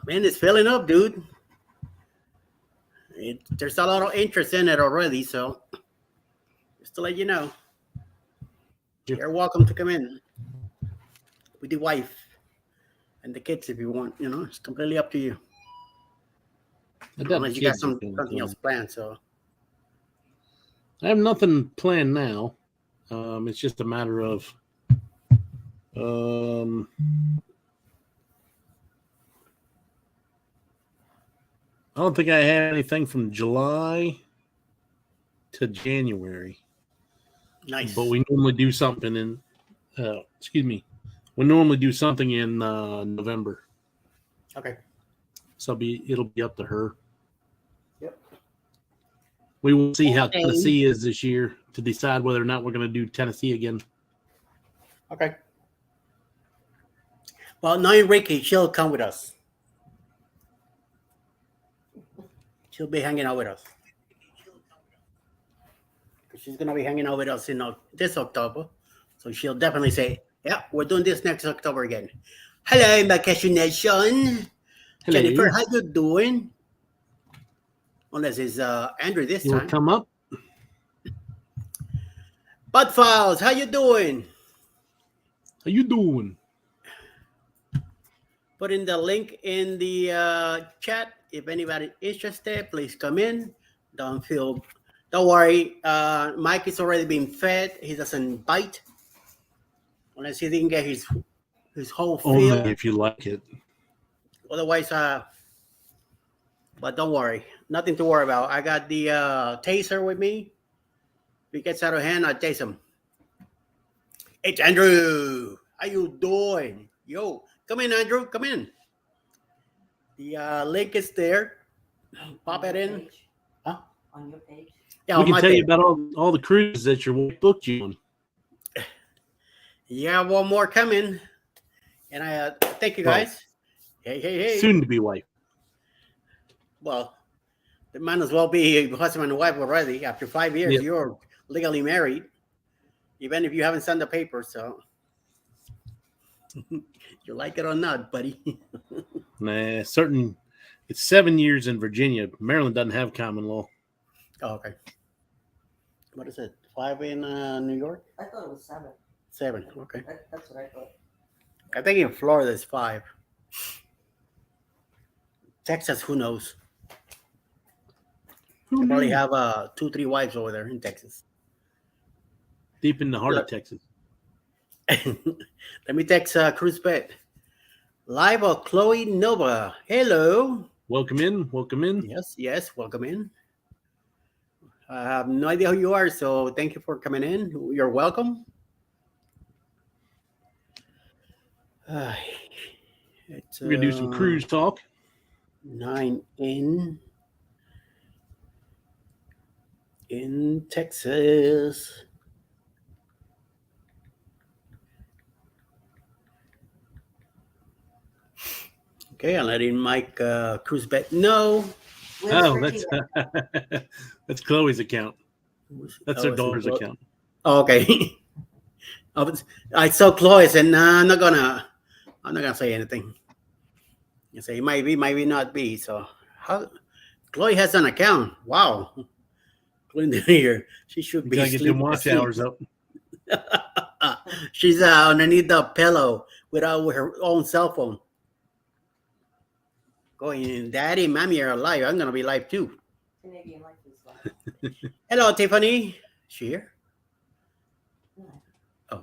Man, it's filling up, dude. There's a lot of interest in it already, so just to let you know, you're welcome to come in with the wife and the kids if you want. It's completely up to you. Unless you got something else planned. So I have nothing planned now. It's just a matter of I don't think I have anything from July to January. Nice. But we normally do something in we normally do something in November. Okay. So it'll be up to her. Yep. We will see how Tennessee is this year to decide whether or not we're going to do Tennessee again. Okay. Well, knowing Ricky, she'll come with us. She'll be hanging out with us. She's going to be hanging out with us in this October. So she'll definitely say, yeah, we're doing this next October again. Hello, my Cashew Nation. Hello. Jennifer, how you doing? Unless it's Andrew this time. You want to come up? Bud Files, how you doing? How you doing? Put in the link in the chat. If anybody interested, please come in. Don't worry. Mike is already being fed. He doesn't bite unless he didn't get his whole feel. Only if you like it. Otherwise, but don't worry. Nothing to worry about. I got the taser with me. If he gets out of hand, I tase him. It's Andrew. How you doing? Yo, come in, Andrew. Come in. The link is there. Pop it in. Page? Huh? On your page? Yeah, we can tell you about all the cruises that your wife booked you on. Yeah, one more coming. And I thank you guys. Hey. Soon to be wife. Well, it might as well be husband and wife already. After 5 years, You're legally married, even if you haven't signed the paper. So you like it or not, buddy? Nah, it's 7 years in Virginia. Maryland doesn't have common law. Oh, okay. What is it? 5 in New York? I thought it was 7. 7. Okay. That's what I thought. I think in Florida it's 5. Texas, who knows? They probably have 2-3 wives over there in Texas. Deep in the heart of Texas. Let me text Cruz Bet. Live of Chloe Nova. Hello. Welcome in. Yes. Welcome in. I have no idea who you are, so thank you for coming in. You're welcome. We're going to do some cruise talk. 9 in Texas. Okay, I'm letting Mike Cruz Bet know. Oh, that's Chloe's account. That's her daughter's account. Oh, okay. I saw Chloe and I'm not gonna say anything. You say it might be, not be. So Chloe has an account. Wow. Here, she should be. Get them watch hours up. She's underneath the pillow with her own cell phone. Going, Daddy, Mommy are alive. I'm gonna be live too. Canadian life is live. Hello, Tiffany. She here? No. Oh. I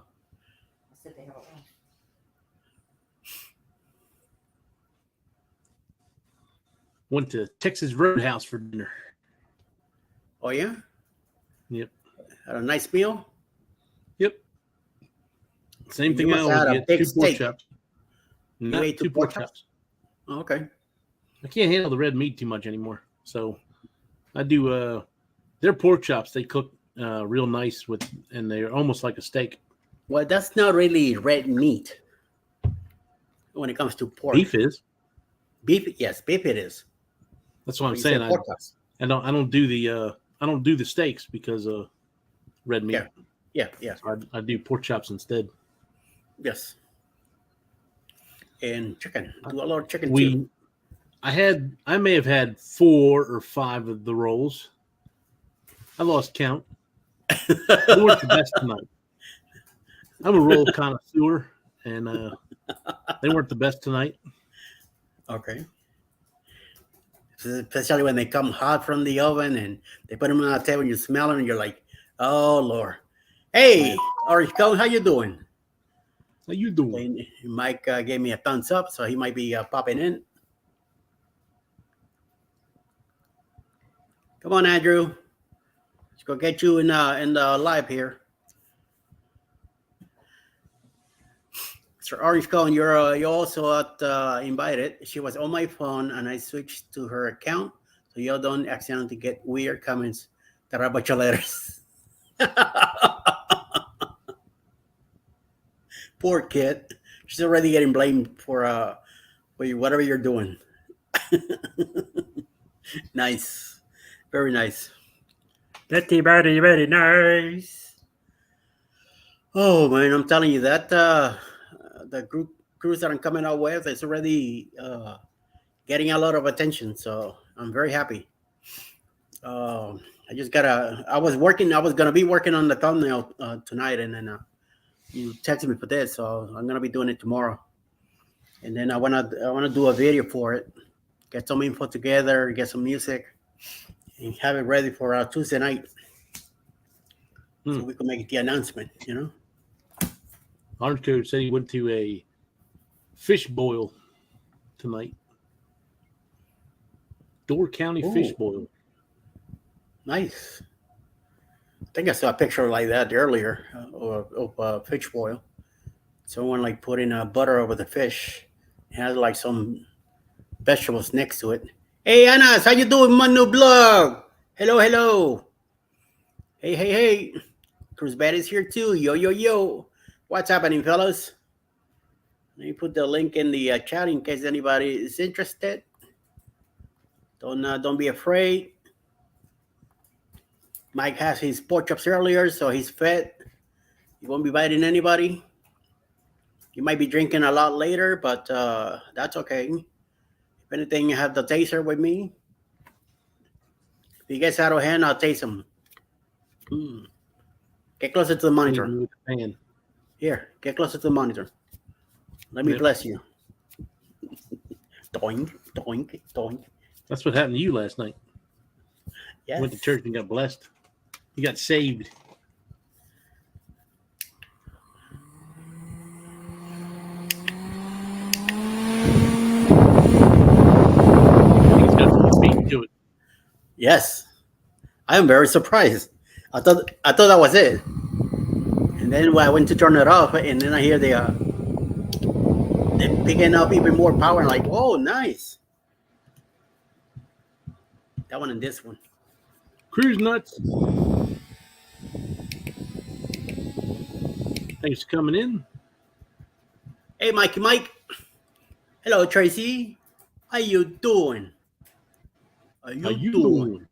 said they have a life. Went to Texas Roadhouse for dinner. Oh yeah? Yep. Had a nice meal? Yep. Same thing I always get. 2 pork chops. You ate 2 pork chops? Oh, okay. I can't handle the red meat too much anymore. So I do their pork chops, they cook real nice and they're almost like a steak. Well, that's not really red meat when it comes to pork. Beef is. Beef, yes, beef it is. That's what I'm saying. I don't do the steaks because of red meat. Yeah. So I do pork chops instead. Yes. And chicken. I do a lot of chicken too. I may have had 4 or 5 of the rolls. I lost count. They weren't the best tonight. I'm a roll connoisseur, and they weren't the best tonight. Okay. Especially when they come hot from the oven and they put them on the table and you smell them and you're like, oh Lord. Hey, Orange Cone, how you doing? How you doing? And Mike gave me a thumbs up, so he might be popping in. Come on, Andrew. Let's go get you in the live here. Sir Orange Cone, you're also invited. She was on my phone and I switched to her account, so you don't accidentally get weird comments. Tarabacholeros. Poor kid. She's already getting blamed for whatever you're doing. Nice. Very nice. Very, very nice. Oh man, I'm telling you that the group cruise that I'm coming out with is already getting a lot of attention. So I'm very happy. I just gotta. I was gonna be working on the thumbnail tonight, and then you texted me for this, so I'm gonna be doing it tomorrow. And then I wanna do a video for it, get some info together, get some music, and have it ready for Tuesday night, so we can make the announcement. You know. Orange Coach said he went to a fish boil tonight. Door County Fish Boil. Nice. I think I saw a picture like that earlier of fish boil. Someone like putting butter over the fish. It has like some vegetables next to it. Hey, Anas, how you doing, my new blog? Hello, hello. Hey, hey, hey. Cruz Bad is here too. Yo, yo, yo. What's happening, fellas? Let me put the link in the chat in case anybody is interested. Don't be afraid. Mike has his pork chops earlier, so he's fed. He won't be biting anybody. He might be drinking a lot later, but that's okay. If anything, I have the taster with me. If he gets out of hand, I'll taste him. Get closer to the monitor. Here, get closer to the monitor. Let me bless you. Doink, doink, doink. That's what happened to you last night. Yes. Went to church and got blessed. You got saved. He's got some beat to it. Yes. I am very surprised. I thought that was it. And then when I went to turn it off, and then I hear they're picking up even more power. And like, whoa, nice. That one and this one. Cruise nuts. Thanks for coming in. Hey, Mikey Mike. Hello, Tracy. How you doing? How you doing?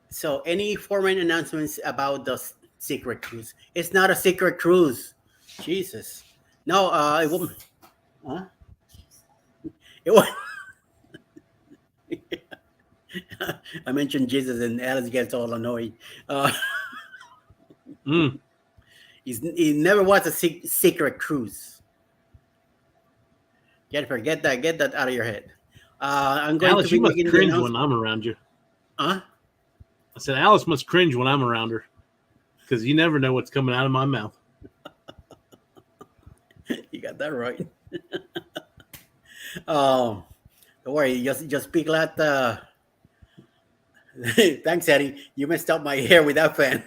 So, any formal announcements about the secret cruise? It's not a secret cruise. Jesus. No, it won't. Huh? It won't. I mentioned Jesus and Alice gets all annoyed. He never was a secret cruise. Jennifer, get that out of your head. I'm going Alice, to be you must making cringe when I'm around you. Huh? I said, Alice must cringe when I'm around her because you never know what's coming out of my mouth. You got that right. Don't worry, just speak like Thanks, Eddie. You messed up my hair with that fan.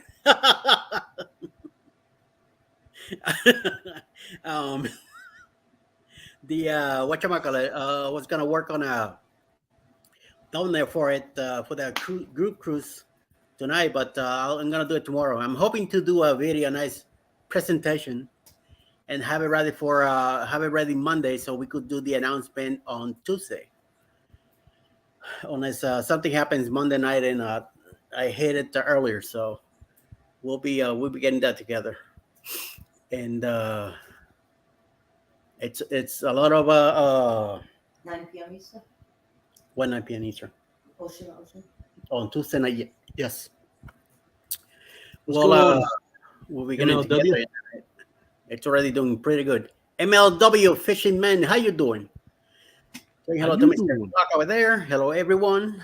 The whatchamacallit, was gonna work on a down there for it for the group cruise tonight, but I'm gonna do it tomorrow. I'm hoping to do a nice presentation and have it ready Monday so we could do the announcement on Tuesday. Unless something happens Monday night and I hit it earlier, so we'll be getting that together. And it's a lot of 9 p.m. Eastern. 1 9 p.m. Eastern. Ocean. On Tuesday night. Yes. What's Well, going on? we'll be getting MLW? together. It's already doing pretty good. MLW Fishing Man, how you doing? Say hello How to you Mr. doing? Clark over there. Hello, everyone.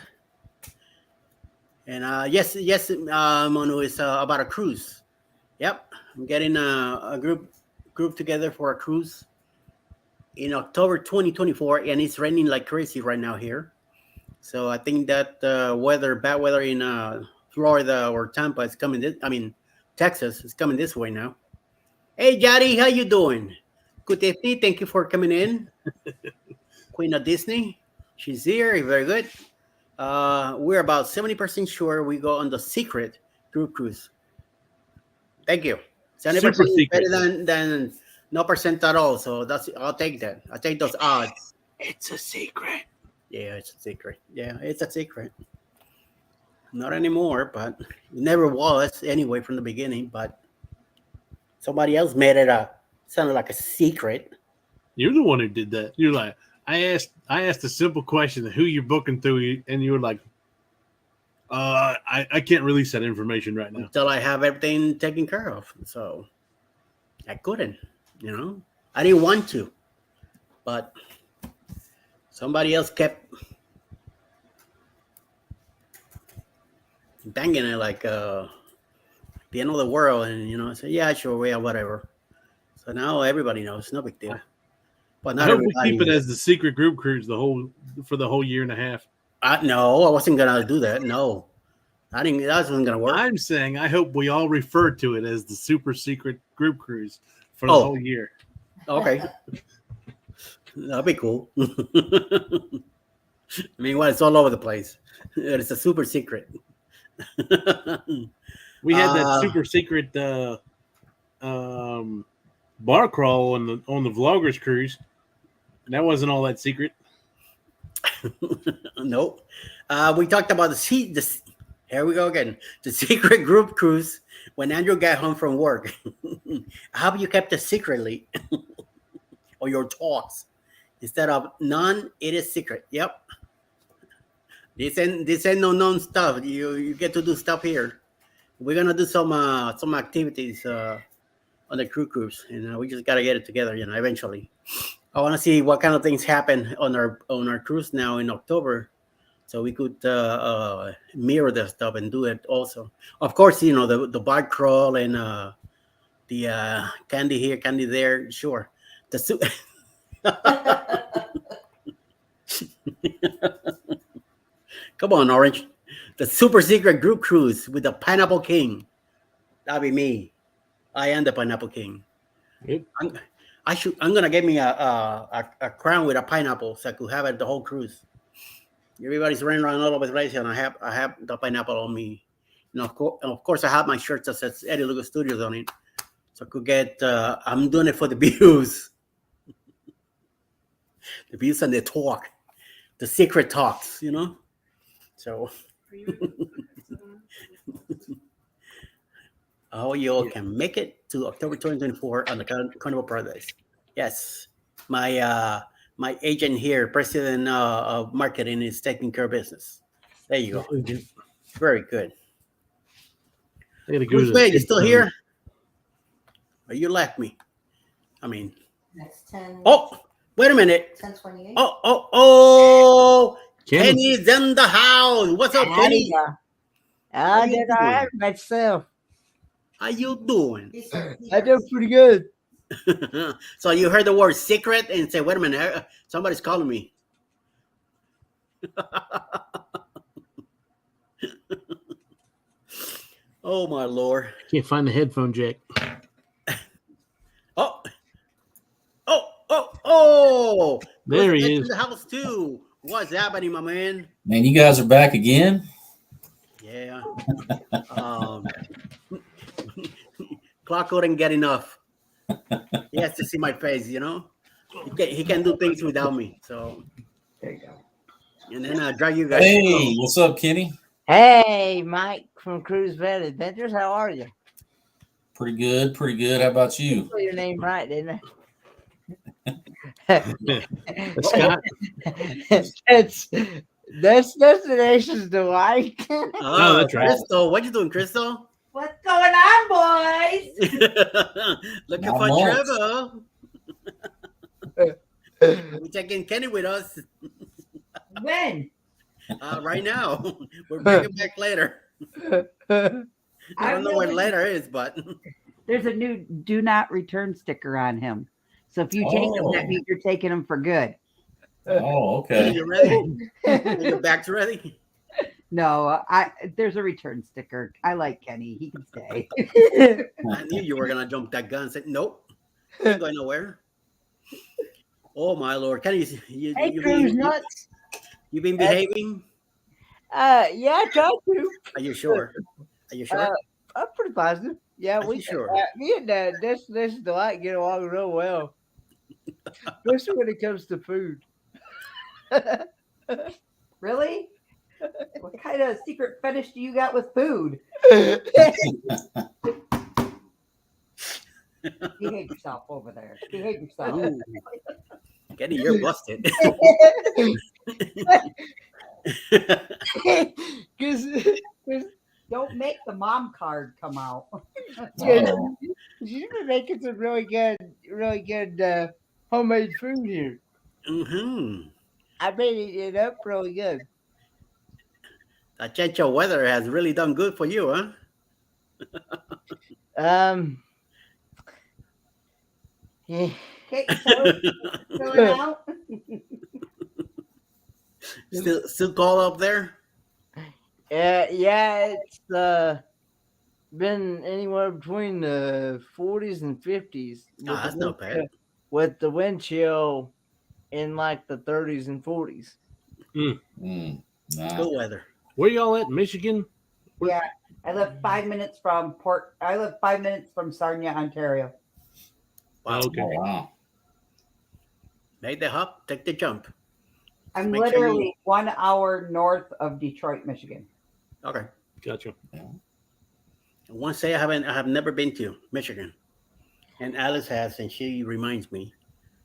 And yes, Manu is about a cruise. Yep, I'm getting a group together for a cruise in October 2024, and it's raining like crazy right now here. So I think that bad weather in Florida or Tampa is coming. Texas is coming this way now. Hey, Jari, how you doing? Good evening. Thank you for coming in. Queen of Disney, she's here. Very good. We're about 70% sure we go on the secret group cruise. Thank you. 70% Super is secret. better than no percent at all. So I'll take that. I'll take those odds. It's a secret. Yeah, it's a secret. Yeah, it's a secret. Not anymore, but it never was anyway from the beginning. But somebody else made it sounded like a secret. You're the one who did that. You're like, I asked a simple question: who you're booking through, and you were like, I can't release that information right now. Until I have everything taken care of. So I couldn't, I didn't want to, but somebody else kept banging it like the end of the world. And, I said, yeah, sure, yeah, whatever. So now everybody knows. No big deal. But I not hope we everybody. keep it as the secret group cruise for the whole year and a half. No, I wasn't going to do that. No. That wasn't going to work. I'm saying I hope we all refer to it as the super secret group cruise for the whole year. Okay. That'd be cool. Meanwhile, it's all over the place. It's a super secret. We had that super secret bar crawl on the vloggers cruise, and that wasn't all that secret. Nope. We talked about the here we go again. The secret group cruise when Andrew got home from work. How have you kept it secretly? Or your talks instead of none? It is secret. Yep. This ain't no known stuff. You get to do stuff here. We're gonna do some activities on the crew cruise, and we just gotta get it together. Eventually. I want to see what kind of things happen on our cruise now in October, so we could mirror that stuff and do it also. Of course, the bar crawl and the candy here, candy there. Sure, Come on, Orange. The super secret group cruise with the Pineapple King. That'll be me. I am the Pineapple King. Yep. I'm gonna get me a crown with a pineapple so I could have it the whole cruise. Everybody's running around all over the place, and I have the pineapple on me. Of course, I have my shirt that says Eddie Lugo Studios on it, so I could get. I'm doing it for the views, the views and the talk, the secret talks. So. Oh, you all can make it to October 2024 on the Carnival Paradise. Yes, my agent here, president of marketing, is taking care of business. There you go. Very good. Who's there? You still here? Or you left me? That's 10. Oh, wait a minute. 10:28. Oh! Kenny's in the house. What's up, Kenny? I did all right myself. How you doing? I do pretty good. So you heard the word secret and say, wait a minute, somebody's calling me. Oh, my Lord. Can't find the headphone jack. Oh. There he is. In the house, too. What's happening, my man? Man, you guys are back again? Yeah. Clark couldn't get enough. He has to see my face, He can do things without me. So There you go. And then I'll drag you guys. Hey, what's up, Kenny? Hey, Mike from Cruise Vet Adventures. How are you? Pretty good, pretty good. How about you? Spell your name right, didn't Scott. it's Destinations Delight. Oh, that's right. Crystal. What you doing, Crystal? What's going on, boys? Looking Not for much. Trevor. We taking Kenny with us When? right now. We'll bring him back later. I don't know what later is, but There's a new do not return sticker on him. So if you take him, that Oh. means you're taking him for good. Oh, are okay. you ready? Are your back's ready? No, there's a return sticker. I like Kenny. He can stay. I knew you were gonna jump that gun and say, nope, ain't going nowhere. Oh my lord, Kenny, Hey, Cruz nuts. you been behaving? Yeah, I tried to. Are you sure? Are you sure? I'm pretty positive. Yeah, Are you sure? me and Destinations Delight get along real well, especially when it comes to food. Really? What kind of secret fetish do you got with food? Behave yourself over there. Behave yourself. Ooh. Kenny, you're busted. Because Don't make the mom card come out. Oh. you've been making some really good homemade food here. Mm-hmm. I made it up really good. That change weather has really done good for you, huh? Yeah. Okay, so filling out. Still cold up there? Yeah, it's been anywhere between the 40s and 50s Ah, that's not bad. with the wind chill in like the 30s and 40s. Mm, nah. Good weather. Where y'all at? Michigan? Yeah, I live 5 minutes from I live 5 minutes from Sarnia, Ontario. Wow. Okay. Oh, wow. Make the hop, take the jump. I'm Make sure literally 1 hour north of Detroit, Michigan. Okay. Gotcha. One say I have never been to Michigan, and Alice has, and she reminds me.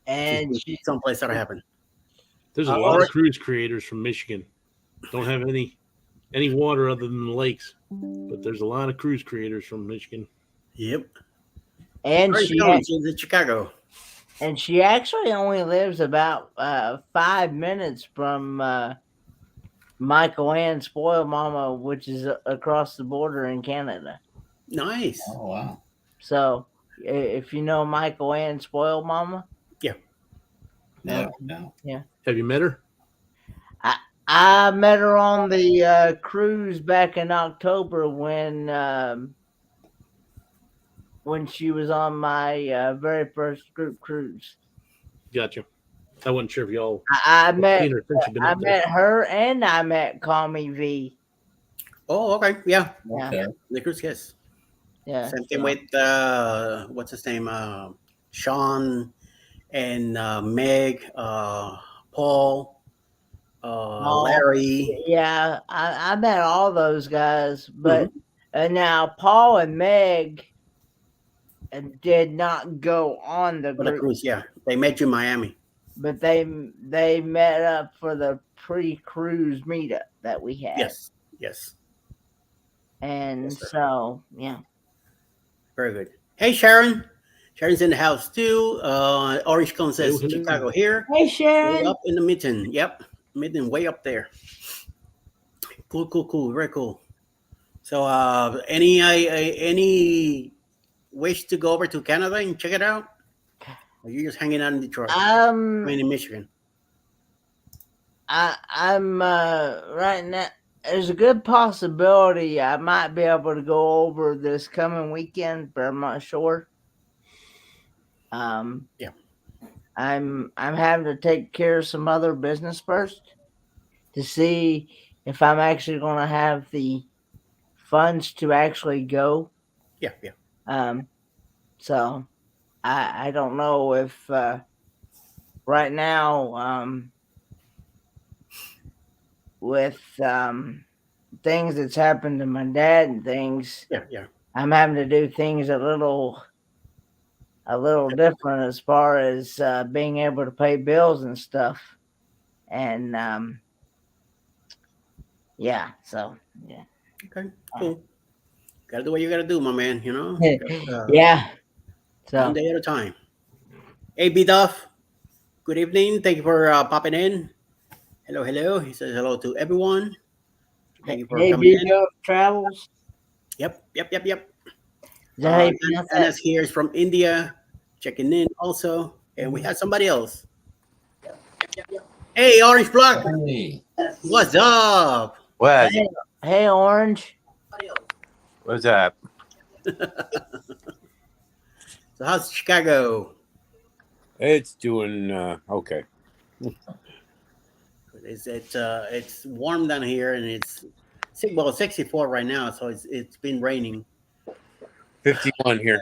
And Someplace that happened. There's a lot of cruise creators from Michigan. Don't have any water other than the lakes, but there's a lot of cruise creators from Michigan. Yep. and She's in Chicago. and she actually only lives about 5 minutes from Michael Ann Spoil Mama, which is across the border in Canada. Nice. Oh, wow. So if you know Michael Ann Spoil Mama, Yeah. Have you met her? I met her on the cruise back in October when she was on my very first group cruise. Gotcha. I wasn't sure if y'all I met seen her since you've been up there. her and I met Call Me V. Oh, okay. Yeah. Yeah. Okay. The cruise, yes. Yeah. Same thing with what's his name? Sean and Meg, Paul, Larry. Yeah, I met all those guys, but now Paul and Meg did not go on the For the group, cruise, yeah. They met you in Miami. but they met up for the pre-cruise meetup that we had. Yes. Yes. And Yes, sir. so, yeah. Very good. Hey, Sharon. Sharon's in the house too. Orange Cone says Hello. Chicago here. Hey, Way Sharon. up in the mitten. Yep. Mitten way up there. Cool. Very cool. So any wish to go over to Canada and check it out? Or you just hanging out in Detroit? I mean in Michigan. I'm right now. There's a good possibility I might be able to go over this coming weekend, but I'm not sure. Yeah. I'm having to take care of some other business first to see if I'm actually going to have the funds to actually go. Yeah. So I don't know if right now with things that's happened to my dad and things, Yeah. I'm having to do things a little different as far as being able to pay bills and stuff. And yeah. So yeah, Okay, cool. Gotta do what you gotta do, my man. You know, yeah. one So day at a time. Hey, B Duff. Good evening. Thank you for popping in. Hello, hello. He says hello to everyone. Thank you for hey, coming big in. travels. Yep, yep, yep, yep. Is that how you pronounce that? Anas here is from India, checking in also. And we have somebody else. Hey, Orange Block. Hey, What's up? What's Hey, hey, Orange. what's up? So how's Chicago? It's doing okay. It's warm down here and it's 64 right now, so it's been raining 51 here.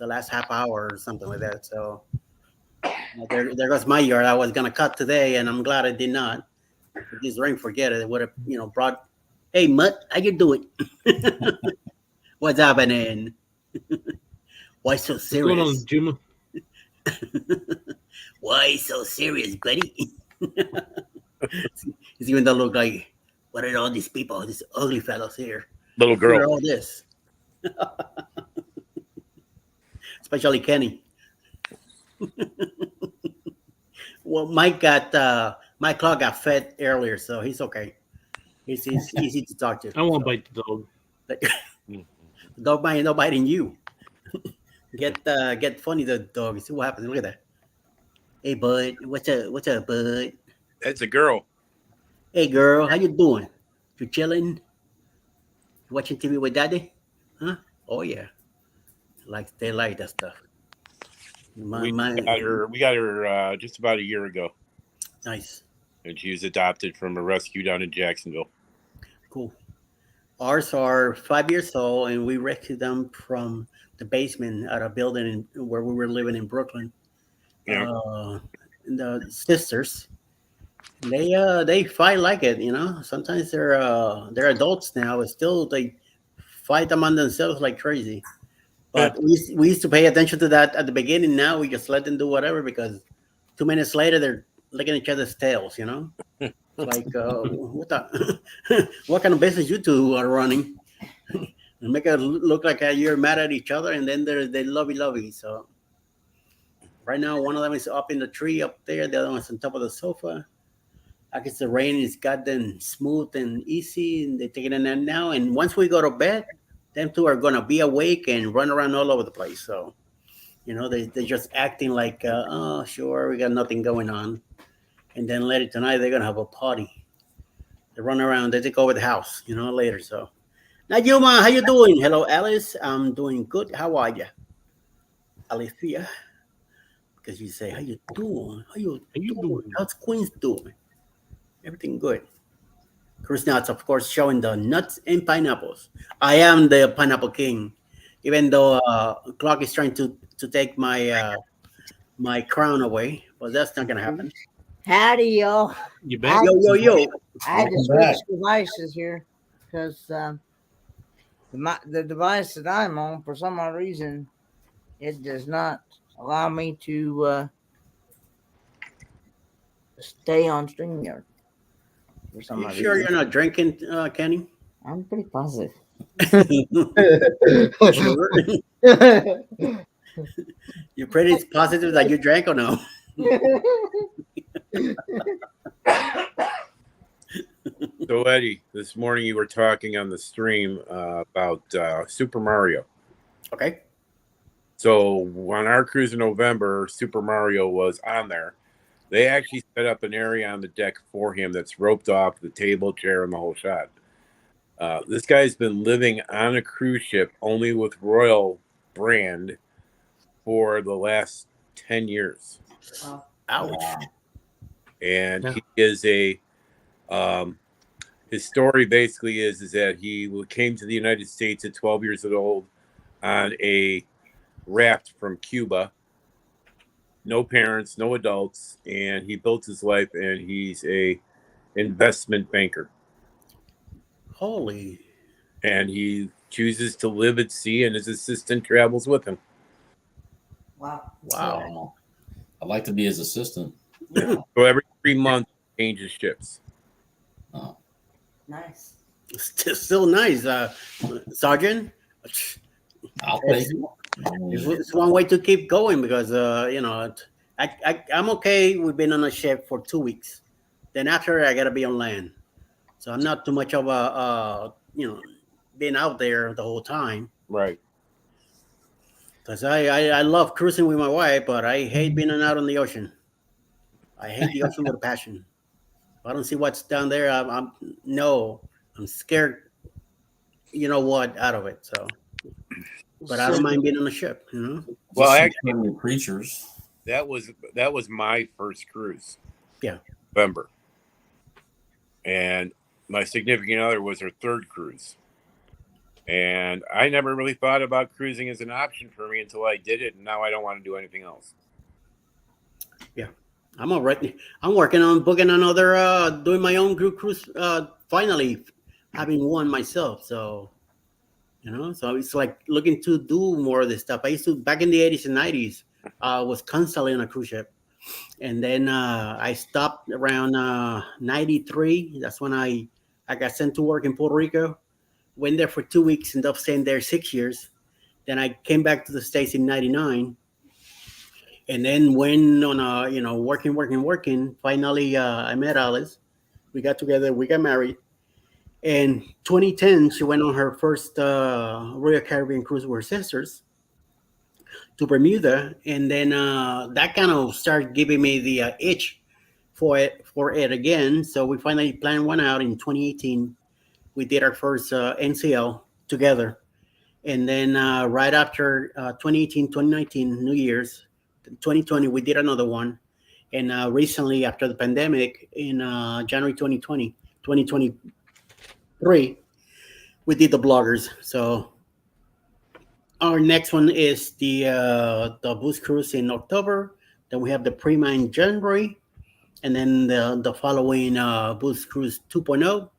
the last half hour or something like that. So there goes my yard. I was gonna cut today, and I'm glad I did not. With this rain, forget it. It would have brought. Hey, Mutt, how you doing? What's happening? Why so What's going on, serious? Juma? Why so serious, buddy? He's even though look like, what are all these people, these ugly fellows here? Little Look at girl. all this, especially Kenny. Well, Mike Clark got fed earlier, so he's okay. He's easy to talk to. I won't So. bite the dog. Dog biting, no biting you. Get funny the dog. See what happens. Look at that. Hey bud, what's up, bud? That's a girl. Hey girl, how you doing? You chilling? You watching TV with daddy? Huh? Oh yeah. They like that stuff. My We my got her just about a year ago, nice. and she was adopted from a rescue down in Jacksonville. Cool. Ours are 5 years old, and we rescued them from the basement at a building where we were living in Brooklyn. Yeah. The sisters, they fight like it. Sometimes they're adults now, but still they fight among themselves like crazy. But we used to pay attention to that at the beginning. Now we just let them do whatever because 2 minutes later they're licking each other's tails. It's like what the what kind of business you two are running? And make it look like you're mad at each other, and then they lovey. So right now one of them is up in the tree up there, the other one's on top of the sofa. I guess the rain is gotten smooth and easy, and they're taking a nap now. And once we go to bed, them two are gonna be awake and run around all over the place. So they're just acting like, oh sure, we got nothing going on. And then later tonight they're gonna have a party. They run around, they take over the house, later. So now Yuma, how you doing? Hello, Alice. I'm doing good. How are you, Alicia? Because you say, how you doing? How you How you doing? doing? How's Queens doing? Everything good. Chris Nuts, of course, showing the nuts and pineapples. I am the pineapple king, even though Clark is trying to take my crown away, but that's not gonna happen. Howdy, y'all. You back? Yo. I had to Welcome switch back. devices here because the device that I'm on, for some odd reason, it does not allow me to stay on StreamYard. For some You odd sure reason. you're not drinking, Kenny? I'm pretty positive. Sure. You're pretty positive that you drank or no? So Eddie, this morning you were talking on the stream about Super Mario. Okay. So on our cruise in November, Super Mario was on there. They actually set up an area on the deck for him that's roped off the table, chair, and the whole shot. This guy's been living on a cruise ship only with Royal brand for the last 10 years. Ouch. Wow. And Yeah. he is his story basically is that he came to the United States at 12 years old on a raft from Cuba. No parents, no adults, and he built his life, and he's a investment banker. Holy. And he chooses to live at sea, and his assistant travels with him. Wow. Wow. I'd like to be his assistant. So every 3 months, he changes ships. Oh. Nice. Still nice, Sergeant. I'll take It's, it. it's one way to keep going because I'm okay with being on a ship for 2 weeks. Then after I gotta be on land, so I'm not too much of a being out there the whole time. Right. Because I love cruising with my wife, but I hate being out on the ocean. I hate the ocean with a passion. I don't see what's down there. I'm no, I'm scared. You know what? Out of it. So, but I don't So, mind being on a ship. You know. Well, Just some actually, friendly creatures. that was my first cruise. Yeah. November. And my significant other was her third cruise. And I never really thought about cruising as an option for me until I did it, and now I don't want to do anything else. Yeah. I'm already. I'm working on booking another. Doing my own group cruise. Finally, having one myself. So. So it's like looking to do more of this stuff. I used to back in the 80s and 90s. Was constantly on a cruise ship, and then I stopped around 93. That's when I got sent to work in Puerto Rico. Went there for 2 weeks, ended up staying there 6 years. Then I came back to the States in 99, and then went on working. Finally, I met Alice. We got together. We got married. In 2010, she went on her first Royal Caribbean cruise with her sisters to Bermuda, and then that kind of started giving me the itch for it again. So we finally planned one out in 2018. We did our first NCL together, and then right after 2018, 2019, New Year's, 2020, we did another one, and recently after the pandemic in January 2020, 2023, we did the bloggers. So our next one is the boost cruise in October. Then we have the Prima in January, and then the following boost cruise 2.0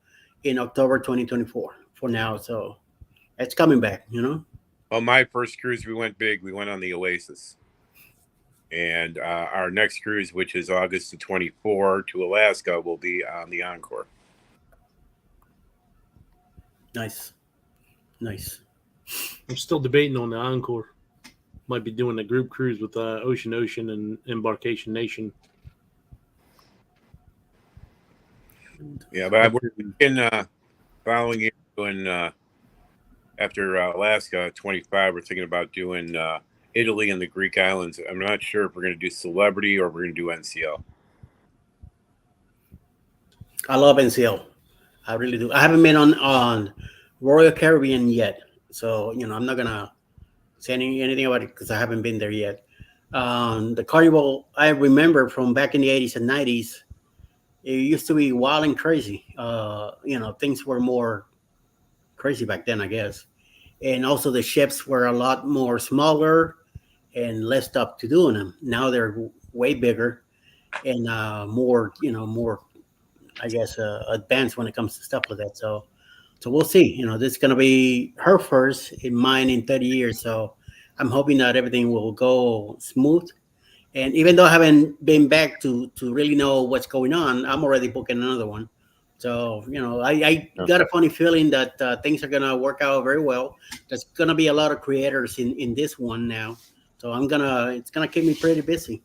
in October 2024. For now, so it's coming back. Well, my first cruise, we went big. We went on the Oasis. And our next cruise, which is August the 24 to Alaska, will be on the Encore. Nice. I'm still debating on the Encore. Might be doing a group cruise with Ocean and Embarkation Nation. Yeah, but we're in following year doing after Alaska 25. We're thinking about doing Italy and the Greek islands. I'm not sure if we're going to do Celebrity or we're going to do NCL. I love NCL. I really do. I haven't been on Royal Caribbean yet, so I'm not gonna say anything about it because I haven't been there yet. The Carnival I remember from back in the 80s and 90s. It used to be wild and crazy. Things were more crazy back then, I guess. And also the ships were a lot more smaller and less stuff to do in them. Now they're way bigger and more, I guess, advanced when it comes to stuff like that. So we'll see. This is going to be her first in mine in 30 years. So I'm hoping that everything will go smooth. And even though I haven't been back to really know what's going on, I'm already booking another one. So, I got a funny feeling that things are going to work out very well. There's going to be a lot of creators in this one now. So it's going to keep me pretty busy,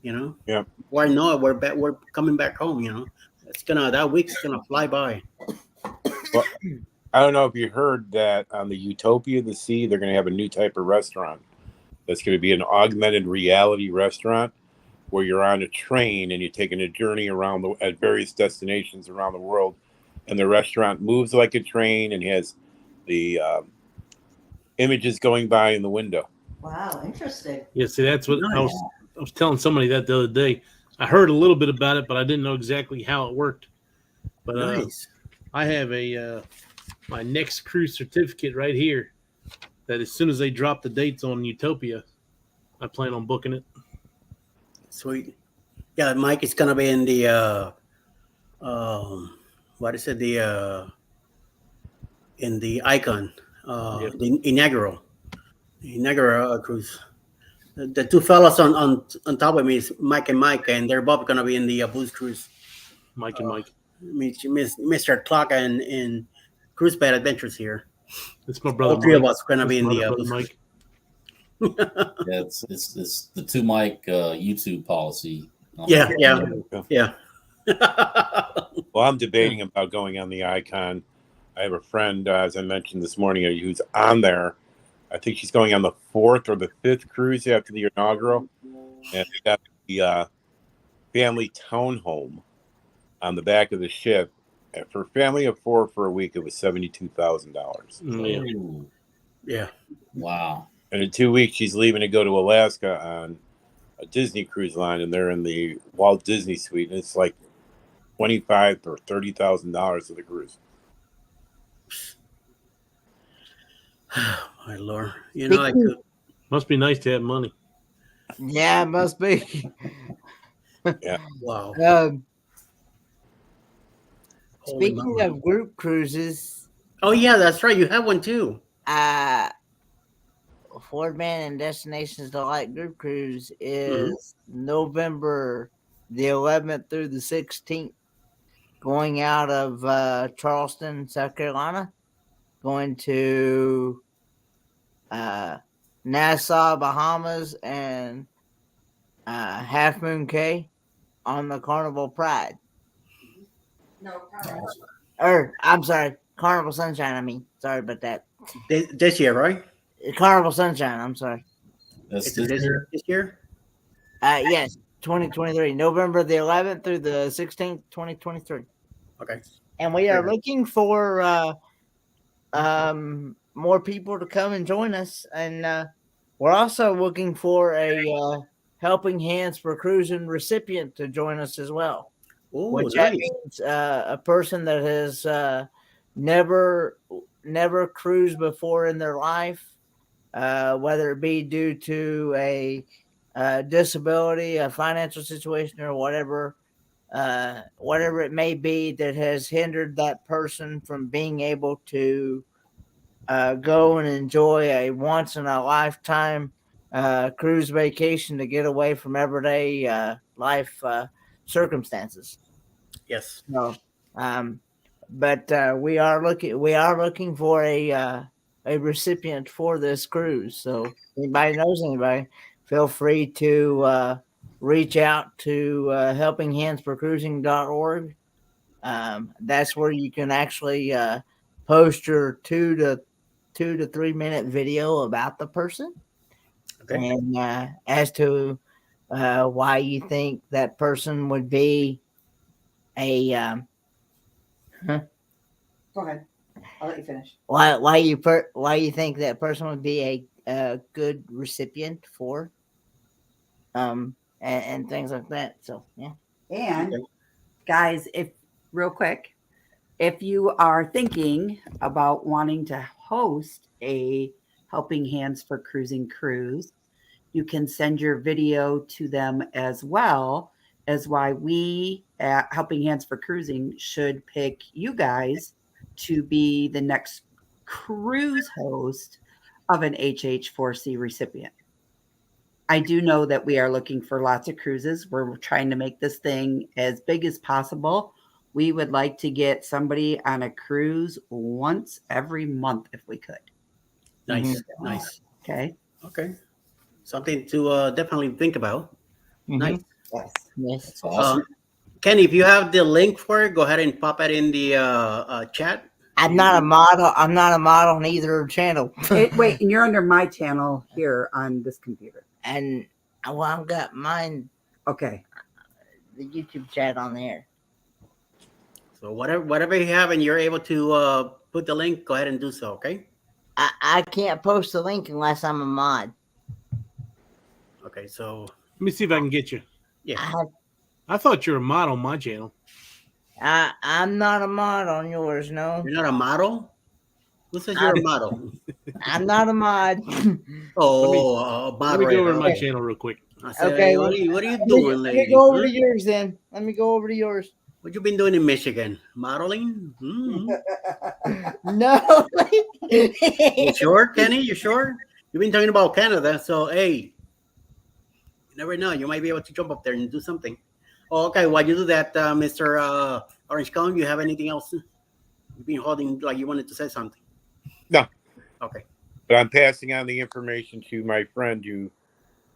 Yeah. Why not? We're coming back home, that week's going to fly by. Well, I don't know if you heard that on the Utopia of the Sea, they're going to have a new type of restaurant. That's going to be an augmented reality restaurant where you're on a train and you're taking a journey around at various destinations around the world. And the restaurant moves like a train and has the images going by in the window. Wow, interesting. Yeah, see, that's what Nice. I was telling somebody that the other day. I heard a little bit about it, but I didn't know exactly how it worked. But Nice. I have my next cruise certificate right here. That as soon as they drop the dates on Utopia, I plan on booking it. Sweet. Yeah, Mike is going to be in the, what is it? In the Icon, Yep. the inaugural cruise. The two fellas on top of me is Mike, and they're both going to be in the booze cruise. Mike and Mike. meet Mr. Clock and Cruise Bad Adventures here. It's my brother. All three of Mike. us going to be It's in my the other brother, Mike. Yeah, it's the two mic YouTube policy. Yeah. Well, I'm debating about going on the Icon. I have a friend, as I mentioned this morning, who's on there. I think she's going on the 4th or the 5th cruise after the inaugural, and it's got the family townhome on the back of the ship. And for a family of 4 for a week, it was $72,000. Yeah. Ooh, Yeah. wow. And in 2 weeks, she's leaving to go to Alaska on a Disney cruise line, and they're in the Walt Disney Suite, and it's like $25,000 or $30,000 of the cruise. My Lord. You know, I could. Must be nice to have money. Yeah, it must be. Wow. Holy Speaking mama. of group cruises, Oh, yeah, that's right. You have one too. Ford Man and Destinations Delight group cruise is November the 11th through the 16th, going out of Charleston, South Carolina, going to Nassau, Bahamas, and Half Moon Cay on the Carnival Pride. No, Or, I'm sorry, Carnival Sunshine, I mean. Sorry about that. This year, right? Carnival Sunshine, I'm sorry. That's It's this year. this year? Yes, 2023, November the 11th through the 16th, 2023. Okay. And we are Fair. looking for more people to come and join us. And we're also looking for a Helping Hands for Cruising recipient to join us as well. Oh, Which that nice. means a person that has never cruised before in their life, whether it be due to a disability, a financial situation, or whatever it may be that has hindered that person from being able to go and enjoy a once in a lifetime cruise vacation to get away from everyday life circumstances. Yes. No, but we are looking for a recipient for this cruise. So if anybody knows anybody, feel free to reach out to helpinghandsforcruising.org. That's where you can actually post your 2 to 3 minute video about the person, Okay. and as to why you think that person would be a Go ahead. I'll let you finish. why you think that person would be a good recipient for and things like that. So yeah. And Okay. guys, real quick, if you are thinking about wanting to host a Helping Hands for Cruising cruise, you can send your video to them as well, as why we at Helping Hands for Cruising should pick you guys to be the next cruise host of an HH4C recipient. I do know that we are looking for lots of cruises. We're trying to make this thing as big as possible. We would like to get somebody on a cruise once every month if we could. Nice. Nice. Okay. Okay. Something to definitely think about. Nice. Yes. Yes. That's awesome. Kenny, if you have the link for it, go ahead and pop it in the chat. I'm not a model. I'm not a model on either channel. Wait, and you're under my channel here on this computer. And well, I've got mine, Okay. the YouTube chat on there. So whatever you have and you're able to put the link, go ahead and do so. Okay. I can't post the link unless I'm a mod. Okay. So Let me see if I can get you. yeah. I thought you were a mod on my channel. I'm not a mod on yours, no. You're not a model. Who says you're a model? I'm not a mod. Oh, Let me go over to my moderator. channel real quick. I said, Okay, hey, what are you doing, Let lady? me go over Huh? to yours then. Let me go over to yours. What you been doing in Michigan? Modeling? No. You sure, Kenny? You sure? You've been talking about Canada, so hey, you never know. You might be able to jump up there and do something. Oh, okay. While you do that, Mr. Orange Cone, you have anything else? You've been holding like you wanted to say something. No. Okay. But I'm passing on the information to my friend who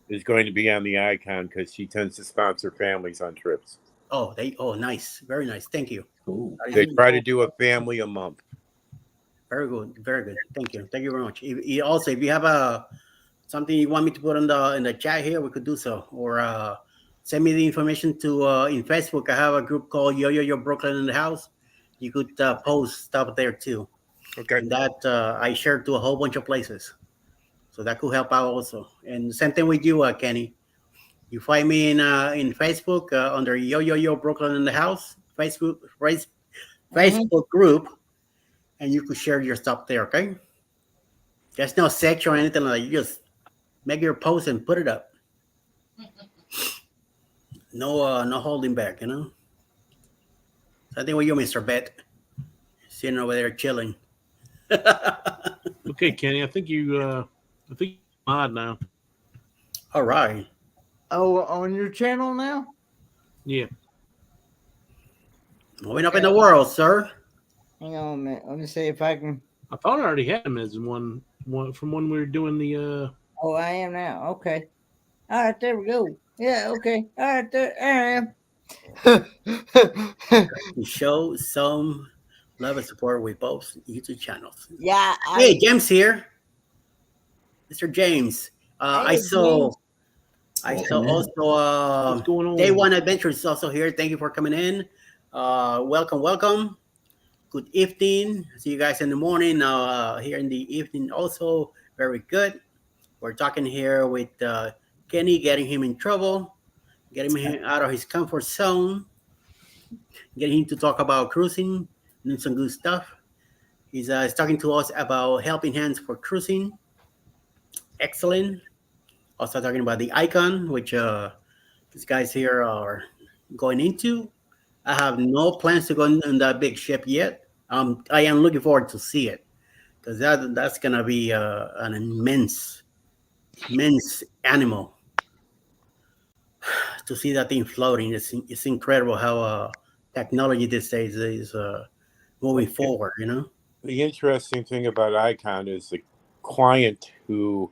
is going to be on the Icon because she tends to sponsor families on trips. Oh, nice. Very nice. Thank you. Cool. That is They try to do a family a month. very good. Very good. Thank you. Thank you very much. Also, if you have something you want me to put in the chat here, we could do so. Or send me the information to in Facebook. I have a group called Yo Brooklyn in the House. You could post stuff there too. Okay. And that I share to a whole bunch of places. So that could help out also. And same thing with you, Kenny. You find me in Facebook under Yo Brooklyn in the House Facebook group, and you could share your stuff there. Okay, there's no section or anything like that. You just make your post and put it up. No holding back. So I think with you, Mr. Bet, sitting over there chilling. Okay, Kenny, I think you're mod now. All right. Oh, on your channel now? Yeah. Moving up in the world, sir. Hang on a minute. Let me see if I can. I thought I already had him as one from when we were doing the. Oh, I am now. Okay. All right, there we go. Yeah, okay. All right, there I am. We show some love and support with both YouTube channels. Yeah. Hey, James here. Mr. James. I Hey, saw Welcome in. also What's going on? Day One Adventure is also here. Thank you for coming in. Welcome. Good evening. See you guys in the morning. Here in the evening also. Very good. We're talking here with Kenny, getting him in trouble, getting him out of his comfort zone, getting him to talk about cruising, and some good stuff. He's talking to us about helping hands for cruising. Excellent. Also talking about the Icon, which these guys here are going into. I have no plans to go in that big ship yet. I am looking forward to see it because that's gonna be an immense animal to see that thing floating. It's incredible how technology these days is moving forward. The interesting thing about Icon is the client who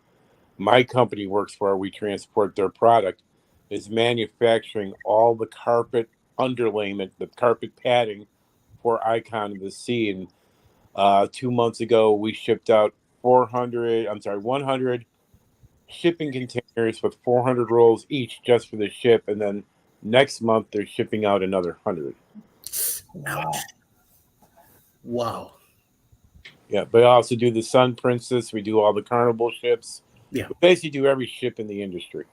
my company works for, we transport their product, is manufacturing all the carpet underlayment, the carpet padding for Icon of the Sea. And 2 months ago, we shipped out 100 shipping containers with 400 rolls each just for the ship. And then next month, they're shipping out another 100. Wow. Yeah, but I also do the Sun Princess. We do all the Carnival ships. Yeah. We basically do every ship in the industry.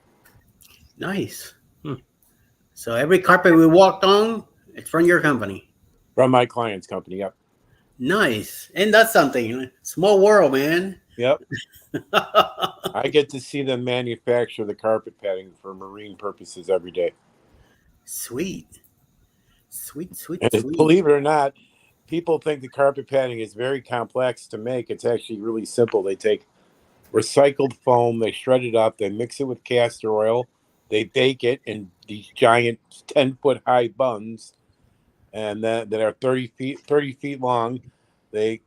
Nice. So every carpet we walked on, it's from your company. From my client's company, yep. Nice. And that's something. Small world, man. Yep. I get to see them manufacture the carpet padding for marine purposes every day. Sweet. And believe it or not, people think the carpet padding is very complex to make. It's actually really simple. They take recycled foam, they shred it up, they mix it with castor oil, they bake it in these giant 10-foot high buns, and that are 30 feet long. They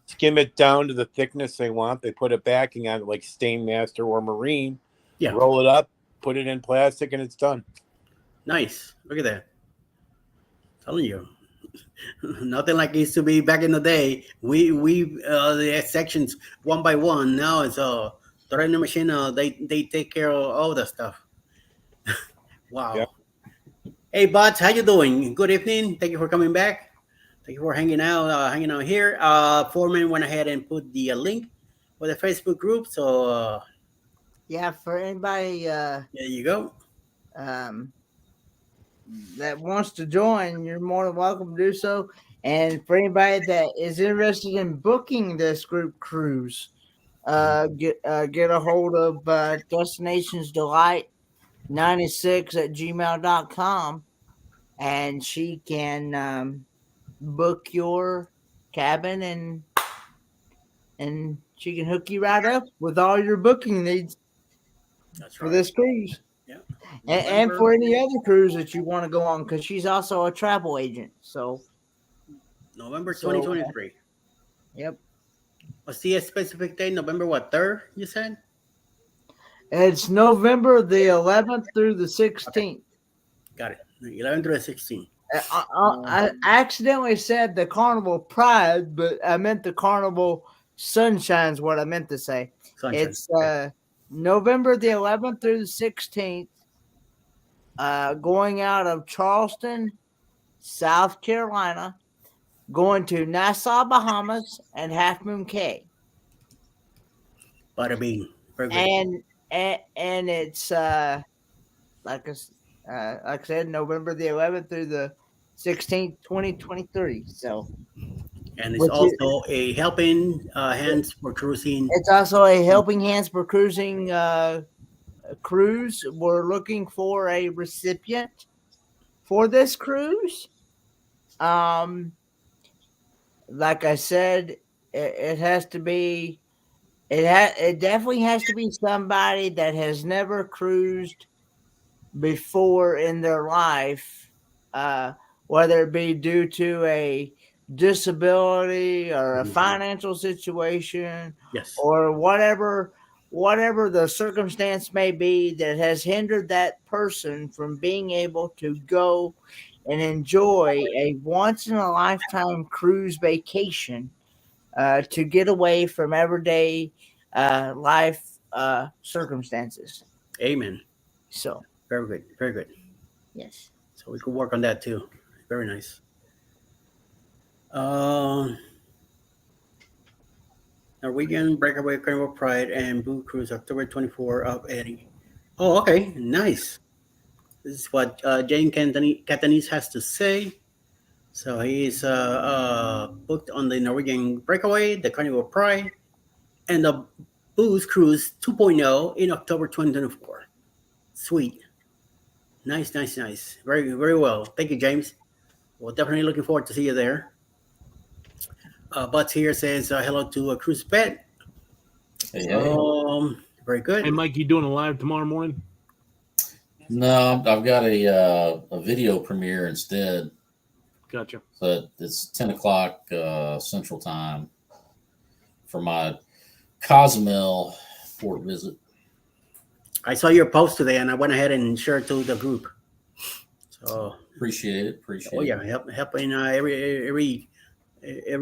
skim it down to the thickness they want. They put a backing on it like Stainmaster or Marine. Yeah. Roll it up, put it in plastic, and it's done. Nice. Look at that. Telling you. Nothing like it used to be back in the day. We the sections one by one. Now it's threading the machine. They take care of all the stuff. Wow. Yep. Hey, Bots, how you doing? Good evening. Thank you for coming back. Thank you for hanging out here. Foreman went ahead and put the link for the Facebook group. So Yeah, for anybody there you go. That wants to join, you're more than welcome to do so. And for anybody that is interested in booking this group cruise, get a hold of Destinations Delight 96 at gmail.com, and she can book your cabin and she can hook you right up with all your booking needs That's for right. this cruise. Yeah. and for any other cruise that you want to go on, because she's also a travel agent. So November So, 2023. yep, What's the specific date? November what, 3rd, you said? it's November the 11th through the 16th. Got it. 11 through the 16th. I accidentally said the Carnival Pride, but I meant the Carnival Sunshine's what I meant to say. Sunshine. It's November the 11th through the 16th, going out of Charleston, South Carolina, going to Nassau, Bahamas, and Half Moon Cay. Bada bing. Very good. And it's like I said, November the 11th through the 16th, 2023. So, And it's also a helping hands for cruising. It's also a Helping Hands for Cruising cruise. We're looking for a recipient for this cruise. Like I said, it has to be. It definitely has to be somebody that has never cruised before in their life, whether it be due to a disability or a financial situation, Yes. or whatever the circumstance may be that has hindered that person from being able to go and enjoy a once in a lifetime cruise vacation, to get away from everyday life circumstances. Amen. So, Very good. Very good. yes. So we could work on that too. Very nice. Norwegian Breakaway Carnival Pride and Blue Cruise, October 24 of Eddie. Oh, okay. Nice. This is what Jane Catanese has to say. So he's booked on the Norwegian Breakaway, the Carnival Pride, and the Booze Cruise 2.0 in October 2024. Sweet. Nice, nice, nice. Very, very well. Thank you, James. Well, definitely looking forward to see you there. Butts here says hello to Cruise Pet. Hey, hey. Very good. Hey, Mike, you doing a live tomorrow morning? No, I've got a video premiere instead. Gotcha. So it's 10 o'clock Central Time for my Cozumel port visit. I saw your post today, and I went ahead and shared to the group. So Appreciate it. Oh yeah, helping every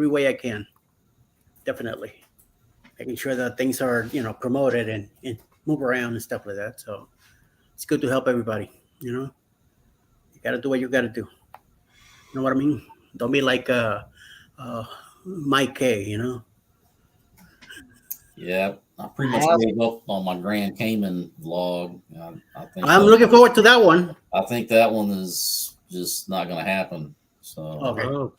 way I can. Definitely making sure that things are promoted and move around and stuff like that. So it's good to help everybody. You got to do what you got to do. You know what I mean? Don't be like Mike K. Yeah, I pretty much gave up on my Grand Cayman vlog. I think I'm looking forward to that one. I think that one is just not going to happen. So Okay.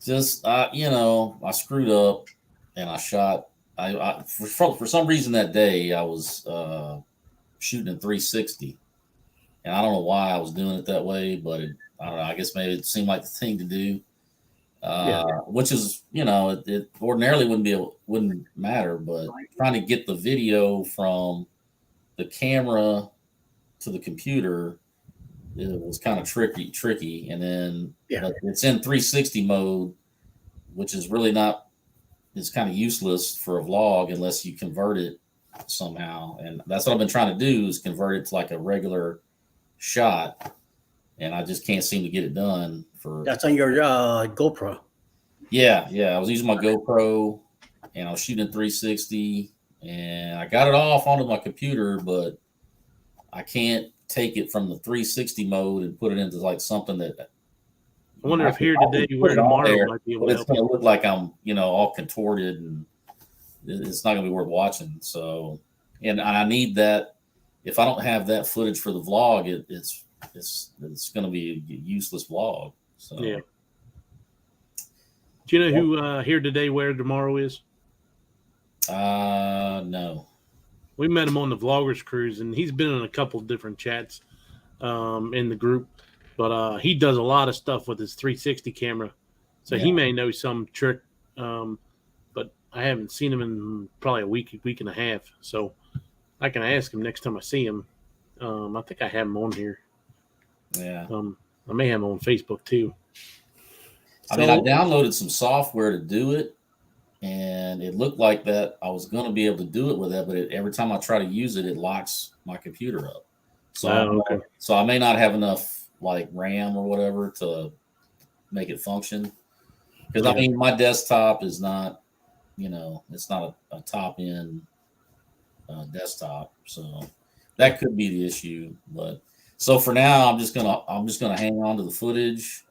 Just I screwed up and I shot. For some reason that day I was shooting in 360, and I don't know why I was doing it that way, but I don't know. I guess maybe it seemed like the thing to do. Which is, it ordinarily wouldn't matter, but trying to get the video from the camera to the computer, it was kind of tricky. And then it's in 360 mode, which is really not, it's kind of useless for a vlog unless you convert it somehow. And that's what I've been trying to do, is convert it to like a regular shot. And I just can't seem to get it done. That's on your GoPro. Yeah. I was using my GoPro and I was shooting in 360, and I got it off onto my computer, but I can't take it from the 360 mode and put it into like something that I wonder if here today where tomorrow might be able to it's going to look like I'm, all contorted, and it's not going to be worth watching. So, and I need that. If I don't have that footage for the vlog, it's going to be a useless vlog. So, yeah. Do you know who here today where tomorrow is? No. We met him on the Vloggers Cruise, and he's been in a couple different chats in the group. But he does a lot of stuff with his 360 camera. So he may know some trick. But I haven't seen him in probably a week and a half. So I can ask him next time I see him I think I have them on here. Yeah. I may have them on Facebook too. I mean, I downloaded some software to do it, and it looked like that I was going to be able to do it with that, but every time I try to use it, it locks my computer up. So, so I may not have enough like RAM or whatever to make it function. Because I mean, my desktop is not, it's not a top end desktop, so that could be the issue. But so for now, I'm just gonna hang on to the footage.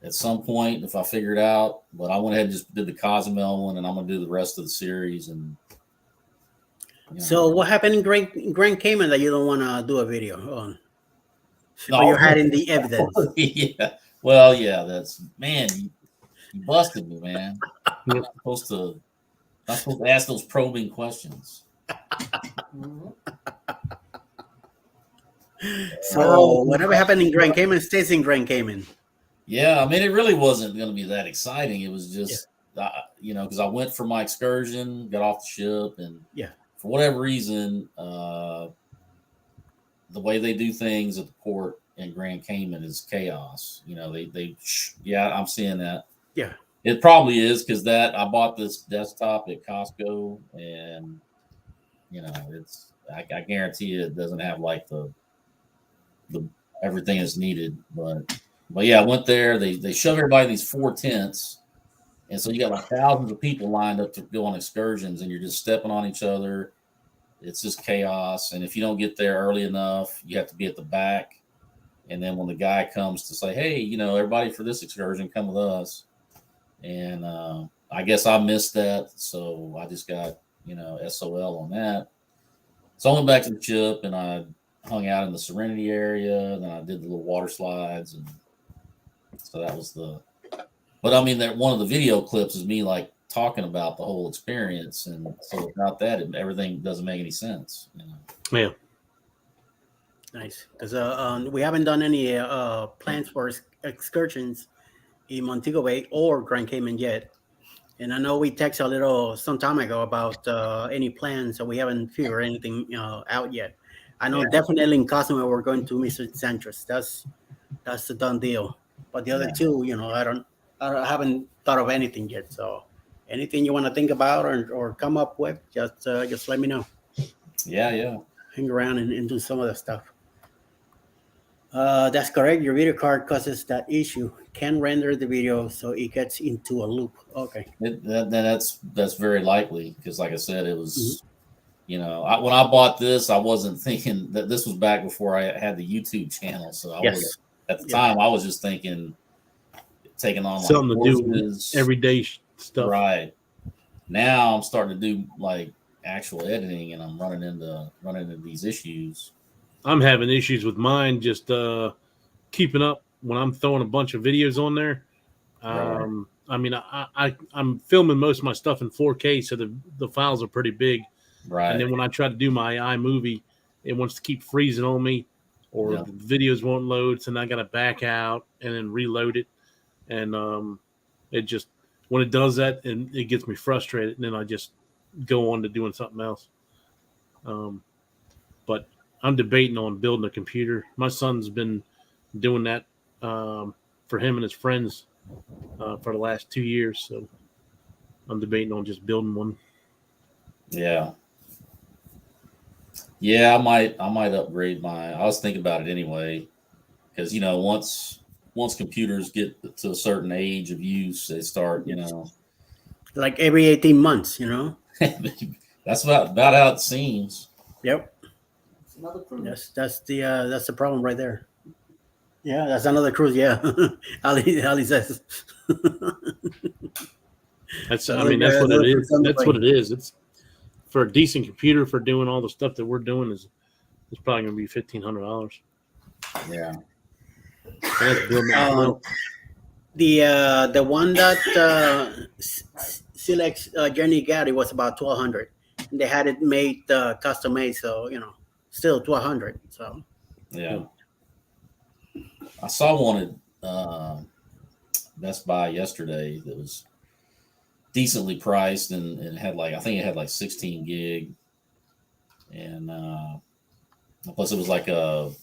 At some point, if I figure it out, but I went ahead and just did the Cozumel one, and I'm gonna do the rest of the series. And so, what happened in Grand Cayman that you don't want to do a video on? No, or you're hiding the evidence? Yeah. Well, yeah. That's man. You busted me, man. I'm supposed to ask those probing questions. So, whatever happened in Grand Cayman stays in Grand Cayman. Yeah, I mean, it really wasn't going to be that exciting. It was just, because I went for my excursion, got off the ship, and for whatever reason, the way they do things at the port in Grand Cayman is chaos. I'm seeing that. Yeah, it probably is because I bought this desktop at Costco, and I guarantee you it doesn't have like the everything is needed, but yeah, I went there. They shove everybody in these 4 tents, and so you got like thousands of people lined up to go on excursions, and you're just stepping on each other. It's just chaos, and if you don't get there early enough, you have to be at the back. And then when the guy comes to say, "Hey, everybody for this excursion, come with us," and I guess I missed that, so I just got SOL on that. So I went back to the ship, and I hung out in the Serenity area, and then I did the little water slides, and so that was but I mean, that one of the video clips is me like talking about the whole experience, and so without that, everything doesn't make any sense. Yeah. Nice, because we haven't done any plans for excursions in Montego Bay or Grand Cayman yet. And I know we texted a little some time ago about any plans, so we haven't figured anything out yet. I know definitely in Cozumel we're going to Mr. Sanchez. That's a done deal. But the other two, I haven't thought of anything yet. So anything you want to think about or come up with, just let me know. Yeah. Hang around and do some of the stuff. That's correct. Your video card causes that issue. Can render the video so it gets into a loop. Okay. That's very likely because, like I said, it was. When I bought this, I wasn't thinking that this was back before I had the YouTube channel. So at the time, I was just thinking taking on something to do everyday stuff. Right. Now I'm starting to do like actual editing, and I'm running into these issues. I'm having issues with mine just keeping up when I'm throwing a bunch of videos on there. Right. I mean, I'm filming most of my stuff in 4K, so the files are pretty big. Right. And then when I try to do my iMovie, it wants to keep freezing on me, or the videos won't load, so I got to back out and then reload it. And it just, when it does that, and it gets me frustrated, and then I just go on to doing something else. But I'm debating on building a computer. My son's been doing that for him and his friends for the last 2 years, so I'm debating on just building one. Yeah, I might upgrade I was thinking about it anyway, because once computers get to a certain age of use, they start like every 18 months. That's about how it seems. Yep. That's the problem right there. Yeah, that's another cruise. Yeah, Ali says. That's what it is. That's what it is. It's for a decent computer for doing all the stuff that we're doing it's probably going to be $1,500. Yeah. The one that Silex Jenny got, it was about $1,200. And they had it made custom made, so still $1,200. So yeah. I saw one at Best Buy yesterday that was decently priced and had I think it had like 16 gig, and Plus, it was like an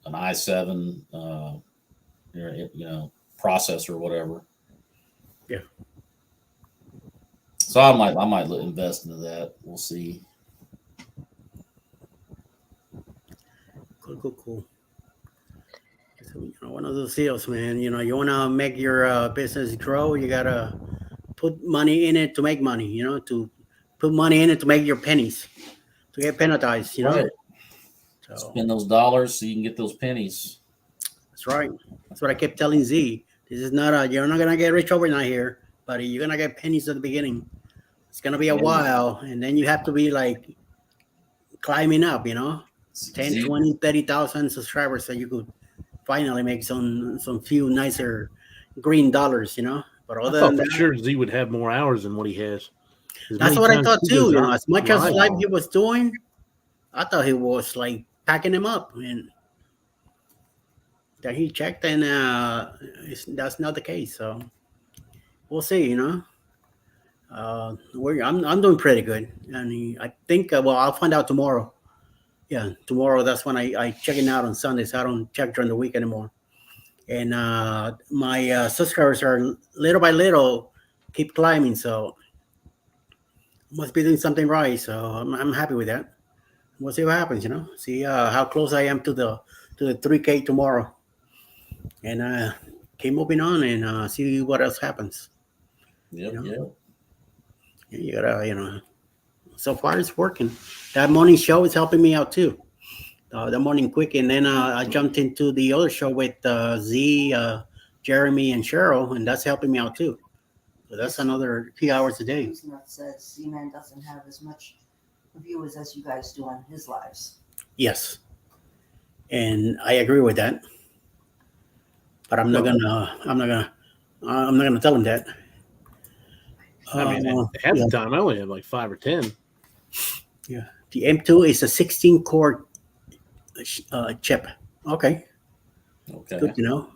i7, processor or whatever. Yeah. So I might invest into that. We'll see. Cool. So, one of those deals, man. You want to make your business grow. You gotta put money in it to make money. To put money in it to make your pennies, to get penalized. Right. So Spend those dollars so you can get those pennies. that's right. That's what I kept telling Z. This is not you're not gonna get rich overnight here, buddy. You're gonna get pennies at the beginning. It's gonna be a while, and then you have to be like climbing up. 10, 20, 30,000 subscribers, so you could finally make some few nicer green dollars. But I other thought than for that, sure Z would have more hours than what he has. As that's many what I times thought he too. goes out As much as live, live he was doing, I thought he was like packing them up, and that he checked, and that's not the case. So we'll see. I'm doing pretty good, and I think I'll find out tomorrow. Yeah, tomorrow. That's when I check it out on Sundays. I don't check during the week anymore. And my subscribers are little by little keep climbing, so must be doing something right. So I'm happy with that. We'll see what happens. See how close I am to the 3K tomorrow, and keep moving on and see what else happens. Yep. You gotta. So far it's working. That morning show is helping me out too. The morning quick, and then I jumped into the other show with Z, Jeremy, and Cheryl, and that's helping me out too. So that's another few hours a day. That says C-Man doesn't have as much viewers as you guys do on his lives. Yes, and I agree with that. But I'm not gonna tell him that. I mean, half the time I only have like 5 or 10. Yeah, the M2 is a 16 core chip. Okay, good to know.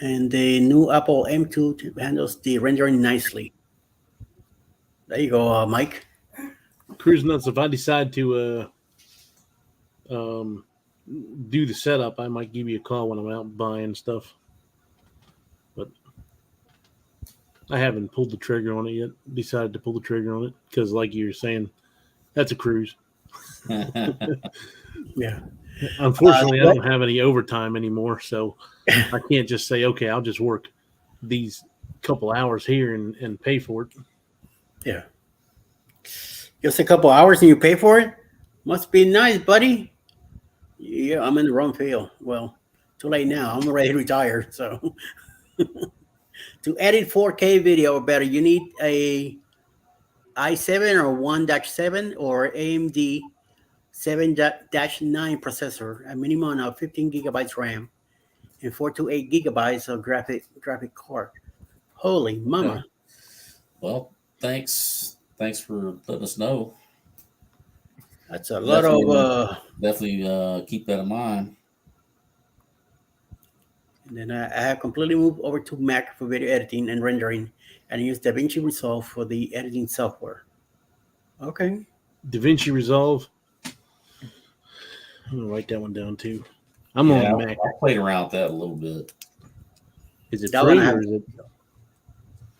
And the new Apple M2 handles the rendering nicely. There you go, Mike. Cruise nuts. If I decide to do the setup, I might give you a call when I'm out buying stuff. But I haven't pulled the trigger on it yet. Decided to pull the trigger on it because, like you were saying, that's a cruise. Yeah. Unfortunately, I don't have any overtime anymore, so I can't just say, okay, I'll just work these couple hours here and pay for it. Yeah. Just a couple hours and you pay for it? Must be nice, buddy. Yeah, I'm in the wrong field. Well, too late now. I'm already retired, so to edit 4K video better, you need a i7 or 1-7 or AMD 7-9 processor, a minimum of 15 gigabytes RAM, and 4 to 8 gigabytes of graphic card. Holy mama! Well, thanks for letting us know. That's a lot of. Definitely keep that in mind. And then I have completely moved over to Mac for video editing and rendering, and use DaVinci Resolve for the editing software. Okay. DaVinci Resolve. I'm gonna write that one down too. I'm on Mac. I played around with that a little bit. Is it free or is it?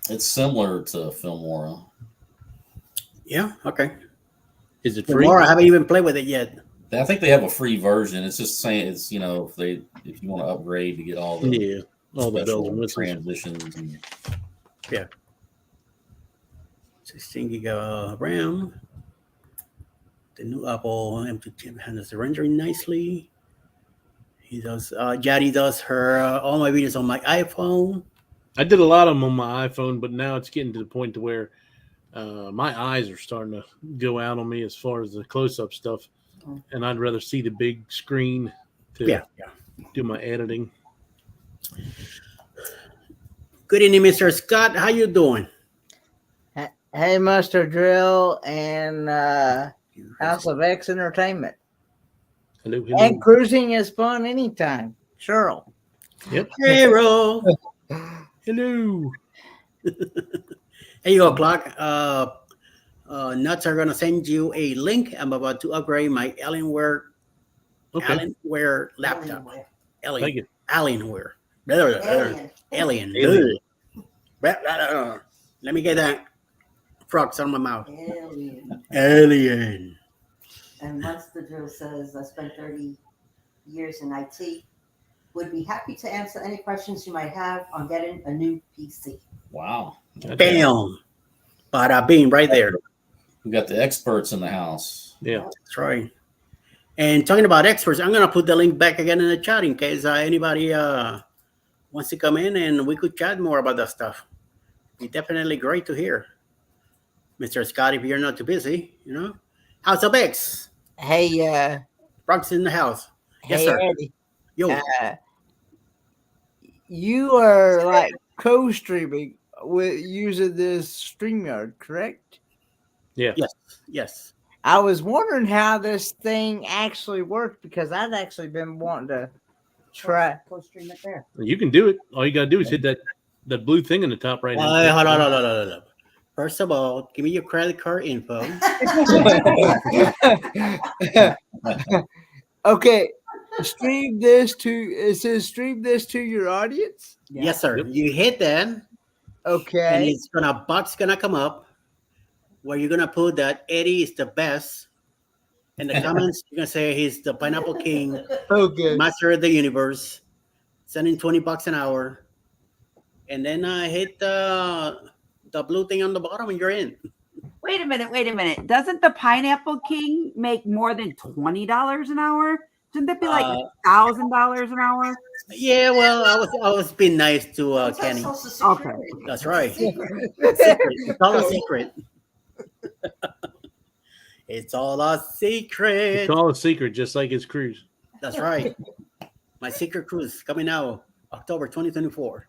It's similar to Filmora. Yeah. Okay. Is it free? Filmora, I haven't even played with it yet. I think they have a free version. It's just saying it's if you want to upgrade to get all the bells and whistles. transitions. And... Yeah. 16 gig of RAM. The new Apple M2 chip handles the rendering nicely. He does. Jaddy does her all my videos on my iPhone. I did a lot of them on my iPhone, but now it's getting to the point to where my eyes are starting to go out on me as far as the close-up stuff, and I'd rather see the big screen to do my editing. Good evening, Mr. Scott. How you doing? Hey, Mustard Drill and House of X Entertainment. Hello. And cruising is fun anytime. Cheryl. Yep. Cheryl. Hello. There you go, Clock. Nuts are gonna send you a link. I'm about to upgrade my Alienware Okay. laptop. Thank you. Alienware. Alien. Alien. Alien. Let me get that frogs on my mouth. Alien. Alien. And Monster Joe says, I spent 30 years in IT. Would be happy to answer any questions you might have on getting a new PC. Wow. Okay. Bam. Bada bing, right there. We got the experts in the house. Yeah. That's right. And talking about experts, I'm gonna put the link back again in the chat in case anybody wants to come in and we could chat more about that stuff. Be definitely great to hear, Mr. Scott. If you're not too busy, House of X. Hey, Bronx in the house. Yes, hey, sir. Eddie. Yo. You are like co-streaming with using this StreamYard, correct? Yeah. Yes. I was wondering how this thing actually worked because I've actually been wanting to try. Co-stream it there. You can do it. All you gotta do is hit that blue thing in the top right hand. Hold on. First of all, give me your credit card info. Okay, stream this to. It says stream this to your audience. Yes, sir. Yep. You hit that, and Okay. box gonna come up where you're gonna put that Eddie is the best. In the comments, you're gonna say he's the Pineapple King, Okay. master of the universe, sending $20 an hour, and then hit the blue thing on the bottom, and you're in. Wait a minute. Doesn't the Pineapple King make more than $20 an hour? Shouldn't that be like $1,000 an hour? Yeah, well, I was being nice to What's that Kenny. Social Security? That's right. Secret. It's all a secret. It's all a secret. It's all a secret, just like his cruise. That's right. My secret cruise coming out October 2024.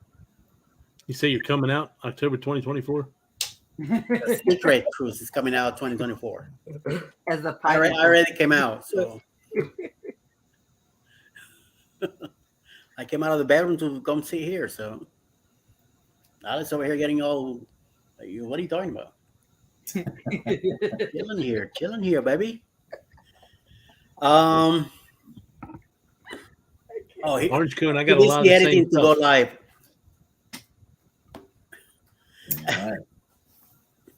You say you're coming out October 2024? The secret cruise is coming out 2024. As the I already came out, so I came out of the bedroom to come see here. So Alex over here getting all. What are you talking about? chilling here, baby. Oh, Orange Cone, I got a lot of the editing same to go stuff. live. All right.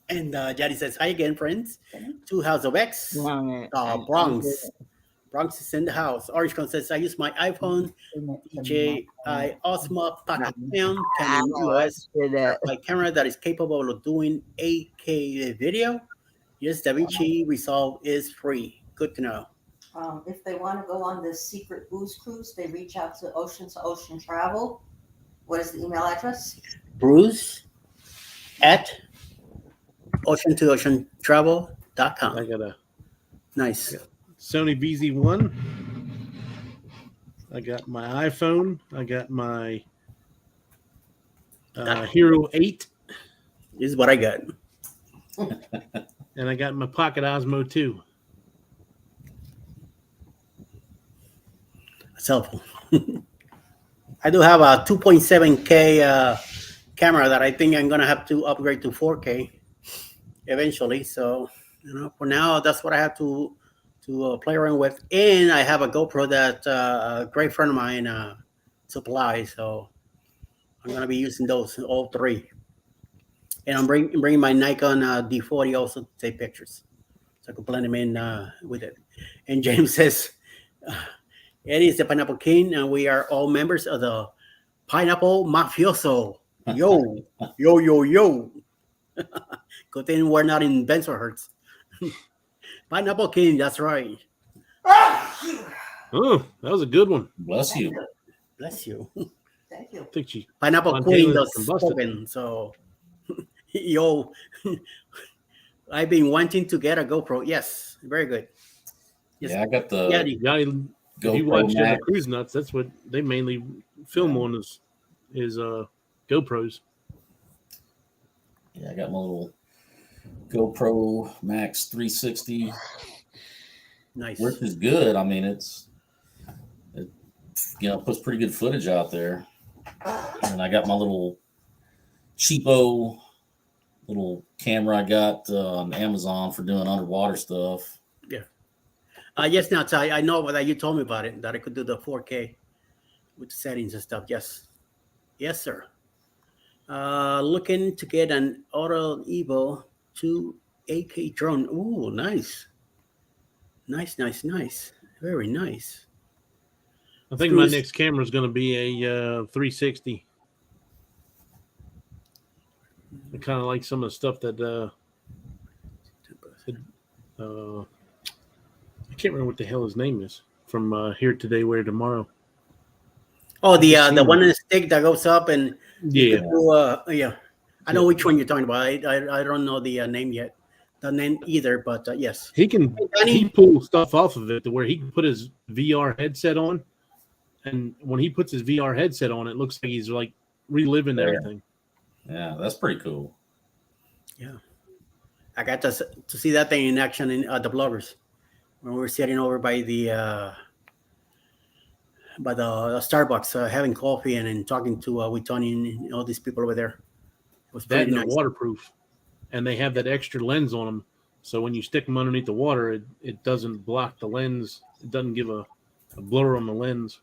And Jaddy says, "Hi again, friends. To House of X, Bronx. Bronx is in the house." Orange Cone says, "I use my iPhone DJI Osmo Pocket 10 Canon EOS my camera that is capable of doing 8K video. Yes, DaVinci Resolve is free. Good to know." If they want to go on this secret booze cruise, they reach out to Ocean Travel. What is the email address? Bruce at ocean2oceantravel.com. I got a Nice. Sony VZ1. I got my iPhone. I got my Hero 8. This is what I got. And I got my Pocket Osmo 2. Cell phone. I do have a 2.7K camera that I think I'm gonna have to upgrade to 4K eventually. So for now, that's what I have to play around with. And I have a GoPro that a great friend of mine supplies. So I'm gonna be using those all three. And I'm bringing my Nikon D40 also to take pictures, so I can blend them in with it. And James says, Eddie is the Pineapple King, and we are all members of the Pineapple Mafioso. Yo. Good thing we're not in Bensonhurst. Pineapple King, that's right. Oh, that was a good one. Bless you. Bless you. Thank you. I think she Pineapple Montana Queen does combusted. spoken, so yo, I've been wanting to get a GoPro. Yes, very good. Yes. Yeah, I got the Yeah, If you GoPro watch Max. Cruise Nuts, that's what they mainly film on is GoPros. Yeah, I got my little GoPro Max 360, nice. which is good. I mean, it puts pretty good footage out there. And I got my little cheapo little camera I got on Amazon for doing underwater stuff. Yes, now I know that you told me about it, that I could do the 4K with the settings and stuff. Yes. Yes, sir. Looking to get an Auto Evo 2 AK drone. Ooh, nice. Nice. Very nice. I think my next camera is going to be a 360. I kind of like some of the stuff that I can't remember what the hell his name is from Here Today, Where Tomorrow. Oh, the one in the stick that goes up and Yeah. yeah. I know which one you're talking about. I don't know the name yet, the name either. But yes, He pulls stuff off of it to where he can put his VR headset on, and when he puts his VR headset on, it looks like he's like reliving everything. Yeah, that's pretty cool. Yeah, I got to see that thing in action in the bloggers when we were sitting over by the Starbucks having coffee and talking to with Tony and all these people over there. It was That pretty and nice. they're waterproof, and they have that extra lens on them, so when you stick them underneath the water, it doesn't block the lens. It doesn't give a blur on the lens.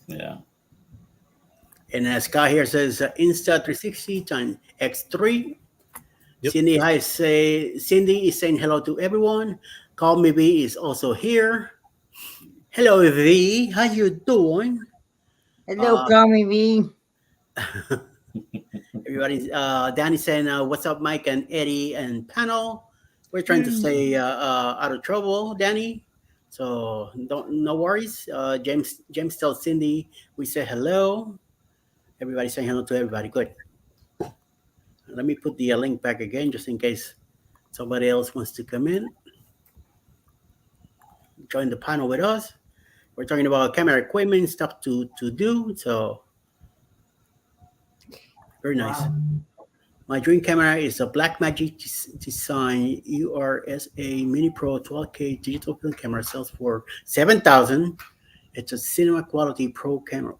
Yeah. And as Scott here says, Insta360 times X3. Yep. Cindy is saying hello to everyone. Call Me V is also here. Hello, V. How you doing? Hello, Tommy V. Everybody's Danny saying, "What's up, Mike and Eddie and panel?" We're trying to stay out of trouble, Danny. So no worries. James tells Cindy we say hello. Everybody's saying hello to everybody. Good. Let me put the link back again just in case somebody else wants to come in. Join the panel with us. We're talking about camera equipment, stuff to do. So very nice. Wow. My dream camera is a Blackmagic Design URSA Mini Pro 12K digital film camera. Sells for $7,000. It's a cinema quality pro camera.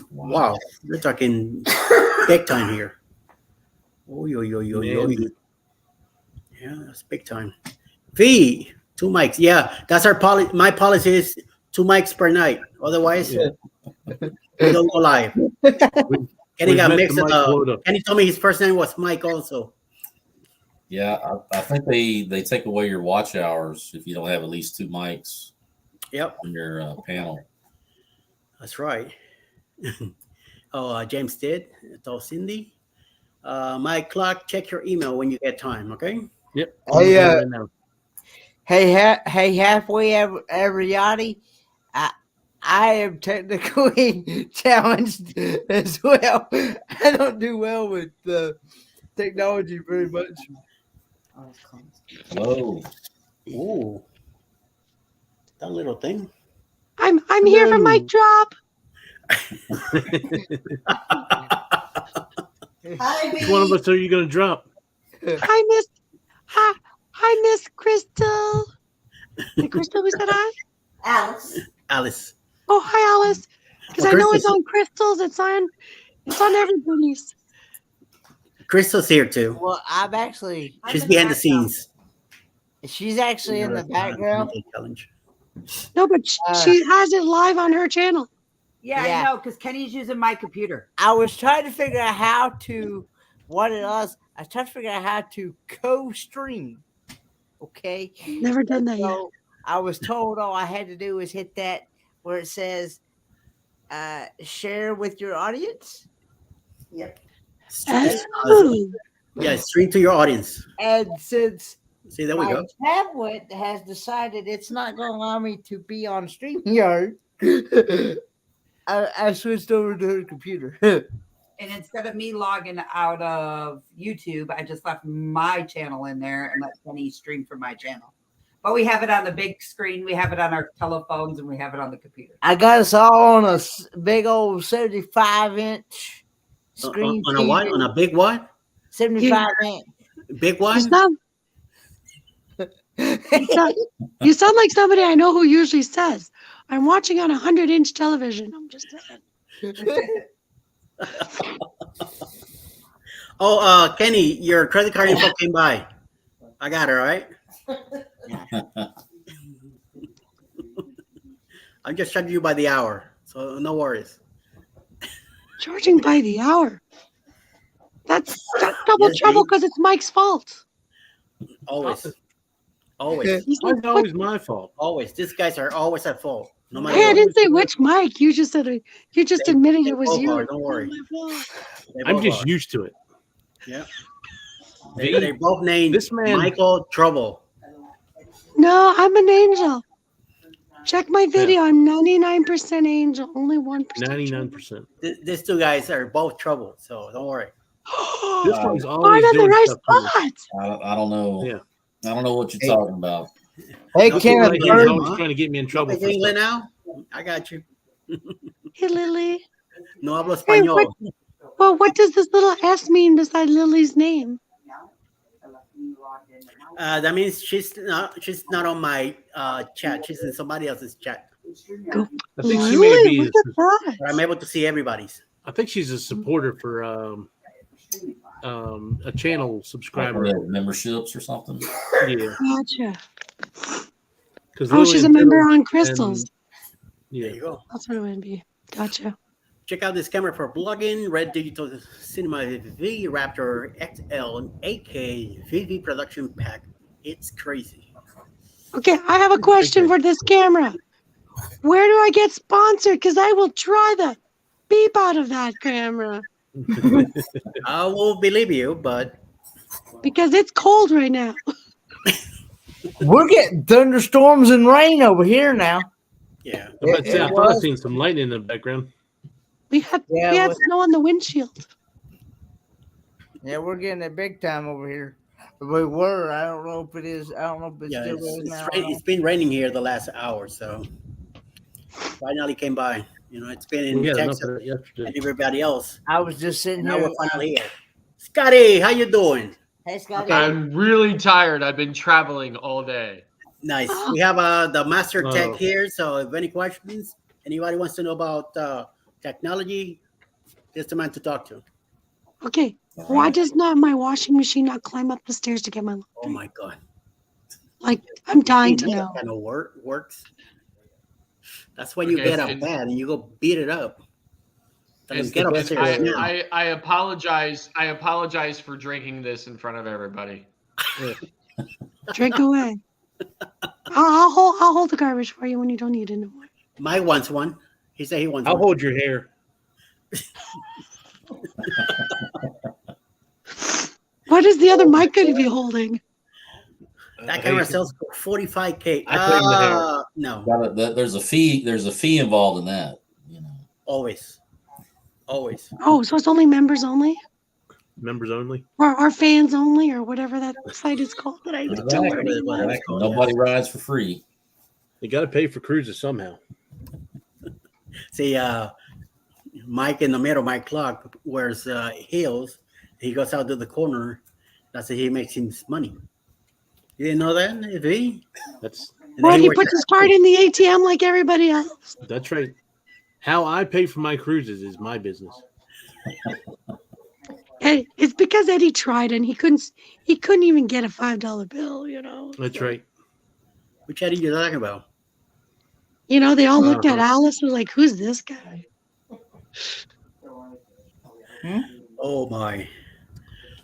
Wow, we're talking big time here. Oh, yo. Yeah, that's big time. V, 2 mics. Yeah, that's our policy. My policy is 2 mics per night. Otherwise, we don't go live. Kenny got mixed up. Kenny told me his first name was Mike also. Yeah, I think they take away your watch hours if you don't have at least 2 mics. Yep. On your panel. That's right. James did. Told Cindy. Mike Clark, check your email when you get time, okay? Yep. Hey, halfway everybody. I am technically challenged as well. I don't do well with technology very much. Hello. Ooh. That little thing. I'm here for mic drop. Hi, Which one of us are you going to drop? Hi, Miss Crystal. Hey, Crystal, we said hi? Alice. Oh, hi, Alice. Because I know it's on Crystal's. It's on everybody's. Crystal's here too. Well, I'm actually. She's behind the scenes. She's actually in the background. No, but she has it live on her channel. Yeah, I know, because Kenny's using my computer. I was trying to figure out how to co-stream. Okay. Never done that yet. I was told all I had to do was hit that where it says share with your audience. Yep. Yeah, stream to your audience. And since there we go. Tablet has decided it's not going to allow me to be on StreamYard, I switched over to her computer. And instead of me logging out of YouTube, I just left my channel in there and let Kenny stream from my channel. But we have it on the big screen, we have it on our telephones, and we have it on the computer. I got us all on a big old 75-inch screen. On a what? On a big what? 75-inch. Big what? You sound like somebody I know who usually says, I'm watching on a 100-inch television. I'm just saying. Oh, Kenny, your credit card info came by. I got it, all right? I'm just charging you by the hour, so no worries. Charging by the hour. That's double Yes, trouble Dave. because it's Mike's fault. Always. Always. He's Why like, is it always my fault? Always. These guys are always at fault. No matter hey, I what. didn't say which Mike. You just said you just They- admitted they it was both you. are, don't worry. Oh, my fault. They I'm both just are. used to it. Yeah. V, They both named this man- Michael Trouble. No, I'm an angel. Check my video. I'm 99% angel, only 1% 99%. These two guys are both trouble, so don't worry. This trouble. one's Right always on the doing right stuff to me. spot. I don't know. Yeah. I don't know what you're Hey. talking about. Hey, No, Kenneth He's Bird. Bird. always trying to get me in trouble Speak for English stuff. now? I got you. Hey, Lily. No hablo Hey, español. what does this little S mean beside Lily's name? That means she's not on my chat. She's in somebody else's chat. Go. I think she may Really? be. Look at that. But I'm able to see everybody's. I think she's a supporter for a channel subscriber. Memberships or something. Yeah, Gotcha. because Oh, she's a member on Crystals. Yeah, There you go. That's what it would be. Gotcha. Check out this camera for blogging. Red Digital Cinema V Raptor XL 8K VV production pack. It's crazy. Okay, I have a question for this camera. Where do I get sponsored? Because I will try the beep out of that camera. I will believe you, but Because it's cold right now. We're getting thunderstorms and rain over here now. yeah. I It thought I was- seen some lightning in the background. We had Yeah, we had well- snow on the windshield. Yeah, we're getting it big time over here. We were. I don't know if it is. I don't know if it Yeah, still is now. it's been raining here the last hour, so finally came by. You know, it's been in We had enough Texas of that yesterday. and everybody else. I was just sitting Now here. we're finally here. Scotty, how you doing? Hey, Scotty. I'm really tired. I've been traveling all day. Nice. We have the master tech Oh. here, so if any questions, anybody wants to know about technology, here's the man to talk to. Okay, why does not my washing machine not climb up the stairs to get my laundry? Oh my god. Like, I'm dying to You know. That kind of works. That's when you Okay, get out of and- bed and you go beat it up. Tell them, It's get the- upstairs now. I apologize. I apologize for drinking this in front of everybody. Drink away. I'll hold the garbage for you when you don't need it anymore. Mike wants one. He said he wants I'll one. hold your hair. What is the other mic going to be holding? That camera sells for 45K. I claim the hair. No, There's a fee. There's a fee involved in that. You know. always. Always. Oh, so it's only members only? Members only. Or fans only, or whatever that site is called that I don't Exactly. know anymore. Exactly. Nobody rides for free. You got to pay for cruises somehow. See, Mike in the middle, Mike Clark, wears heels. He goes out to the corner. That's how he makes his money. You didn't know that, V? That's And Well, then he wears puts his card in the ATM like everybody else. that's right. How I pay for my cruises is my business. Hey, it's because Eddie tried and he couldn't even get a $5 bill, you know. That's right. Which Eddie you talking about? You know, they all looked at Uh-huh. Alice and were like, who's this guy? Oh my!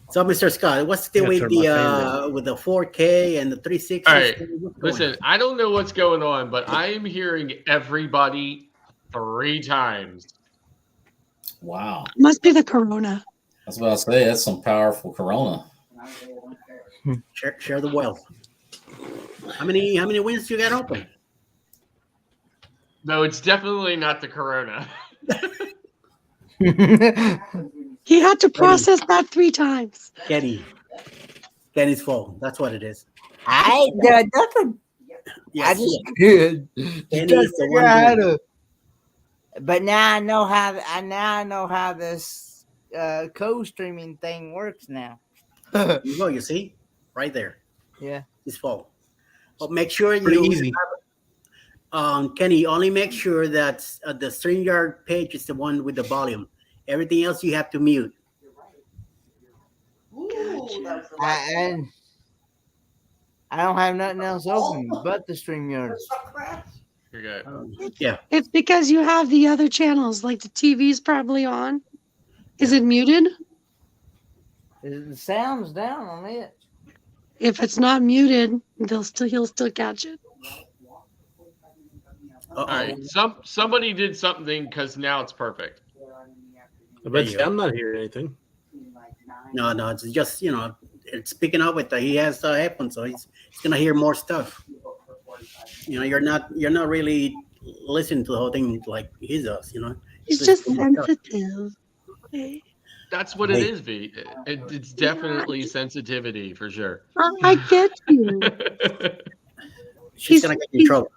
So, Mr. Scott, what's the Gotta with turn my fan the down. with the 4K and the 360? All right, What's going Listen, on? I don't know what's going on, but I am hearing everybody 3 times. Wow. Must be the corona. That's what I say. That's some powerful Corona. Share the wealth. How many wins you got open? No, it's definitely not the corona. He had to process that 3 times. Kenny's fault. That's what it is. I ain't done nothing. I Yes, just good. Kenny is the one doing But now I know how this co-streaming thing works now. You go. You see, right there. Yeah. His fault. But make sure Pretty you. easy. Kenny, only make sure that the StreamYard page is the one with the volume. Everything else you have to mute. Ooh, that was a lot. And I don't have nothing else open but the StreamYard. You're good. Yeah. It's because you have the other channels, like the TV's probably on. Is it muted? The sound's down on it. If it's not muted, he'll still catch it. All right. Somebody did something because now it's perfect. I bet you you go. I'm not hearing anything. No, it's just it's picking up with he has headphones, so he's gonna hear more stuff. You're not really listening to the whole thing like he does. He's Listen just to more stuff. sensitive. Okay. That's what it is, V. It's definitely sensitivity for sure. I get you. She's gonna get you in trouble.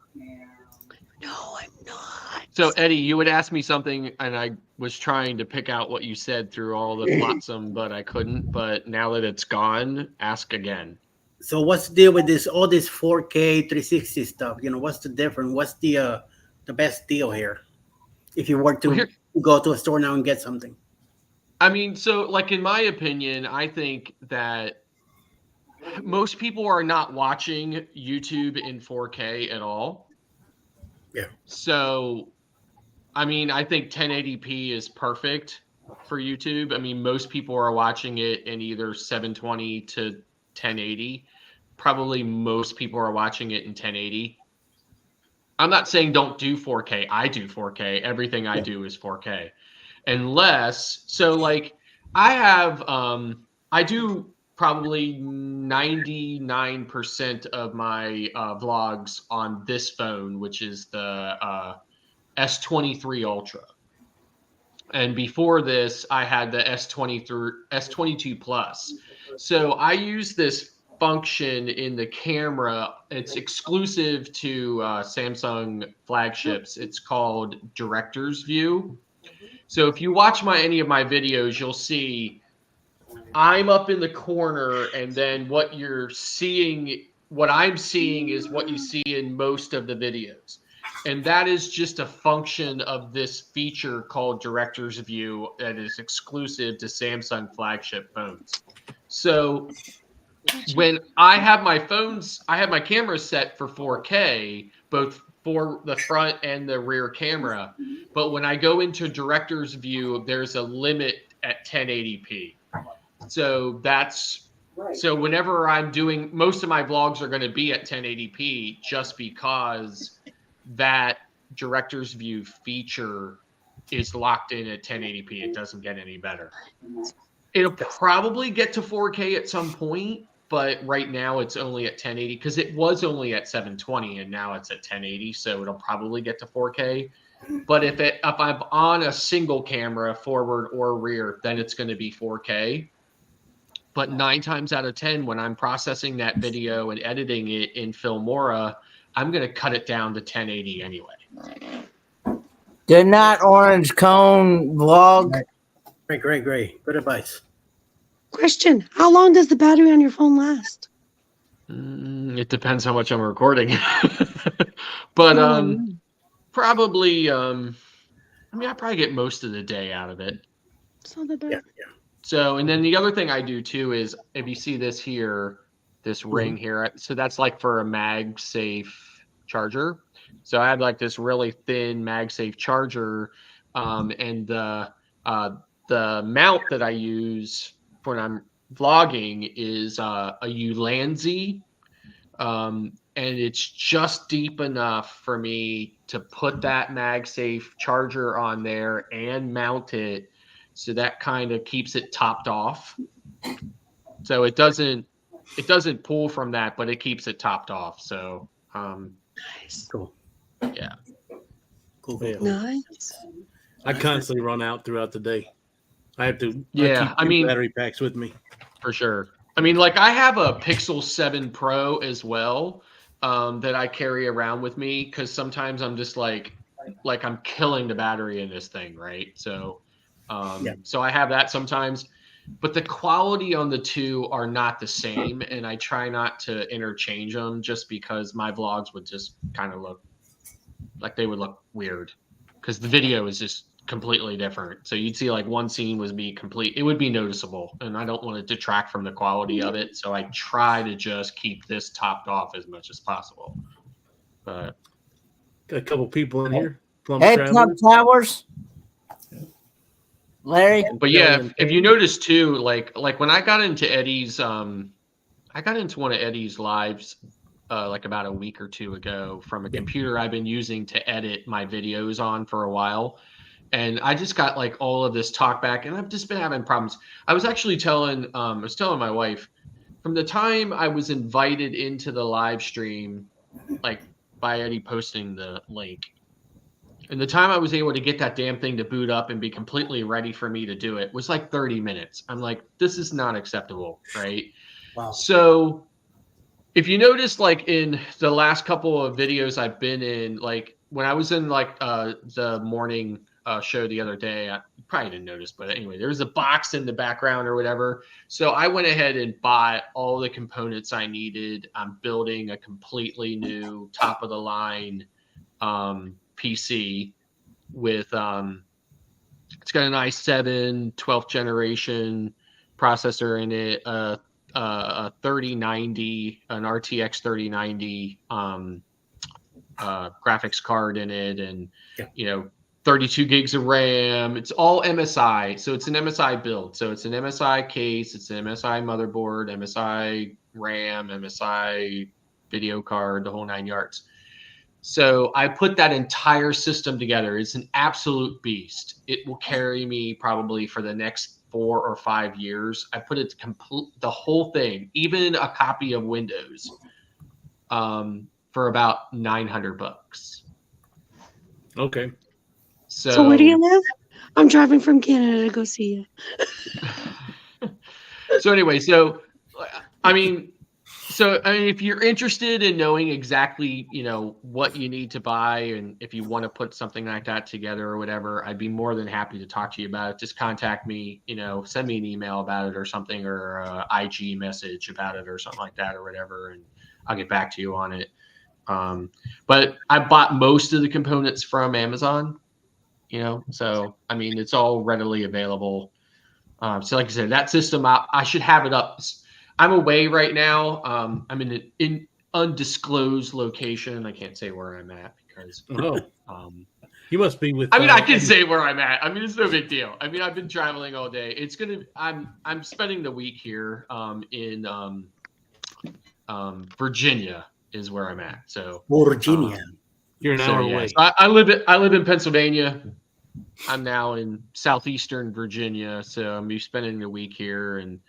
No, I'm not. So, Eddie, you would ask me something, and I was trying to pick out what you said through all the flotsam, but I couldn't. But now that it's gone, ask again. So what's the deal with all this 4K 360 stuff? What's the difference? What's the best deal here? If you were to go to a store now and get something. I mean, so like in my opinion, I think that most people are not watching YouTube in 4K at all. Yeah. So, I mean, I think 1080p is perfect for YouTube. I mean, most people are watching it in either 720 to 1080. Probably most people are watching it in 1080. I'm not saying don't do 4K. I do 4K. Everything I do is 4K. Like I do probably 99% of my vlogs on this phone, which is the S23 Ultra. And before this, I had the S22 Plus. So I use this function in the camera. It's exclusive to Samsung flagships. It's called Director's View. So if you watch any of my videos, you'll see I'm up in the corner, and then what I'm seeing is what you see in most of the videos. And that is just a function of this feature called Director's View that is exclusive to Samsung flagship phones. So when I have my camera set for 4K, both for the front and the rear camera. But when I go into Director's View, there's a limit at 1080p. So so whenever I'm doing, most of my vlogs are going to be at 1080p just because that Director's View feature is locked in at 1080p. It doesn't get any better. It'll probably get to 4K at some point, but right now it's only at 1080 because it was only at 720 and now it's at 1080. So it'll probably get to 4K. But if I'm on a single camera, forward or rear, then it's going to be 4K. But 9 times out of 10, when I'm processing that video and editing it in Filmora, I'm going to cut it down to 1080 anyway. Did not Orange Cone vlog? Great. Good advice. Question: how long does the battery on your phone last? It depends how much I'm recording. But probably, I probably get most of the day out of it. It's not that bad. Yeah. So, and then the other thing I do too is if you see this here, this ring here, so that's like for a MagSafe charger. So I have like this really thin MagSafe charger, and the mount that I use when I'm vlogging is a Ulanzi, and it's just deep enough for me to put that MagSafe charger on there and mount it. So that kind of keeps it topped off. So it doesn't pull from that, but it keeps it topped off. So Nice. Cool. Yeah. Cool. Nice. I constantly run out throughout the day. I have to. Yeah, I keep 2 battery packs with me. For sure. I mean, like I have a Pixel 7 Pro as well that I carry around with me because sometimes I'm just like I'm killing the battery in this thing, right? So, so I have that sometimes, but the quality on the two are not the same, and I try not to interchange them just because my vlogs would just kind of look like they would look weird because the video is just completely different. So you'd see like one scene was it would be noticeable, and I don't want to detract from the quality of it. So I try to just keep this topped off as much as possible. But Got a couple people in here. Plum Hey, Traveler. Plum Towers. Larry. But yeah, if you notice too, like when I got into Eddie's, I got into one of Eddie's lives like about a week or two ago from a computer I've been using to edit my videos on for a while. And I just got like all of this talk back, and I've just been having problems. I was actually telling my wife, from the time I was invited into the live stream, like by Eddie posting the link, and the time I was able to get that damn thing to boot up and be completely ready for me to do it was like 30 minutes. I'm like, this is not acceptable, right? Wow. So if you notice, like in the last couple of videos I've been in, like when I was in like the morning show the other day, I probably didn't notice, but anyway, there was a box in the background or whatever. So I went ahead and bought all the components I needed. I'm building a completely new top of the line PC with it's got an i7 12th generation processor in it, a 3090, an RTX 3090 graphics card in it, and 32 gigs of RAM. It's all MSI, so it's an MSI build. So it's an MSI case, it's an MSI motherboard, MSI RAM, MSI video card, the whole 9 yards. So I put that entire system together. It's an absolute beast. It will carry me probably for the next 4 or 5 years. I put it the whole thing, even a copy of Windows, for about $900. Okay. So where do you live? I'm driving from Canada to go see you. So anyway, I mean, if you're interested in knowing exactly, what you need to buy, and if you want to put something like that together or whatever, I'd be more than happy to talk to you about it. Just contact me, send me an email about it or something, or a IG message about it or something like that or whatever, and I'll get back to you on it. But I bought most of the components from Amazon, so I mean, it's all readily available. So like I said, that system, I should have it up. I'm away right now. I'm in an undisclosed location. I can't say where I'm at because you must be with. I mean, I can say where I'm at. I mean, it's no big deal. I mean, I've been traveling all day. I'm spending the week here in Virginia is where I'm at. So Virginia. You're an hour away. So I live in Pennsylvania. I'm now in southeastern Virginia, so I'm be spending the week here. And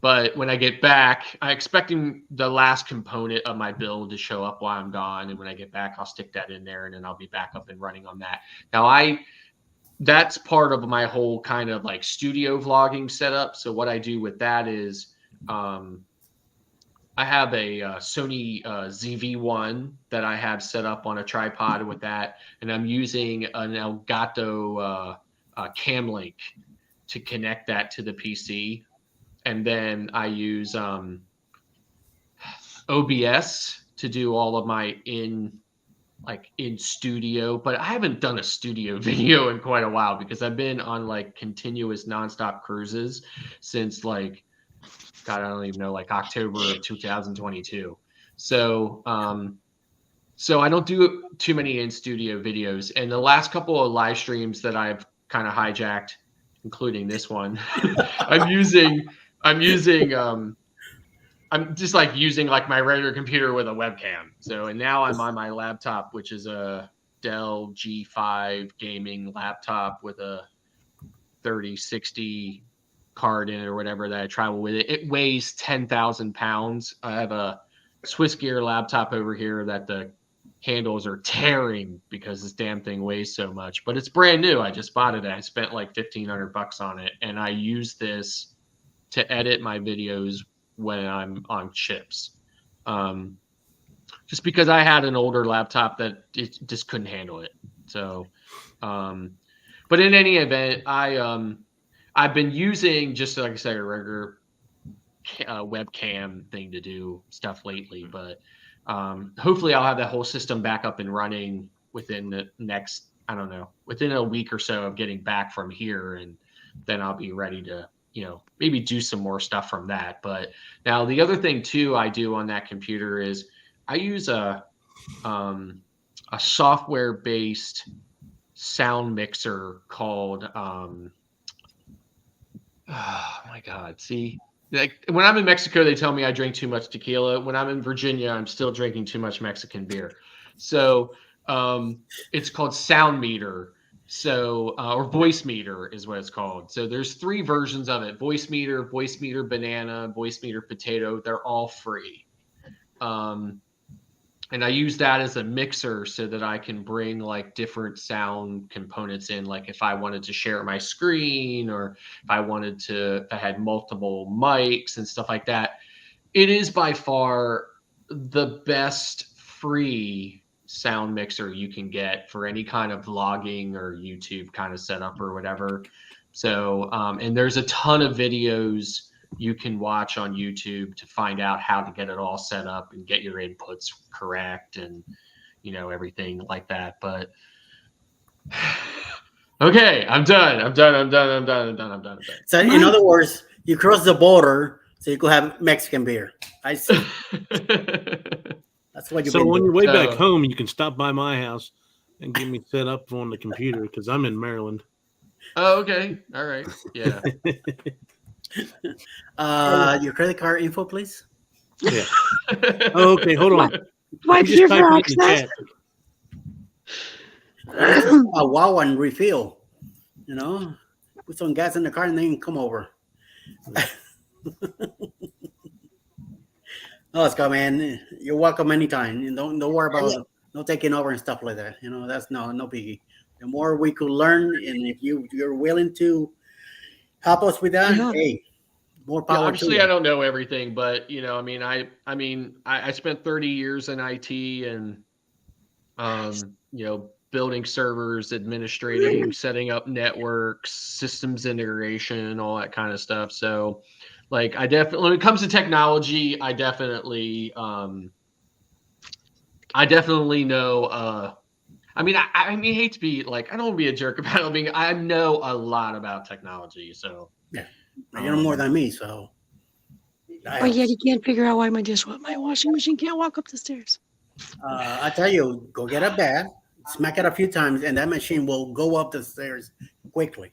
but when I get back, I'm expecting the last component of my build to show up while I'm gone. And when I get back, I'll stick that in there, and then I'll be back up and running on that. Now that's part of my whole kind of like studio vlogging setup. So what I do with that is I have a Sony ZV-1 that I have set up on a tripod with that, and I'm using an Elgato cam link to connect that to the PC, and then I use OBS to do all of my in studio. But I haven't done a studio video in quite a while because I've been on like continuous nonstop cruises since like, God, I don't even know, like October of 2022. So I don't do too many in studio videos. And the last couple of live streams that I've kind of hijacked, including this one, I'm just like using like my regular computer with a webcam. So, and now I'm on my laptop, which is a Dell G5 gaming laptop with a 3060 card in it or whatever that I travel with it. It weighs 10,000 pounds. I have a Swiss Gear laptop over here that the handles are tearing because this damn thing weighs so much, but it's brand new. I just bought it. I spent like $1,500 on it, and I use this to edit my videos when I'm on chips. Just because I had an older laptop that it just couldn't handle it. So, but in any event, I've been using, just like I said, a regular webcam thing to do stuff lately, but hopefully I'll have that whole system back up and running within the next I don't know, within a week or so of getting back from here, and then I'll be ready to, maybe do some more stuff from that. But now the other thing too I do on that computer is I use a software based sound mixer called oh my god, see, like when I'm in Mexico they tell me I drink too much tequila. When I'm in Virginia I'm still drinking too much Mexican beer. So it's called Sound Meter. So or Voice Meter is what it's called. So there's 3 versions of it: Voice Meter Banana, Voice Meter Potato. They're all free. And I use that as a mixer so that I can bring like different sound components in. Like if I wanted to share my screen, or if I had multiple mics and stuff like that. It is by far the best free sound mixer you can get for any kind of vlogging or YouTube kind of setup or whatever. So, and there's a ton of videos you can watch on YouTube to find out how to get it all set up and get your inputs correct and, everything like that. But okay, I'm done. So in other words, you cross the border so you could have Mexican beer. I see. That's what you've So been on doing. your way back home, you can stop by my house and get me set up on the computer because I'm in Maryland. Oh, okay. All right. Yeah. Your credit card info, please. Yeah. Oh, okay. Hold on. Swipe You here just for type it in the access. chat. A wow and refill. Put some gas in the car and then come over. No, Scott, man, you're welcome anytime. And don't worry about no taking over and stuff like that. That's no biggie. The more we could learn, and if you're willing to help us with that, hey, more power. Yeah, obviously, to I don't know everything, but I spent 30 years in IT and building servers, administrating, setting up networks, systems integration, all that kind of stuff. So, like, I definitely, when it comes to technology, I definitely know. I hate to be like, I don't want to be a jerk about it. I mean, I know a lot about technology, so yeah, you know more than me, so. But yet you can't figure out why my washing machine can't walk up the stairs. I tell you, go get a bat, smack it a few times, and that machine will go up the stairs quickly.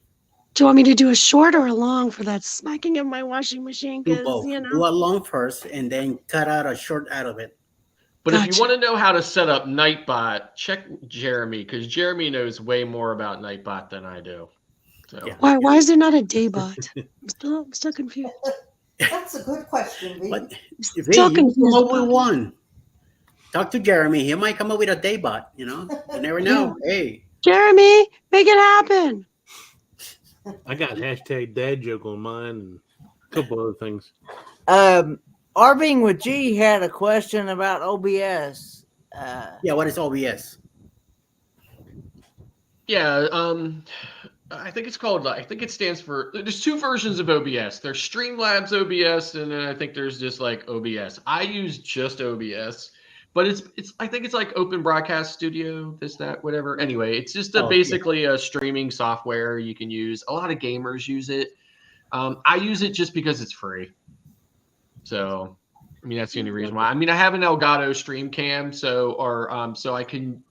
Do you want me to do a short or a long for that smacking of my washing machine? Do both. Do a long first, and then cut out a short out of it. But if you want to know how to set up Nightbot, check Jeremy, because Jeremy knows way more about Nightbot than I do. So. Yeah. Why is there not a daybot? I'm still confused. That's a good question, V. But if you come up with one, talk to Jeremy. He might come up with a daybot. You never know. Hey, Jeremy, make it happen. I got hashtag dad joke on mine and a couple other things. Arving with G had a question about OBS. Yeah, what is OBS? Yeah, I think it's called. I think it stands for. There's 2 versions of OBS. There's Streamlabs OBS, and then I think there's just like OBS. I use just OBS, but it's. I think it's like Open Broadcast Studio, this, that, whatever. Anyway, it's just basically a streaming software you can use. A lot of gamers use it. I use it just because it's free. So, that's the only reason why. I have an Elgato Stream Cam, so I can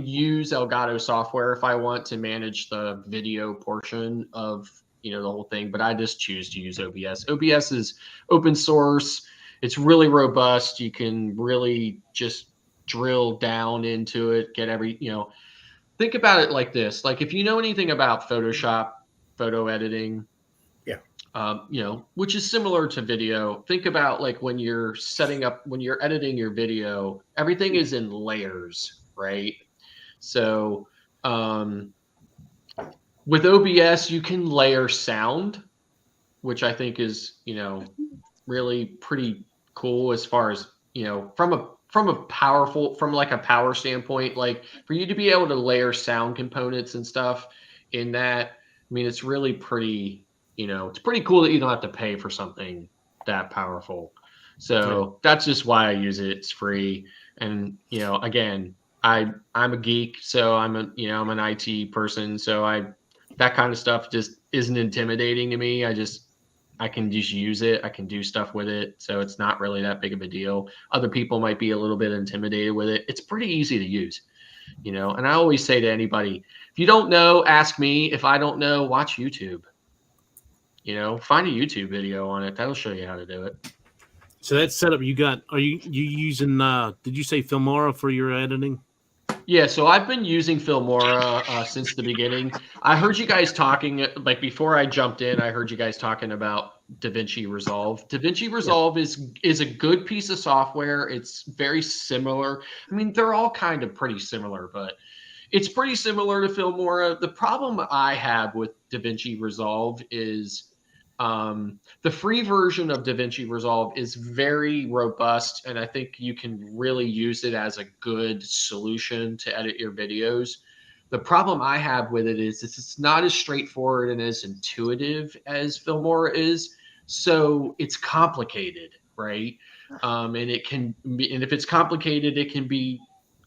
use Elgato software if I want to manage the video portion of the whole thing, but I just choose to use OBS. OBS is open source. It's really robust. You can really just drill down into it, get think about it like this. Like if you know anything about Photoshop, photo editing, which is similar to video. Think about like when you're editing your video, everything is in layers, right? So with OBS, you can layer sound, which I think is, really pretty cool as far as, from a power standpoint, like for you to be able to layer sound components and stuff in that, it's really pretty, it's pretty cool that you don't have to pay for something that powerful. So that's just why I use it. It's free. And, again, I'm a geek, so I'm an IT person, so that kind of stuff just isn't intimidating to me. I can just use it. I can do stuff with it, so it's not really that big of a deal. Other people might be a little bit intimidated with it. It's pretty easy to use, And I always say to anybody, if you don't know, ask me. If I don't know, watch YouTube. Find a YouTube video on it. That'll show you how to do it. So that setup you got, are you using, did you say Filmora for your editing? Yeah, so I've been using Filmora since the beginning. I heard you guys talking, like before I jumped in, I heard you guys talking about DaVinci Resolve. DaVinci Resolve is a good piece of software. It's very similar. I mean, they're all kind of pretty similar, but it's pretty similar to Filmora. The problem I have with DaVinci Resolve is the free version of DaVinci Resolve is very robust, and I think you can really use it as a good solution to edit your videos. The problem I have with it is it's not as straightforward and as intuitive as Filmora is, so it's complicated, right? And it can be, and if it's complicated, it can be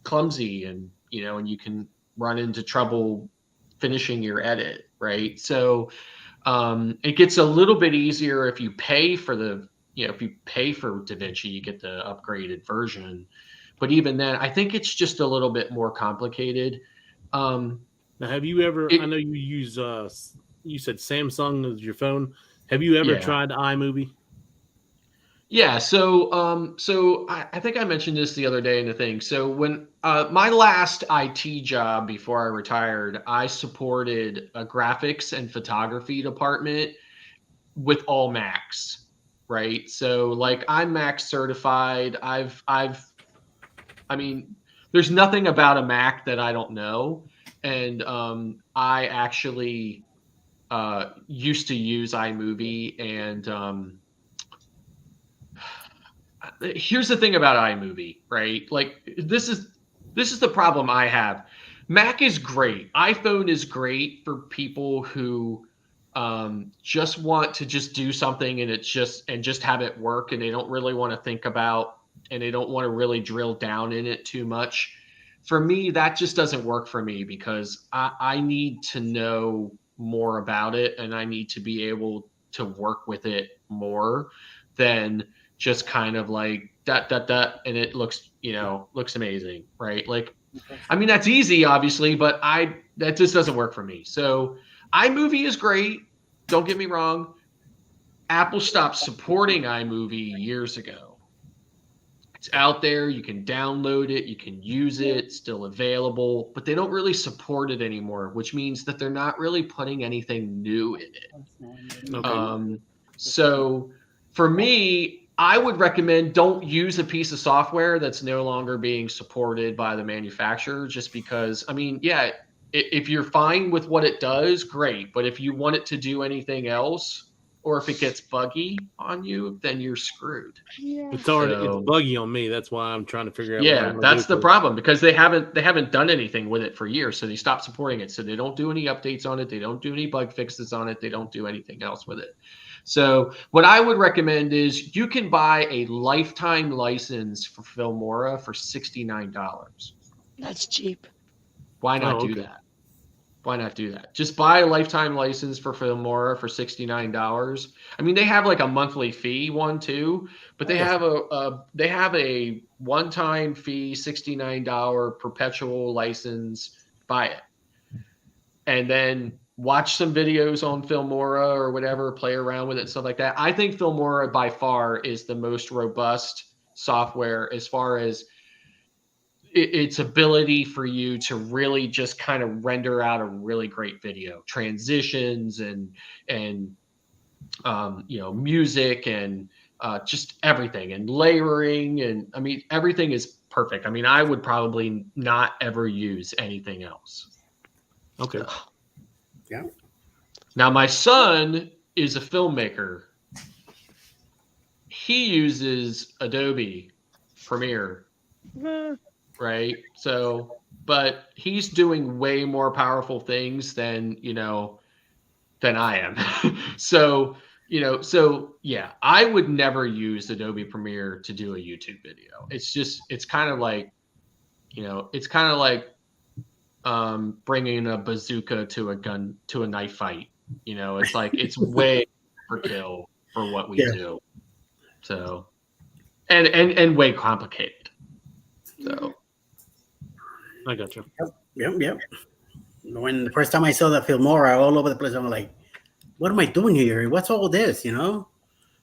clumsy, and and you can run into trouble finishing your edit, right? So it gets a little bit easier if you pay for if you pay for DaVinci, you get the upgraded version. But even then, I think it's just a little bit more complicated. Now, have you ever, I know you use, you said Samsung as your phone. Have you ever tried iMovie? Yeah, so I think I mentioned this the other day in the thing. So when my last IT job before I retired, I supported a graphics and photography department with all Macs, right? So like I'm Mac certified. I mean, there's nothing about a Mac that I don't know, and I actually used to use iMovie and. Here's the thing about iMovie, right? Like this is the problem I have. Mac is great. iPhone is great for people who just want to just do something and just have it work, and they don't really want to think about, and they don't want to really drill down in it too much. For me, that just doesn't work for me because I need to know more about it, and I need to be able to work with it more than just kind of like that, and it looks amazing, right? Like, I mean, that's easy, obviously, but that just doesn't work for me. So iMovie is great. Don't get me wrong. Apple stopped supporting iMovie years ago. It's out there. You can download it. You can use it. It's still available, but they don't really support it anymore, which means that they're not really putting anything new in it. Okay. So for me, I would recommend don't use a piece of software that's no longer being supported by the manufacturer, just because, I mean, yeah, if you're fine with what it does, great. But if you want it to do anything else, or if it gets buggy on you, then you're screwed. It's buggy on me. That's why I'm trying to figure out. Yeah, that's the problem, because they haven't done anything with it for years. So they stopped supporting it. So they don't do any updates on it. They don't do any bug fixes on it. They don't do anything else with it. So what I would recommend is you can buy a lifetime license for Filmora for $69. That's cheap. Why not do that? Why not do that? Just buy a lifetime license for Filmora for $69. I mean, they have like a monthly fee one too, but they have a one-time fee, $69 perpetual license. Buy it, and then watch some videos on Filmora or whatever, play around with it, stuff like that. I think Filmora by far is the most robust software as far as its ability for you to really just kind of render out a really great video, transitions and music and just everything, and layering, and I mean everything is perfect. I mean, I would probably not ever use anything else. Okay. Yeah. Now my son is a filmmaker. He uses Adobe Premiere. Right. So, but he's doing way more powerful things than I am. So yeah, I would never use Adobe Premiere to do a YouTube video. It's kind of like, It's kind of like bringing a bazooka to a knife fight. It's like it's way overkill for what we do. So, and way complicated. So, I got you. Yep. When the first time I saw the Filmora all over the place, I'm like, what am I doing here? What's all this? Yeah,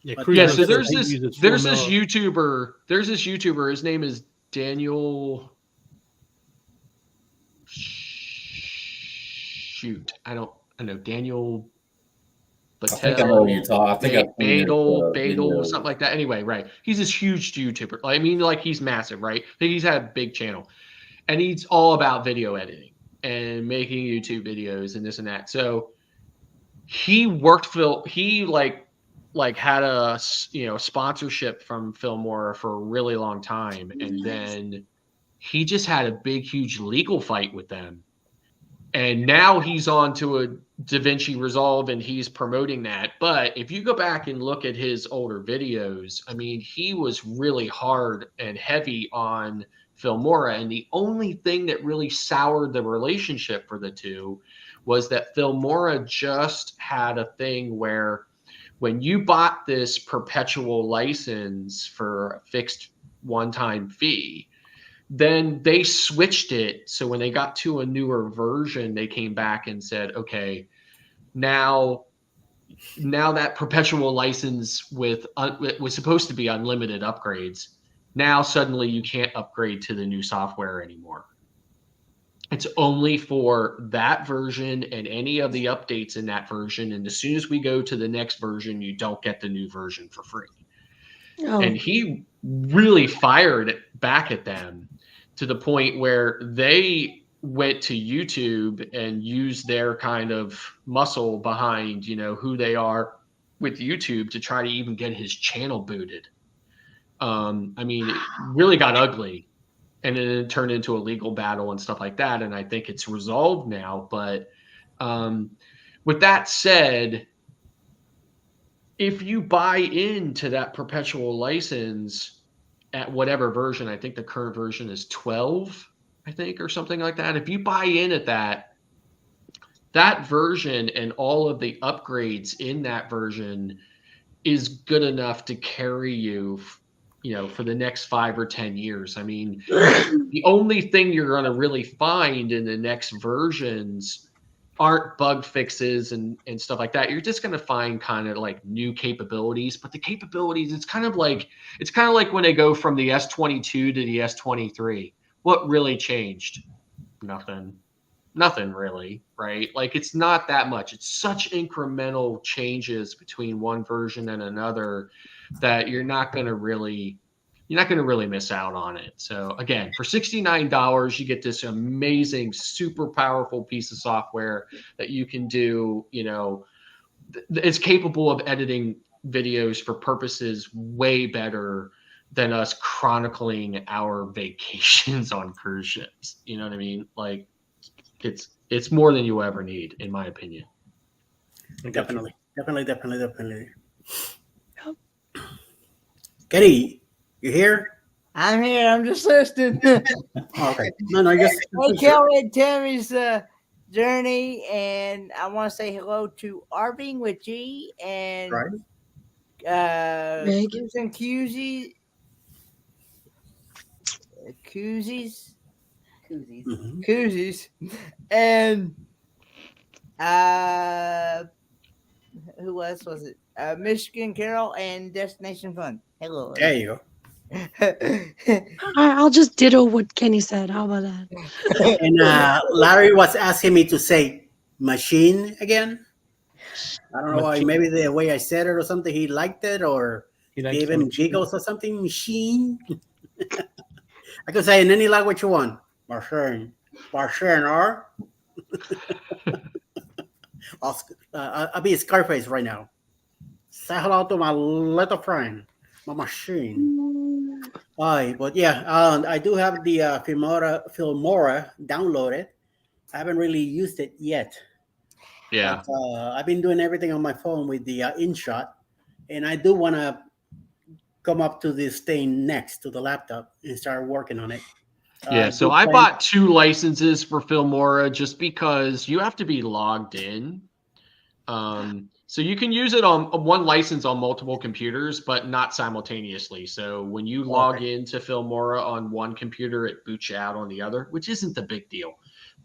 But Cruise yeah. House So says he uses there's Film this Hour. YouTuber. There's this YouTuber. His name is Daniel. Shoot, I know Daniel. I think I know what you're talking. I think I've seen your Badel, videos. something like that. Anyway, right. He's this huge YouTuber. I mean, like he's massive, right? I think he's had a big channel. And he's all about video editing and making YouTube videos and this and that. So he had a sponsorship from Filmora for a really long time. And then he just had a big, huge legal fight with them. And now he's on to a DaVinci Resolve and he's promoting that. But if you go back and look at his older videos, I mean, he was really hard and heavy on Filmora. And the only thing that really soured the relationship for the two was that Filmora just had a thing where when you bought this perpetual license for a fixed one-time fee, then they switched it. So when they got to a newer version, they came back and said, okay, now that perpetual license it was supposed to be unlimited upgrades. Now suddenly you can't upgrade to the new software anymore. It's only for that version and any of the updates in that version. And as soon as we go to the next version, you don't get the new version for free. Oh. And he really fired back at them to the point where they went to YouTube and used their kind of muscle behind, who they are with YouTube to try to even get his channel booted. I mean, it really got ugly, and then it turned into a legal battle and stuff like that. And I think it's resolved now. But with that said, if you buy into that perpetual license at whatever version, I think the current version is 12, I think, or something like that. If you buy in at that version and all of the upgrades in that version is good enough to carry you, for the next 5 or 10 years. I mean, the only thing you're going to really find in the next versions aren't bug fixes and stuff like that. You're just going to find kind of like new capabilities, but the capabilities, it's kind of like when they go from the S22 to the S23. What really changed? Nothing really, right? Like it's not that much. It's such incremental changes between one version and another that you're not going to really miss out on it. So again, for $69, you get this amazing, super powerful piece of software that you can do, it's capable of editing videos for purposes way better than us chronicling our vacations on cruise ships. You know what I mean? Like it's more than you ever need, in my opinion. Definitely. Kenny, you here? I'm here. I'm just listening. Oh, okay. No, just Hey, Kelly and Tammy's journey, and I want to say hello to Arving with G and right. Susan Koozies. Koozies, and who else was it? Michigan Carol and Destination Fun. Hello. There you go. I'll just ditto what Kenny said. How about that? And Larry was asking me to say machine again. I don't know why. Maybe the way I said it or something, he liked it or gave him giggles or something. Machine. I could say in any language you want. Machine, or I'll be Scarface right now. Say hello to my little friend, my machine. But yeah, I do have the Filmora downloaded. I haven't really used it yet. Yeah. But, I've been doing everything on my phone with the InShot, and I do want to come up to this thing next to the laptop and start working on it. Yeah, so I bought 2 licenses for Filmora just because you have to be logged in. So you can use it on one license on multiple computers, but not simultaneously. So when you log into Filmora on one computer, it boots you out on the other, which isn't the big deal.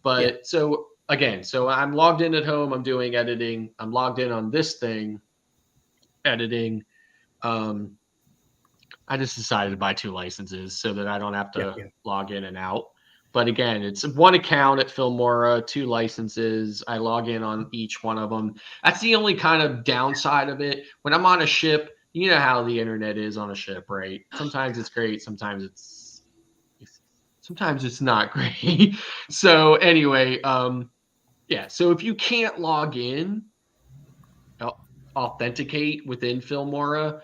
But so again, so I'm logged in at home, I'm doing editing, I'm logged in on this thing, editing. I just decided to buy 2 licenses so that I don't have to log in and out. But again, it's one account at Filmora, 2 licenses. I log in on each one of them. That's the only kind of downside of it. When I'm on a ship, you know how the internet is on a ship, right? Sometimes it's great, sometimes it's not great. So anyway, so if you can't log in, authenticate within Filmora,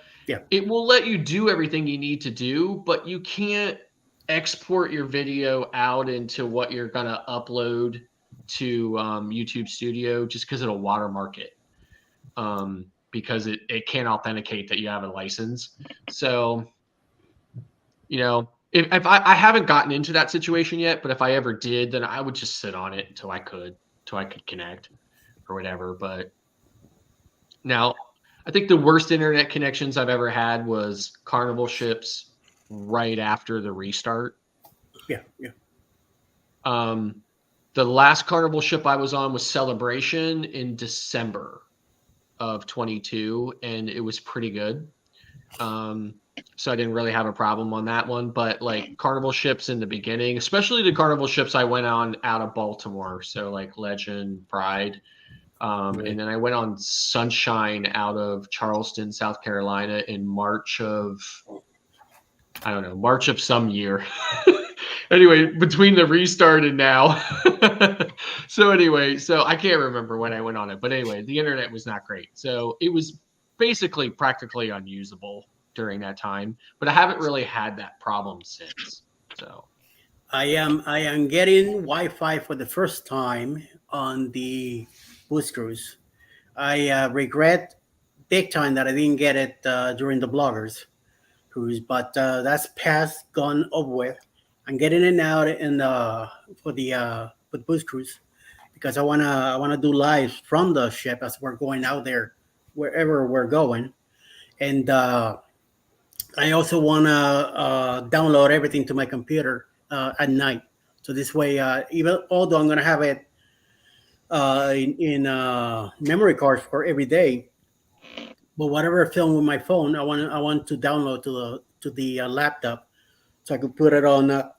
it will let you do everything you need to do, but you can't export your video out into what you're going to upload to YouTube Studio just because it'll watermark it, because it can't authenticate that you have a license. So, you know, if I haven't gotten into that situation yet, but if I ever did, then I would just sit on it until I could connect or whatever. But now, I think the worst internet connections I've ever had was Carnival ships right after the restart. Yeah. The last Carnival ship I was on was Celebration in December of 22, and it was pretty good. So I didn't really have a problem on that one. But like Carnival ships in the beginning, especially the Carnival ships I went on out of Baltimore, so like Legend, Pride. And then I went on Sunshine out of Charleston, South Carolina in March of some year. Anyway, between the restart and now. So I can't remember when I went on it. But anyway, the internet was not great. So it was basically practically unusable during that time. But I haven't really had that problem since. So I am getting Wi-Fi for the first time on the boost cruise. I regret big time that I didn't get it during the bloggers cruise, but that's past, gone over with. I'm getting it now for the boost cruise because I wanna do live from the ship as we're going out there, wherever we're going, and I also wanna download everything to my computer at night. So this way, even although I'm gonna have it in memory cards for every day, but whatever I film with my phone, I want to download to the laptop, so I could put it on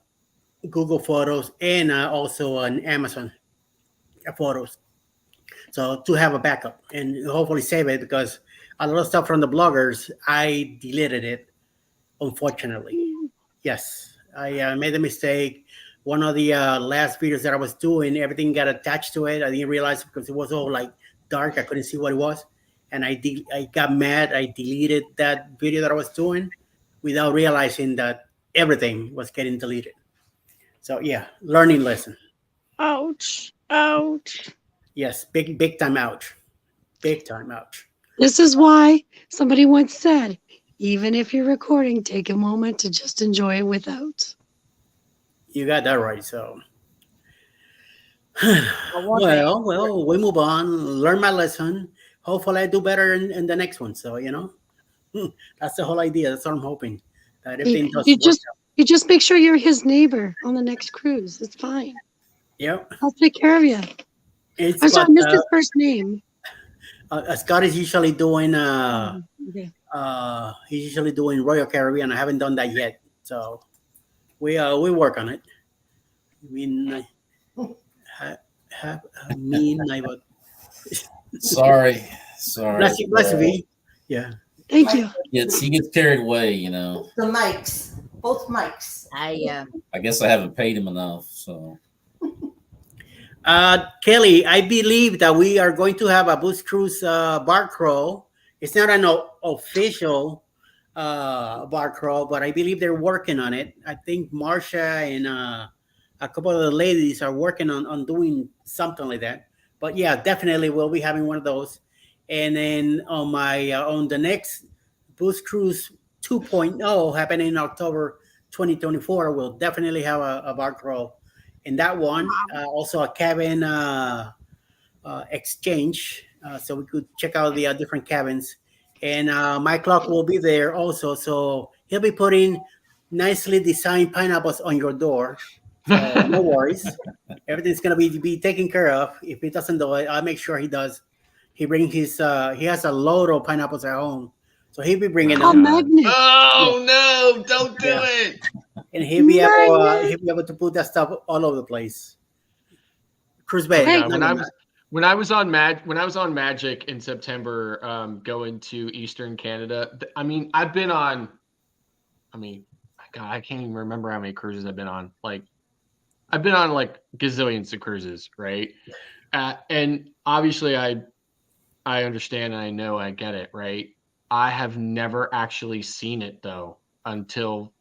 Google Photos and also on Amazon Photos. So to have a backup and hopefully save it, because a lot of stuff from the bloggers I deleted it, unfortunately. Yes, I made a mistake. One of the last videos that I was doing, everything got attached to it. I didn't realize because it was all like dark. I couldn't see what it was. And I got mad. I deleted that video that I was doing without realizing that everything was getting deleted. So yeah, learning lesson. Ouch. Ouch. Yes, big time ouch. Big time ouch. This is why somebody once said, even if you're recording, take a moment to just enjoy it without. You got that right. So well, we move on. Learn my lesson. Hopefully, I do better in the next one. So that's the whole idea. That's what I'm hoping, that everything does work out. You just make sure you're his neighbor on the next cruise. It's fine. Yep. I'll take care of you. I'm sorry, I missed his first name. Scott is usually doing Okay. he's usually doing Royal Caribbean. I haven't done that yet, so we work on it. I mean, Sorry. Bless you. Yeah. Thank you. He gets carried away, you know. The mics, both mics. I guess I haven't paid him enough, so. Kelly, I believe that we are going to have a boost cruise bar crawl. It's not an official bar crawl, but I believe they're working on it. I think Marsha and a couple of the ladies are working on doing something like that. But yeah, definitely we'll be having one of those. And then on the next Boost Cruise 2.0 happening in October 2024, we'll definitely have a bar crawl in that one. Also a cabin exchange, so we could check out the different cabins. And my clock will be there also, so he'll be putting nicely designed pineapples on your door. So no worries, everything's gonna be taken care of. If he doesn't do it, I'll make sure he does. He bring his he has a load of pineapples at home, so he'll be bringing A them. magnet. Oh no! Don't do Yeah. it. And he'll be able to put that stuff all over the place. Cruise Bay. Yeah, when I was on Magic in September, going to Eastern Canada. I mean, I've been on. I mean, God, I can't even remember how many cruises I've been on. Like, I've been on like gazillions of cruises, right? And obviously, I understand and I know I get it, right? I have never actually seen it though until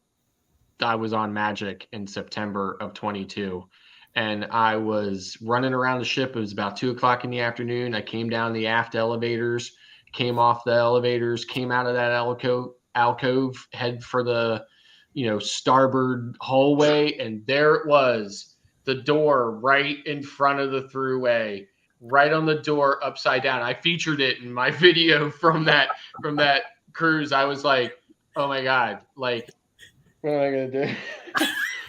I was on Magic in September of 22. And I was running around the ship. It was about 2:00 in the afternoon. I came down the aft elevators, came off the elevators, came out of that alcove, head for the, starboard hallway. And there it was, the door right in front of the throughway, right on the door, upside down. I featured it in my video from that cruise. I was like, oh my God, like, what am I going to do?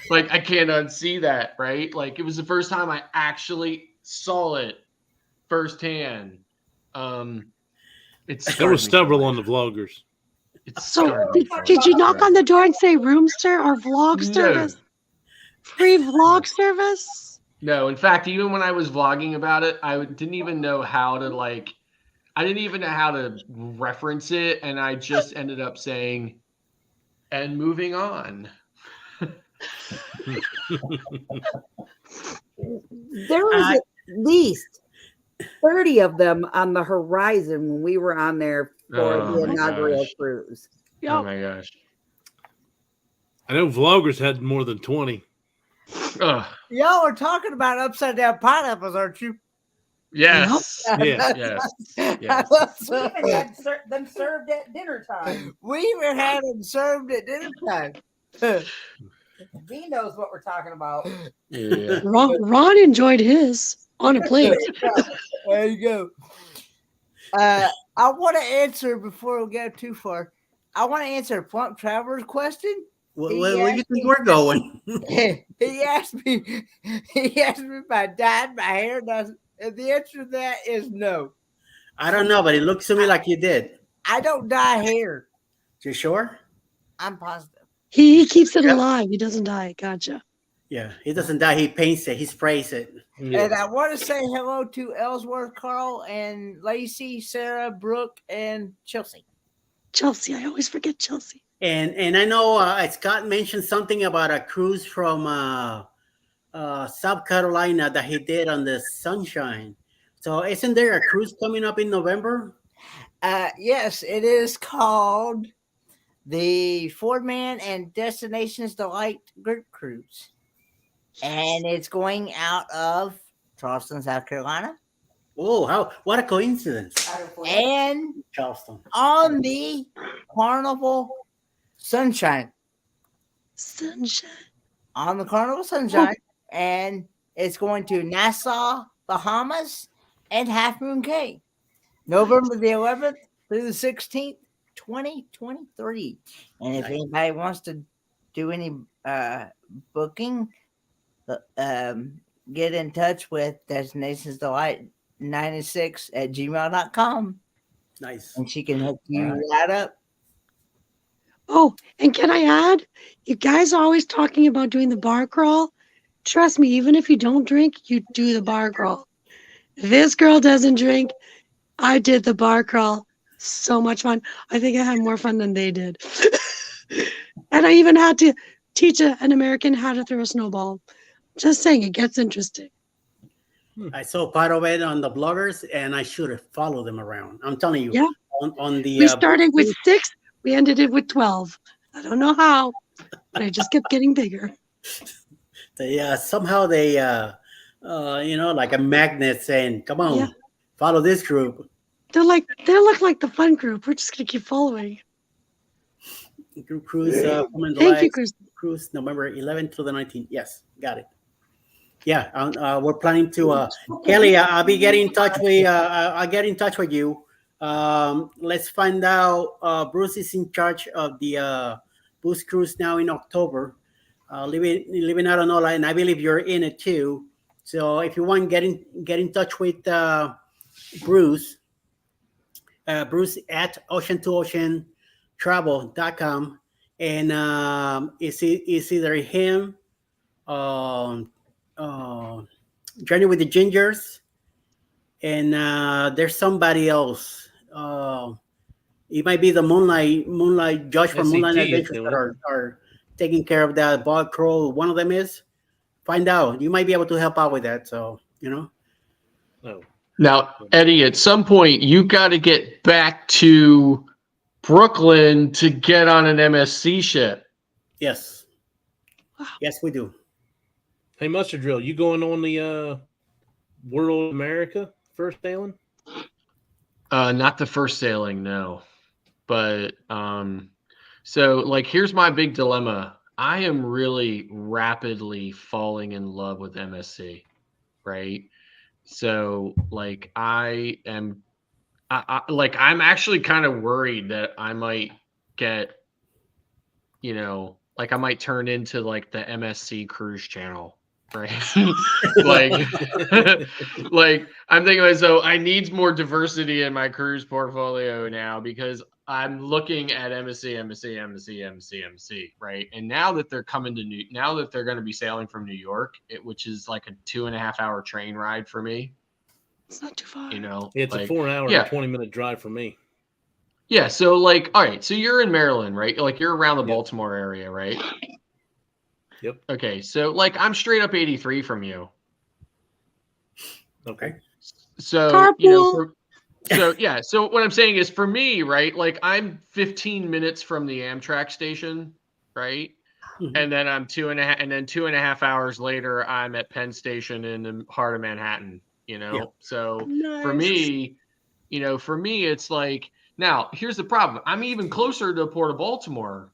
Like, I can't unsee that, right? Like, it was the first time I actually saw it firsthand. There were several on the vloggers. So did you knock on the door and say roomster or vlog service? Free vlog service? No, in fact, even when I was vlogging about it, I didn't even know how to I didn't even know how to reference it, and I just ended up saying, and moving on. There was at least 30 of them on the horizon when we were on there for the inaugural cruise. Oh my gosh. I know vloggers had more than 20. Y'all are talking about upside down pineapples, aren't you? Yes. Yes. Yes. We even had them served at dinner time. We even had them served at dinner time. V knows what we're talking about. Yeah. Ron enjoyed his on a plate. There you go. I want to answer before we get too far. I want to answer Plump Traveler's question. Where do you think we're going? He asked me if I dyed my hair. And the answer to that is no. I don't know, but it looks to me like you did. I don't dye hair. You sure? I'm positive. He keeps it alive. He doesn't die. Gotcha. Yeah, he doesn't die. He paints it. He sprays it. Yeah. And I want to say hello to Ellsworth, Carl, and Lacey, Sarah, Brooke, and Chelsea. Chelsea. I always forget Chelsea. And I know Scott mentioned something about a cruise from South Carolina that he did on the Sunshine. So isn't there a cruise coming up in November? Yes, it is called the 4-Man and Destinations Delight Group Cruise. And it's going out of Charleston, South Carolina. Oh, what a coincidence. And Charleston. on the Carnival Sunshine. On the Carnival Sunshine. And it's going to Nassau, Bahamas, and Half Moon Cay. November the 11th through the 16th, 2023. And if anybody wants to do any booking, get in touch with Destinations Delight 96 at gmail.com. Nice. And she can hook you right up. Oh, and can I add? You guys are always talking about doing the bar crawl. Trust me, even if you don't drink, you do the bar crawl. This girl doesn't drink. I did the bar crawl. So much fun. I think I had more fun than they did. And I even had to teach an American how to throw a snowball. Just saying, it gets interesting. I saw part of it on the bloggers, and I should have followed them around. I'm telling you. Yeah. On the We started with 6. We ended it with 12. I don't know how, but I just kept getting bigger. They somehow they like a magnet saying, "Come on, follow this group." They look like the fun group. We're just gonna keep following. Group cruise. Thank you, Kristen. cruise November 11th to the 19th. Yes, got it. Yeah, we're planning to. Kelly, I'll be getting in touch with. I'll get in touch with you. Let's find out. Bruce is in charge of the booze cruise now in October. Living out on Nola, and I believe you're in it too. So if you want, get in touch with Bruce. Bruce at ocean2ocean.travel.com, and it's either him, um, uh, Journey with the Gingers, and there's somebody else. It might be the Moonlight Josh from SCT Moonlight is Adventures doing that it. are taking care of that bog crow. One of them is. Find out. You might be able to help out with that. So No. Now, Eddie, at some point, you got to get back to Brooklyn to get on an MSC ship. Yes, yes, we do. Hey, Mustard Drill, you going on the World America first sailing? Not the first sailing, no. But so like here's my big dilemma. I am really rapidly falling in love with MSC, right? So like I'm actually kind of worried that I might get, like I might turn into like the MSC cruise channel, right? like like I'm thinking myself, I need more diversity in my cruise portfolio now because I'm looking at MSC, right? And now that they're now that they're going to be sailing from New York, which is like a 2.5 hour train ride for me. It's not too far. It's like, a 4 hour and 20-minute drive for me. Yeah. So like, all right. So you're in Maryland, right? Like you're around the Baltimore area, right? Yep. Okay. So like I'm straight up 83 from you. Okay. So, Carpool. So what I'm saying is for me, right? Like I'm 15 minutes from the Amtrak station, right? Mhm. And then I'm 2.5 hours later, I'm at Penn Station in the heart of Manhattan, So for me, it's like, now here's the problem. I'm even closer to the Port of Baltimore.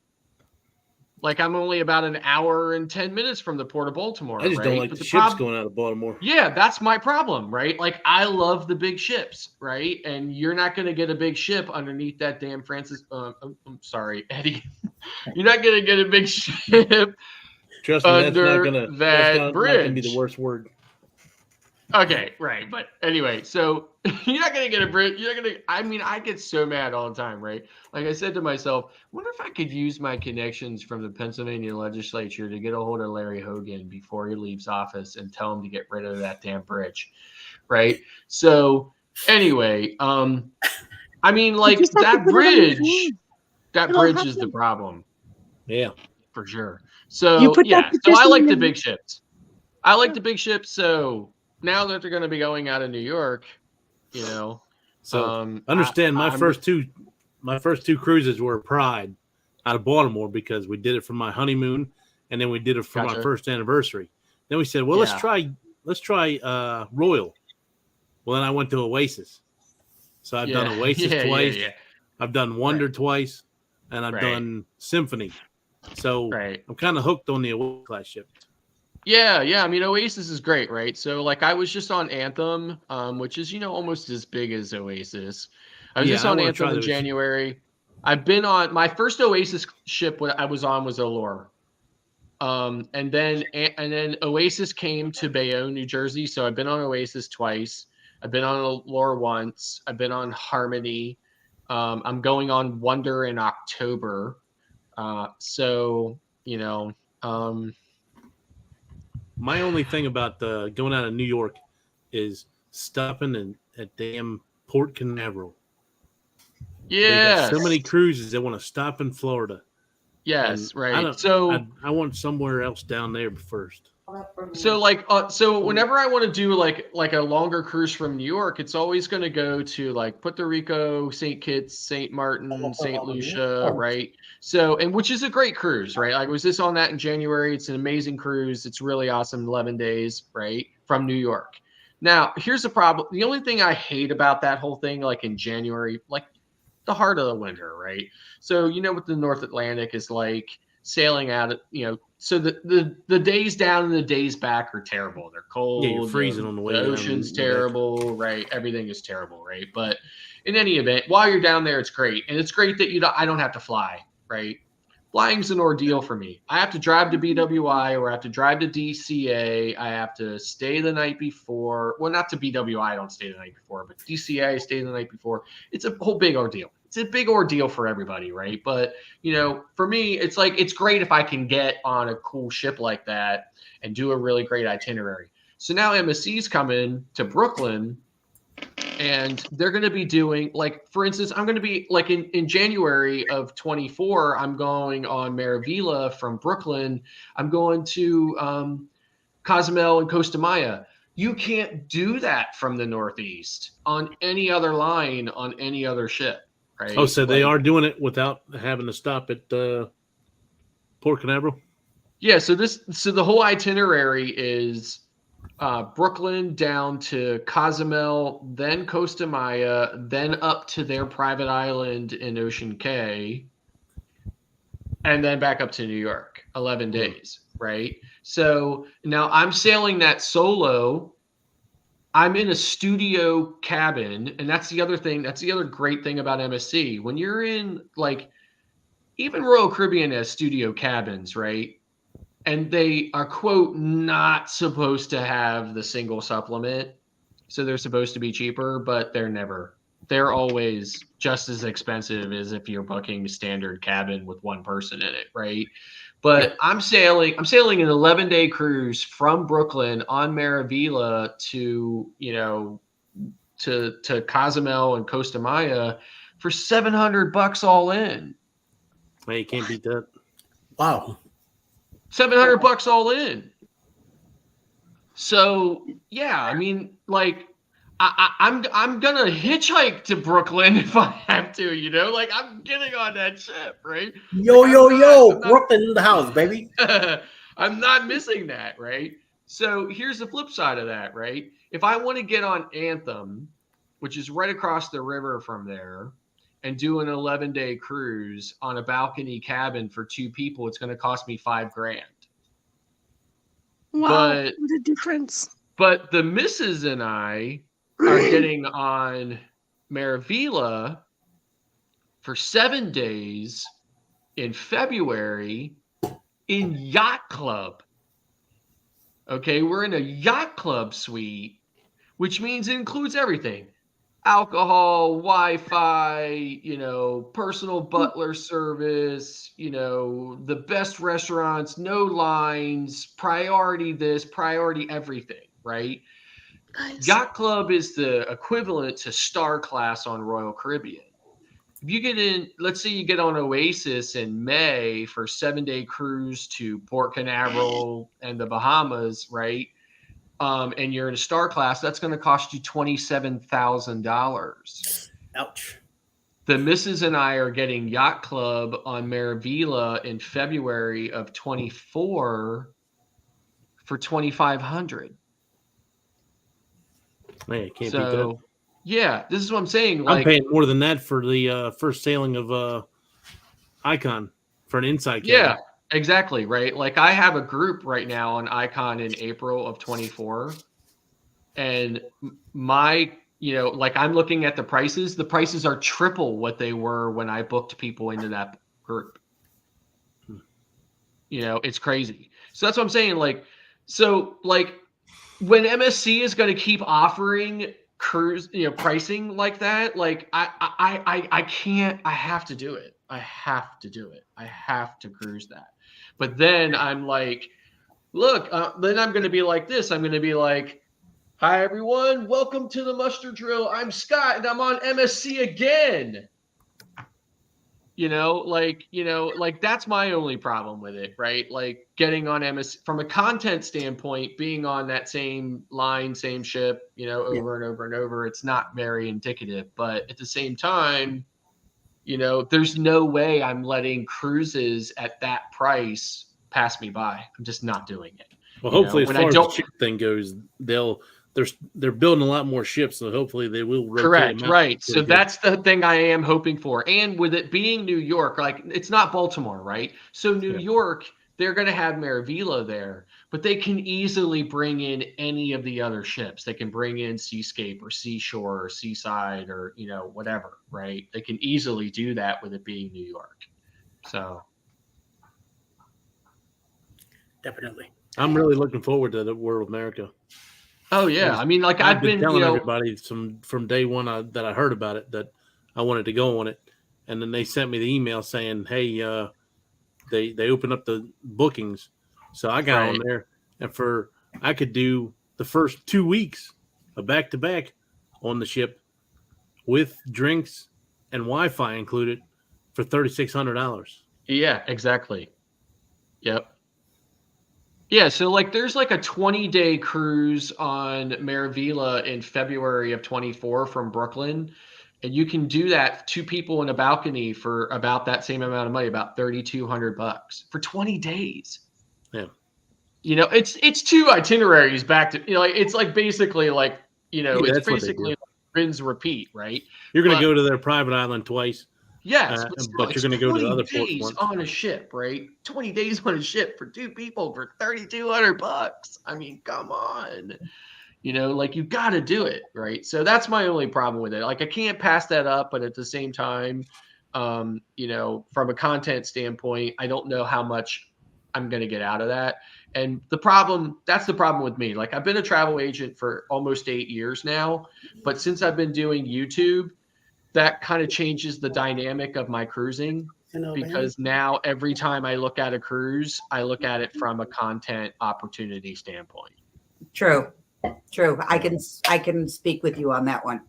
Like I'm only about an hour and 10 minutes from the Port of Baltimore. I just don't like But the ships going out of Baltimore. Yeah, that's my problem, right? Like I love the big ships, right? And you're not going to get a big ship underneath that damn I'm sorry, Eddie. You're not going to get a big ship. Trust me, that's not gonna be the bridge. worst word. Okay, right. But anyway, so you're not going to get a bridge. I get so mad all the time, right? Like I said to myself, I wonder if I could use my connections from the Pennsylvania legislature to get a hold of Larry Hogan before he leaves office and tell him to get rid of that damn bridge. Right. So anyway, like that bridge is the problem. Yeah, for sure. So so I like the big ships. So now that they're going to be going out of New York, So understand my first two cruises were Pride out of Baltimore because we did it for my honeymoon, and then we did it for my first anniversary. Then we said, well, let's try Royal. Well, then I went to Oasis. So I've done Oasis twice. Yeah. I've done Wonder twice, and I've done Symphony. So I'm kind of hooked on the Oasis class ship. Yeah. I mean, Oasis is great, right? So, like, I was just on Anthem, which is almost as big as Oasis. I was just on Anthem in January. I've been on my first Oasis ship. What I was on was Allure, and then Oasis came to Bayonne, New Jersey. So I've been on Oasis twice. I've been on Allure once. I've been on Harmony. I'm going on Wonder in October. My only thing about going out of New York is stopping at damn Port Canaveral. Yeah, so many cruises that want to stop in Florida. Yes, right. I want somewhere else down there first. So whenever I want to do like a longer cruise from New York, it's always going to go to like Puerto Rico, St. Kitts, St. Martin, St. Lucia, right? So, and which is a great cruise, right? I was just on that in January. It's an amazing cruise. It's really awesome. 11 days, right? From New York. Now, here's the problem. The only thing I hate about that whole thing, like in January, like the heart of the winter, right? So, what the North Atlantic is like. sailing out, so the days down and the days back are terrible. They're cold. Yeah, you're freezing on the way The down ocean's and back. terrible, right? Everything is terrible, right? But in any event, while you're down there, it's great, and it's great that I don't have to fly, right? Flying's an ordeal for me. I have to drive to BWI or I have to drive to DCA. I have to stay the night before. Well, not to BWI, I don't stay the night before, but DCA, I stay the night before. It's a whole big ordeal. It's a big ordeal for everybody, right? But, for me, it's like it's great if I can get on a cool ship like that and do a really great itinerary. So now MSC's coming to Brooklyn. And they're going to be doing, like, for instance, I'm going to be, like, in January of 24, I'm going on Maravilla from Brooklyn. I'm going to Cozumel and Costa Maya. You can't do that from the Northeast on any other line on any other ship, right? Oh, so they are doing it without having to stop at Port Canaveral? Yeah, so the whole itinerary is Brooklyn down to Cozumel, then Costa Maya, then up to their private island in Ocean Cay, and then back up to New York, 11 days, right? So now I'm sailing that solo. I'm in a studio cabin, and that's the other thing. That's the other great thing about MSC. When you're in, like, even Royal Caribbean has studio cabins, right? And they are, quote, not supposed to have the single supplement. So they're supposed to be cheaper, but they're always just as expensive as if you're booking a standard cabin with one person in it, right? But yeah. I'm sailing an 11-day cruise from Brooklyn on Maravilla to Cozumel and Costa Maya for $700 all in. Hey, you can't beat that. Wow. $700 all in. So yeah, I mean, like, I'm gonna hitchhike to Brooklyn if I have to, like, I'm getting on that ship, right? Yo, Brooklyn in the house, baby. I'm not missing that, right? So here's the flip side of that, right? If I want to get on Anthem, which is right across the river from there, and do an 11-day cruise on a balcony cabin for 2 people, it's going to cost me $5,000. Wow, what a difference. But the missus and I are getting on Maravilla for 7 days in February in Yacht Club. Okay, we're in a Yacht Club suite, which means it includes everything. Alcohol, Wi-Fi, personal butler service, the best restaurants, no lines, priority this, priority everything, right? Nice. Yacht Club is the equivalent to Star Class on Royal Caribbean. If you get in, let's say you get on Oasis in May for a 7-day cruise to Port Canaveral and the Bahamas, right? And you're in a Star Class, that's going to cost you $27,000. Ouch. The missus and I are getting Yacht Club on Maravilla in February of 24 for $2,500. Man, can't beat that. Yeah, this is what I'm saying. I'm like, paying more than that for the first sailing of Icon for an inside cabin. Yeah, exactly, right? Like, I have a group right now on Icon in April of 24, and my, like, I'm looking at the prices. The prices are triple what they were when I booked people into that group. It's crazy. So that's what I'm saying. Like, when MSC is going to keep offering cruise, pricing like that, like, I can't. I have to do it. I have to do it. I have to cruise that. But then I'm like, look, then I'm going to be like this. I'm going to be like, hi, everyone. Welcome to the muster drill. I'm Scott, and I'm on MSC again. That's my only problem with it, right? Like, getting on MSC from a content standpoint, being on that same line, same ship, over and over and over, it's not very indicative. But at the same time, there's no way I'm letting cruises at that price pass me by. I'm just not doing it. Well, hopefully, as far as the ship thing goes, they'll they're building a lot more ships, so hopefully they will rotate Correct, them out. right. So Pretty good. that's the thing I am hoping for. And with it being New York, like it's not Baltimore, right? So New Yeah. York, they're going to have Maravilla there, but they can easily bring in any of the other ships. They can bring in Seascape or Seashore or Seaside or, whatever, right? They can easily do that with it being New York. So Definitely. I'm really looking forward to the World America. oh yeah, I mean, like I've been been, telling everybody from day one that I heard about it that I wanted to go on it, and then they sent me the email saying, "Hey, they opened up the bookings," so I got on Right. there, and I could do the first 2 weeks of back to back on the ship with drinks and Wi-Fi included for $3,600. Yeah, exactly. Yep. Yeah, so like there's like a 20-day cruise on Maravilla in February of 24 from Brooklyn. And you can do that, two people in a balcony for about that same amount of money, about $3,200 for 20 days. Yeah. It's two itineraries back to, it's like basically like, Yeah, it's that's what they basically do. like rinse repeat, right? You're going But- to go to their private island twice. Yes, But you're going to go to the other ports days once. on a ship, right? 20 days on a ship for two people for $3,200. I mean, come on. Like you got to do it, right? So that's my only problem with it. Like I can't pass that up, but at the same time, from a content standpoint, I don't know how much I'm going to get out of that. And that's the problem with me. Like I've been a travel agent for almost 8 years now, but since I've been doing YouTube, that kind of changes the dynamic of my cruising because now every time I look at a cruise, I look at it from a content opportunity standpoint. True. I can speak with you on that one.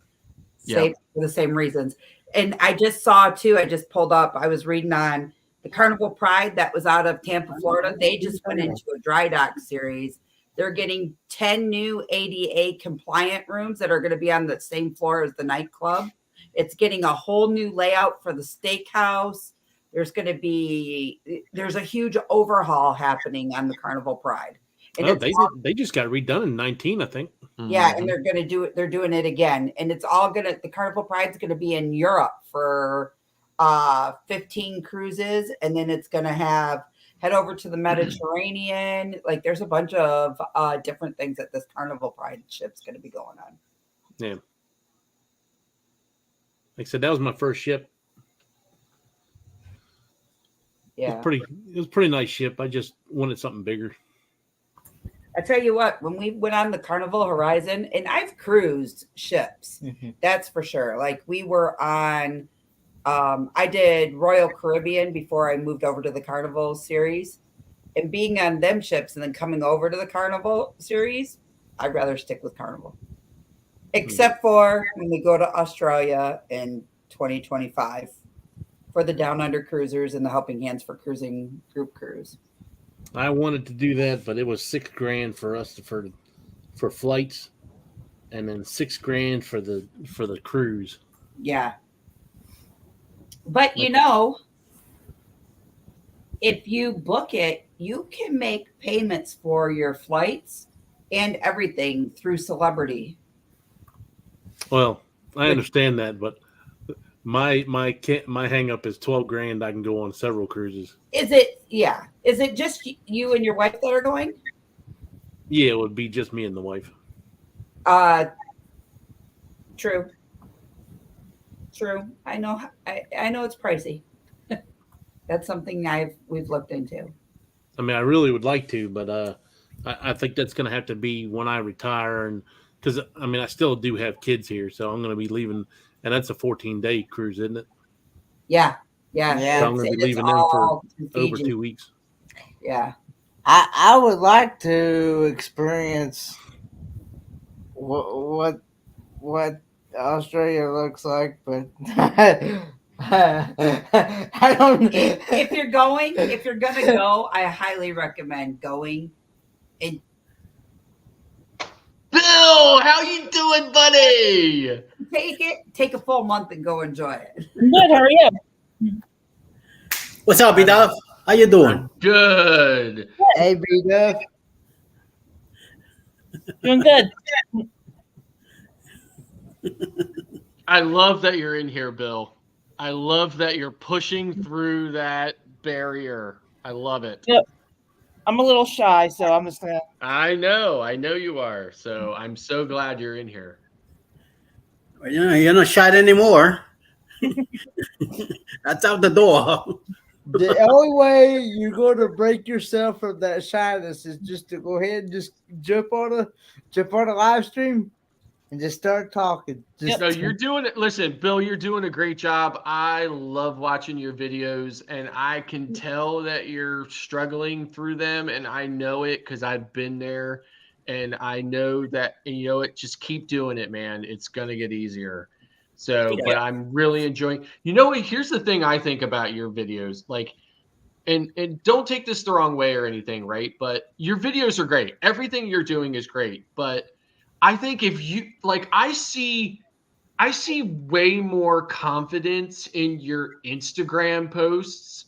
Yeah. For the same reasons. And I just saw too, I just pulled up, I was reading on the Carnival Pride that was out of Tampa, Florida. They just went into a dry dock series. They're getting 10 new ADA compliant rooms that are going to be on the same floor as the nightclub. It's getting a whole new layout for the steakhouse. There's a huge overhaul happening on the Carnival Pride. And they just got redone in 19, I think. Yeah, and they're going to do it. They're doing it again, and it's all the Carnival Pride's going to be in Europe for 15 cruises, and then it's going to head over to the Mediterranean. Like there's a bunch of different things that this Carnival Pride ship's going to be going on. Yeah. Like I said, that was my first ship. Yeah, it was a pretty nice ship. I just wanted something bigger. I tell you what, when we went on the Carnival Horizon, and I've cruised ships, that's for sure. Like we were on, I did Royal Caribbean before I moved over to the Carnival series, and being on them ships and then coming over to the Carnival series, I'd rather stick with Carnival. Except for when we go to Australia in 2025 for the Down Under Cruisers and the Helping Hands for Cruising group cruise. I wanted to do that, but it was $6,000 for us for flights, and then $6,000 for the cruise. Yeah. But if you book it, you can make payments for your flights and everything through Celebrity. Well, I understand that, but my hang up is $12,000. I can go on several cruises. Is it just you and your wife that are going? Yeah, it would be just me and the wife. True. I know it's pricey. That's something we've looked into. I mean, I really would like to, but I think that's going to have to be when I retire, and because I mean, I still do have kids here, so I'm going to be leaving, and that's a 14-day cruise, isn't it? Yeah. So I'm going to be leaving them for over 2 weeks. Yeah. I would like to experience what Australia looks like, but I don't. If you're gonna go, I highly recommend going. And Bill, how you doing, buddy? take a full month and go enjoy it. Good, how are you? What's up, B-Duff? How you doing? Good. Hey, B-Duff. Doing good. I love that you're in here, Bill. I love that you're pushing through that barrier. I love it. Yep. I'm a little shy, so I'm just gonna. I know you are. So I'm so glad you're in here. Well, you're not shy anymore. That's out the door. The only way you're going to break yourself from that shyness is just to go ahead and just jump on a live stream and just start talking. Just No, you're doing it. Listen, Bill, you're doing a great job. I love watching your videos, and I can tell that you're struggling through them, and I know it because I've been there, and I know that it. Just keep doing it, man. It's gonna get easier. So, but I'm really enjoying. Here's the thing I think about your videos, like. And don't take this the wrong way or anything, right? But your videos are great. Everything you're doing is great. But I think if you like, I see way more confidence in your Instagram posts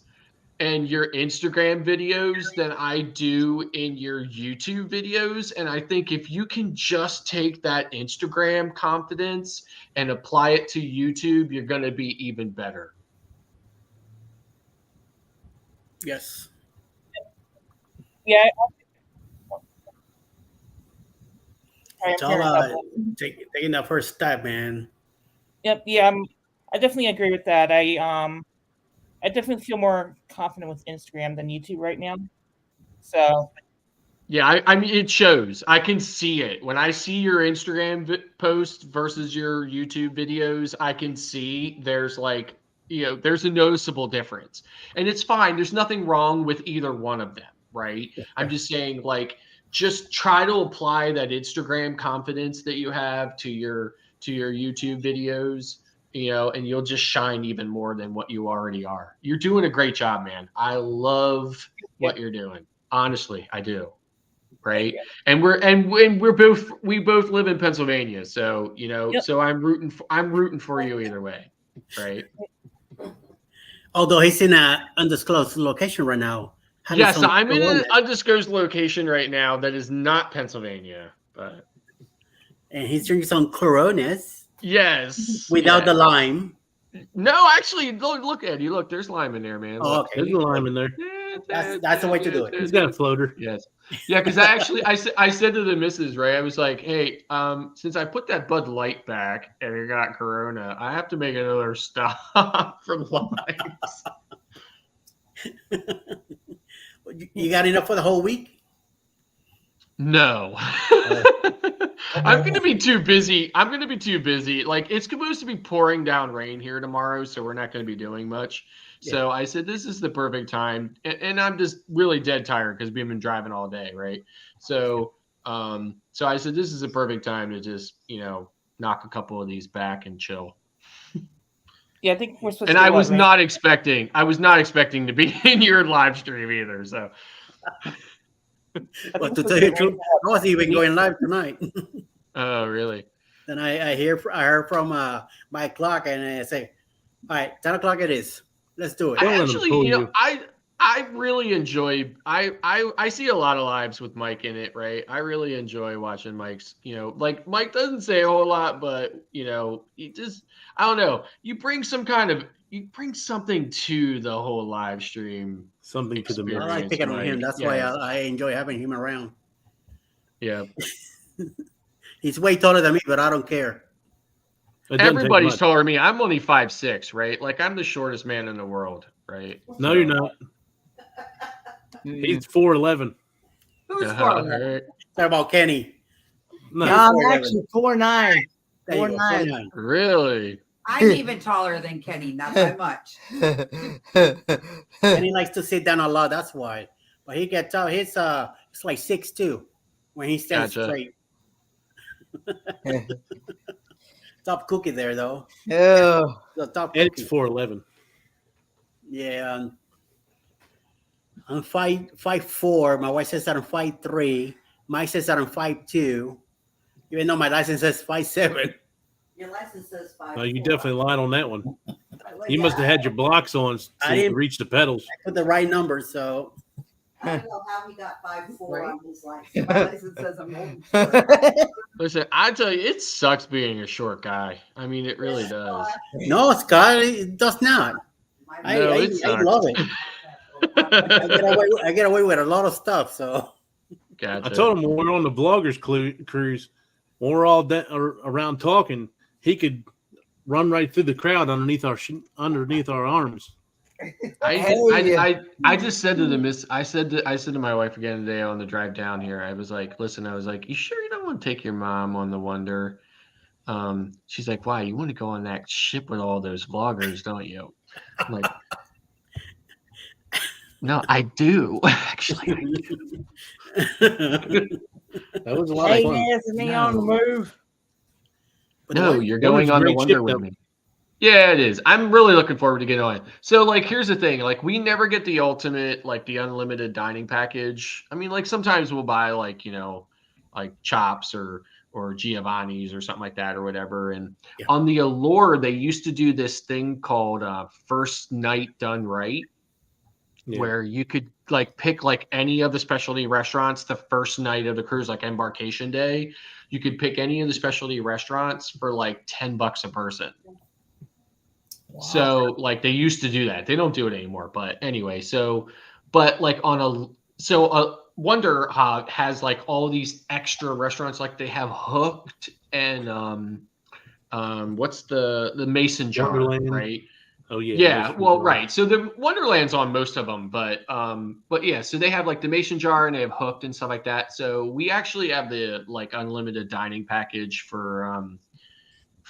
and your Instagram videos than I do in your YouTube videos. And I think if you can just take that Instagram confidence and apply it to YouTube, you're going to be even better. Yes. Yeah. It's all taking that first step, man. Yep. Yeah. I definitely agree with that. I definitely feel more confident with Instagram than YouTube right now. So. Yeah, I mean, it shows. I can see it. When I see your Instagram post versus your YouTube videos, I can see there's there's a noticeable difference. And it's fine. There's nothing wrong with either one of them, right? I'm just saying, just try to apply that Instagram confidence that you have to your YouTube videos, and you'll just shine even more than what you already are. You're doing a great job, man. I love what you're doing. Honestly, I do. Right. And we both live in Pennsylvania. So, so I'm rooting for you either way. Right. Although he's in an undisclosed location right now. Yes, I'm in an undisclosed location right now that is not Pennsylvania, but and he's drinking some Coronas. Yes. Without the lime. No, actually, look, Eddie. Look, there's lime in there, man. Oh, okay. There's a lime in there. That's the way to do it. He's got a floater. Yes. Yeah, because I said to the missus, right? I was like, hey, since I put that Bud Light back and it got Corona, I have to make another stop for limes. You got enough for the whole week? No. I'm going to be too busy. Like, it's supposed to be pouring down rain here tomorrow, so we're not going to be doing much. Yeah. So I said, this is the perfect time. And I'm just really dead tired because we've been driving all day, right? So so I said, this is the perfect time to just, knock a couple of these back and chill. Yeah, I think we're supposed and to. I was not expecting to be in your live stream either. So. But to tell you the truth, I wasn't even going live tonight. Oh, really? Then I heard from my clock, and I say, "All right, 10 o'clock it is. Let's do it." I really enjoy. I see a lot of lives with Mike in it, right? I really enjoy watching Mike's. Like Mike doesn't say a whole lot, but he just, I don't know. You bring something to the whole live stream. Something to the. I like picking on him. That's why I enjoy having him around. Yeah. He's way taller than me, but I don't care. Everybody's taller than me. I'm only 5'6", right? Like, I'm the shortest man in the world, right? No, you're not. He's 4'11". Who's 4'11"? Talk about Kenny. No, I'm actually 4'9". 4'9". Really? I'm even taller than Kenny, not by much. And he likes to sit down a lot. That's why. But he gets out. It's like 6'2" when he stands straight. Top cookie there, though. Yeah. The top cookie. It's 4'11". Yeah. I'm 5'4". My wife says that I'm 5'3". Mike says that I'm 5'2". Even though my license says 5'7". Your license says 5'4". Oh, you definitely lied on that one. You must have had your blocks on so you could reach the pedals. I put the right number, so. I don't know how he got 5'4" Right. on his license. My license says I'm old and short. Listen, I tell you, it sucks being a short guy. I mean, it really does. No, Scott, it does not. No, it I love sucks. it. I get away with a lot of stuff. So Gotcha. I told him when we're on the vloggers cruise, when we're all around talking, he could run right through the crowd underneath our arms. I just said to the I said to my wife again today on the drive down here. I was like, listen, I was like, you sure you don't want to take your mom on the Wonder? She's like, why? You want to go on that ship with all those vloggers, don't you? I'm like, no, I do. Actually, I do. That was a lot of fun. Anthony on the move. No, you're Wonder's going a on the great Wonder ship, with though. me. Yeah, it is. I'm really looking forward to getting on it. So, like, here's the thing. Like, we never get the ultimate, like, the unlimited dining package. I mean, like, sometimes we'll buy, like, you know, like chops or Giovanni's or something like that or whatever. And on the Allure, they used to do this thing called First Night Done Right, where you could, like, pick, like, any of the specialty restaurants the first night of the cruise, like Embarkation Day. You could pick any of the specialty restaurants for, like, $10 a person. Wow. So like they used to do that. They don't do it anymore. But anyway, so but like a Wonder has like all these extra restaurants. Like they have Hooked and what's the Mason Jar, Wonderland. right? Oh yeah. Yeah, well, right. So the Wonderland's on most of them, but yeah. So they have like the Mason Jar and they have Hooked and stuff like that. So we actually have the like unlimited dining package for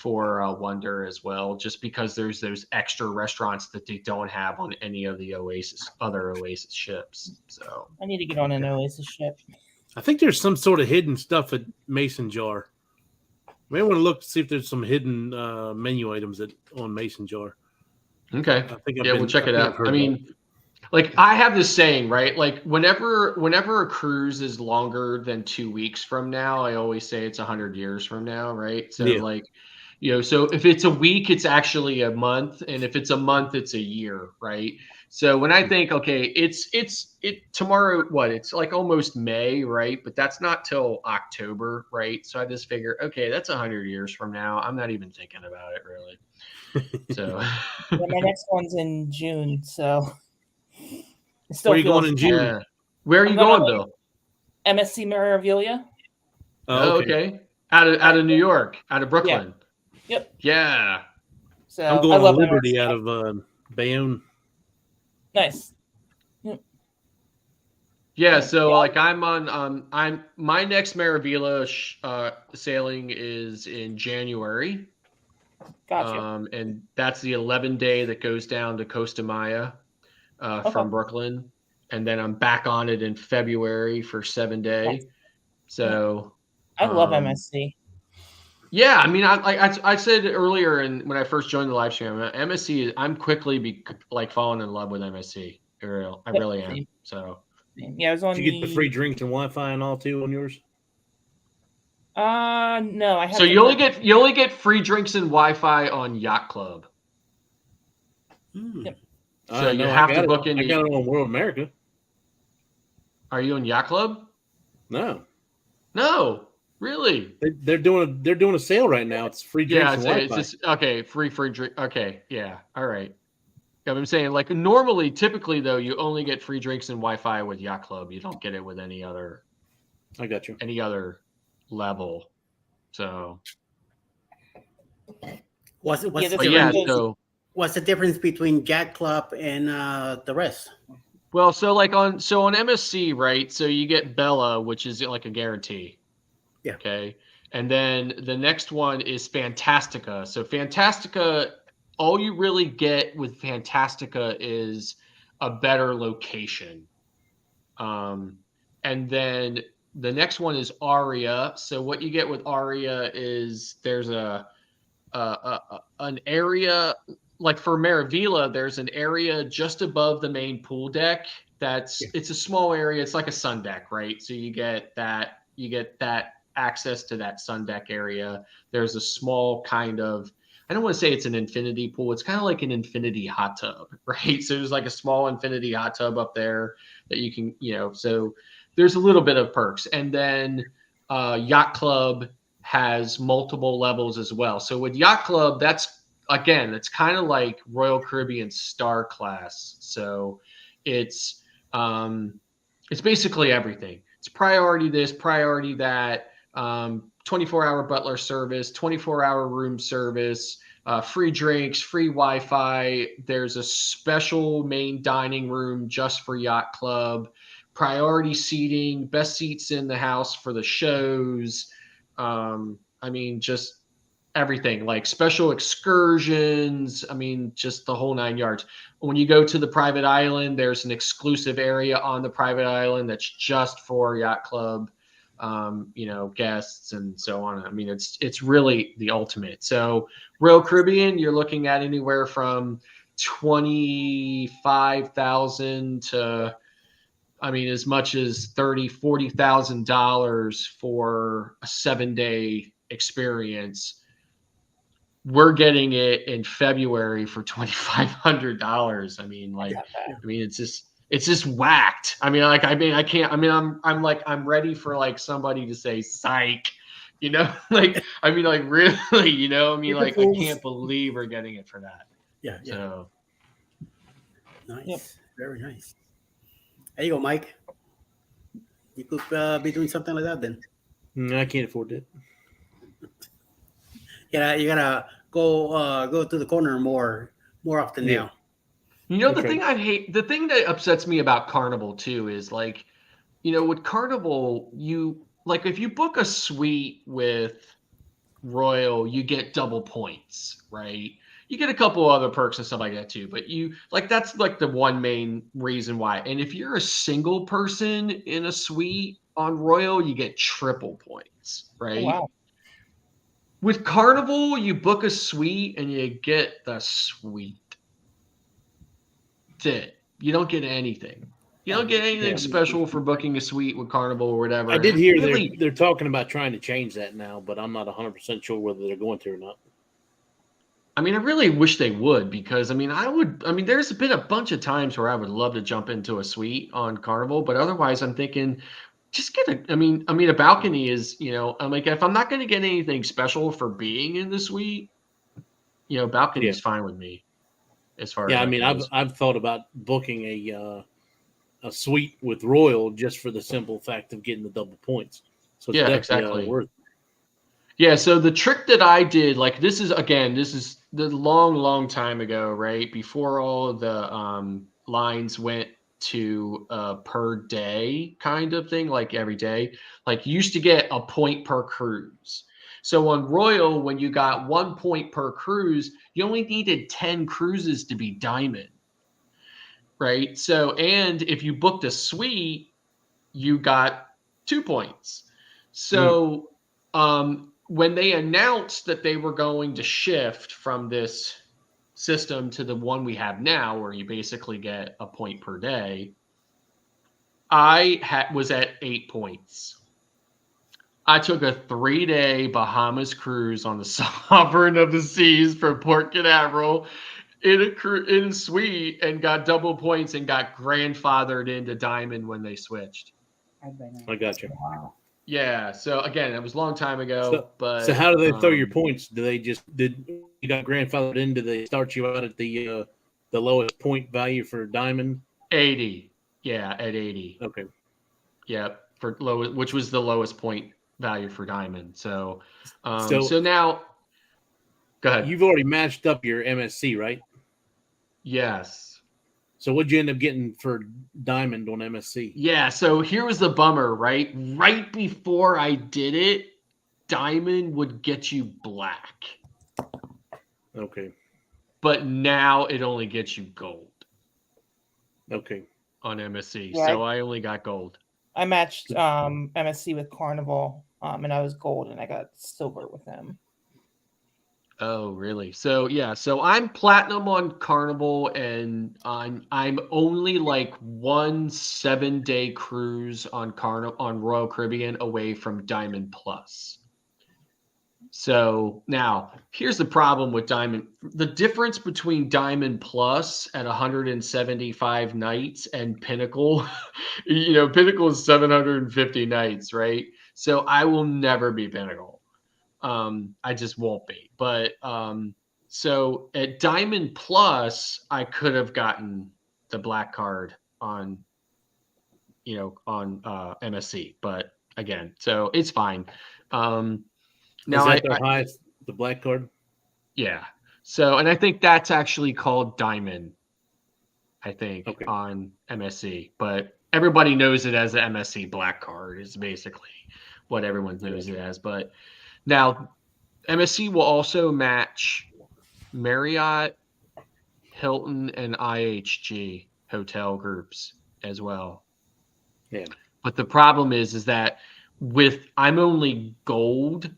Wonder as well, just because there's those extra restaurants that they don't have on any of the other Oasis ships. So I need to get on an Oasis ship. I think there's some sort of hidden stuff at Mason Jar. May want to look to see if there's some hidden menu items on Mason Jar. Okay. We'll check it out. I mean, like I have this saying, right? Like whenever a cruise is longer than 2 weeks from now, I always say it's 100 years from now, right? So like, you know, so if it's a week, it's actually a month, and if it's a month, it's a year, right? So when I think, okay, it's tomorrow, what? It's like almost May, right? But that's not till October, right? So I just figure, okay, that's 100 years from now. I'm not even thinking about it really. So yeah, my next one's in June, so it still where are you going in June? Yeah. Where are you going, Bill? MSC Meraviglia. Oh, okay. Out of New York, out of Brooklyn. Yep. Yeah. So I'm going to Liberty out of Bayonne. Nice. Yeah, so like I'm my next Meraviglia sailing is in January. Gotcha. And that's the 11-day that goes down to Costa Maya from Brooklyn, and then I'm back on it in February for 7-day. Nice. So I love MSC. Yeah, I mean, I said earlier, and when I first joined the live stream, MSC, I'm quickly falling in love with MSC. I really am. So yeah, I was on. Did you get the free drinks and Wi-Fi and all too on yours? No, I have. So you only get free drinks and Wi-Fi on Yacht Club. Yep. So you have to book in. I got it on World America. Are you on Yacht Club? No. Really? They're doing a sale right now. It's free drinks and Wi-Fi. It's just okay. Free drink. Okay, yeah, all right. Yeah, I'm saying like normally, typically though, you only get free drinks and Wi-Fi with Yacht Club. You don't get it with any other. I got you. Any other level. So. What's the difference between Yacht Club and the rest? Well, so on MSC, right? So you get Bella, which is like a guarantee. Yeah. Okay. And then the next one is Fantastica. So Fantastica, all you really get with Fantastica is a better location. And then the next one is Aria. So what you get with Aria is there's an area, like for Meraviglia, there's an area just above the main pool deck. It's a small area. It's like a sun deck, right? So you get that access to that sun deck area. There's a small kind of I don't want to say it's an infinity pool. It's kind of like an infinity hot tub, right? So there's like a small infinity hot tub up there that you can, so there's a little bit of perks. And then Yacht Club has multiple levels as well. So with Yacht Club, it's kind of like Royal Caribbean Star Class. So it's basically everything. It's priority this, priority that, 24-hour butler service, 24-hour room service, free drinks, free Wi-Fi. There's a special main dining room just for Yacht Club, priority seating, best seats in the house for the shows. Just everything, like special excursions. Just the whole 9 yards. When you go to the private island, there's an exclusive area on the private island that's just for Yacht Club, guests and so on. It's really the ultimate. So Royal Caribbean, you're looking at anywhere from 25,000 to, as much as $30,000-$40,000 for a 7-day experience. We're getting it in February for $2,500. It's just whacked. I can't. I'm ready for like somebody to say psych, really, I can't believe we're getting it for that. Yeah. So Nice. Yep. Very nice. There you go, Mike. You could be doing something like that then. I can't afford it. You gotta go to the corner more often Yeah. now. the thing I hate, the thing that upsets me about Carnival too is like, with Carnival, if you book a suite with Royal, you get double points, right? You get a couple other perks and stuff like that too, but that's like the one main reason why. And if you're a single person in a suite on Royal, you get triple points, right? Oh, wow. With Carnival, you book a suite and you get the suite. That's it. You don't get anything. You don't get anything special for booking a suite with Carnival or whatever. I did hear they're talking about trying to change that now, but I'm not 100% sure whether they're going to or not. I really wish they would, because there's been a bunch of times where I would love to jump into a suite on Carnival, but otherwise I'm thinking just get a balcony is, if I'm not going to get anything special for being in the suite, balcony is fine with me as far as I've thought about booking a suite with Royal just for the simple fact of getting the double points. So it's exactly. Worth it. Yeah, so the trick that I did, this is the long time ago, right? Before all of the lines went to per day kind of thing, like every day. Like you used to get a point per cruise. So on Royal, when you got 1 point per cruise, you only needed 10 cruises to be diamond, right? So, and if you booked a suite, you got 2 points. So, when they announced that they were going to shift from this system to the one we have now, where you basically get a point per day, I was at 8 points. I took a 3-day Bahamas cruise on the Sovereign of the Seas from Port Canaveral in a suite and got double points and got grandfathered into Diamond when they switched. I got you. Wow. Yeah. So again, it was a long time ago. So how do they throw your points? Do they did you got grandfathered in? Do they start you out at the lowest point value for Diamond? 80. Yeah, at 80. Okay. Yeah, which was the lowest point value for Diamond. So now, go ahead. You've already matched up your MSC, right? Yes. So what'd you end up getting for Diamond on MSC? Yeah, so here was the bummer, right? Right before I did it, Diamond would get you black. Okay. But now it only gets you gold. Okay. On MSC. Yeah, so I only got gold. I matched MSC with Carnival, and I was gold, and I got silver with them. Oh, really? So yeah, so I'm platinum on Carnival, and I'm only like 1 7-day cruise on Royal Caribbean away from Diamond Plus. So now here's the problem with Diamond. The difference between Diamond Plus at 175 nights and Pinnacle, Pinnacle is 750 nights, right? So I will never be Pinnacle. I just won't be. But so at Diamond Plus, I could have gotten the black card on MSC, but again, so it's fine. Now Is that their highest, the black card? Yeah. So, and I think that's actually called Diamond, I think, on MSC, but everybody knows it as the MSC black card is basically what everyone knows it as. But now MSC will also match Marriott, Hilton, and IHG hotel groups as well. Yeah. But the problem is that I'm only gold.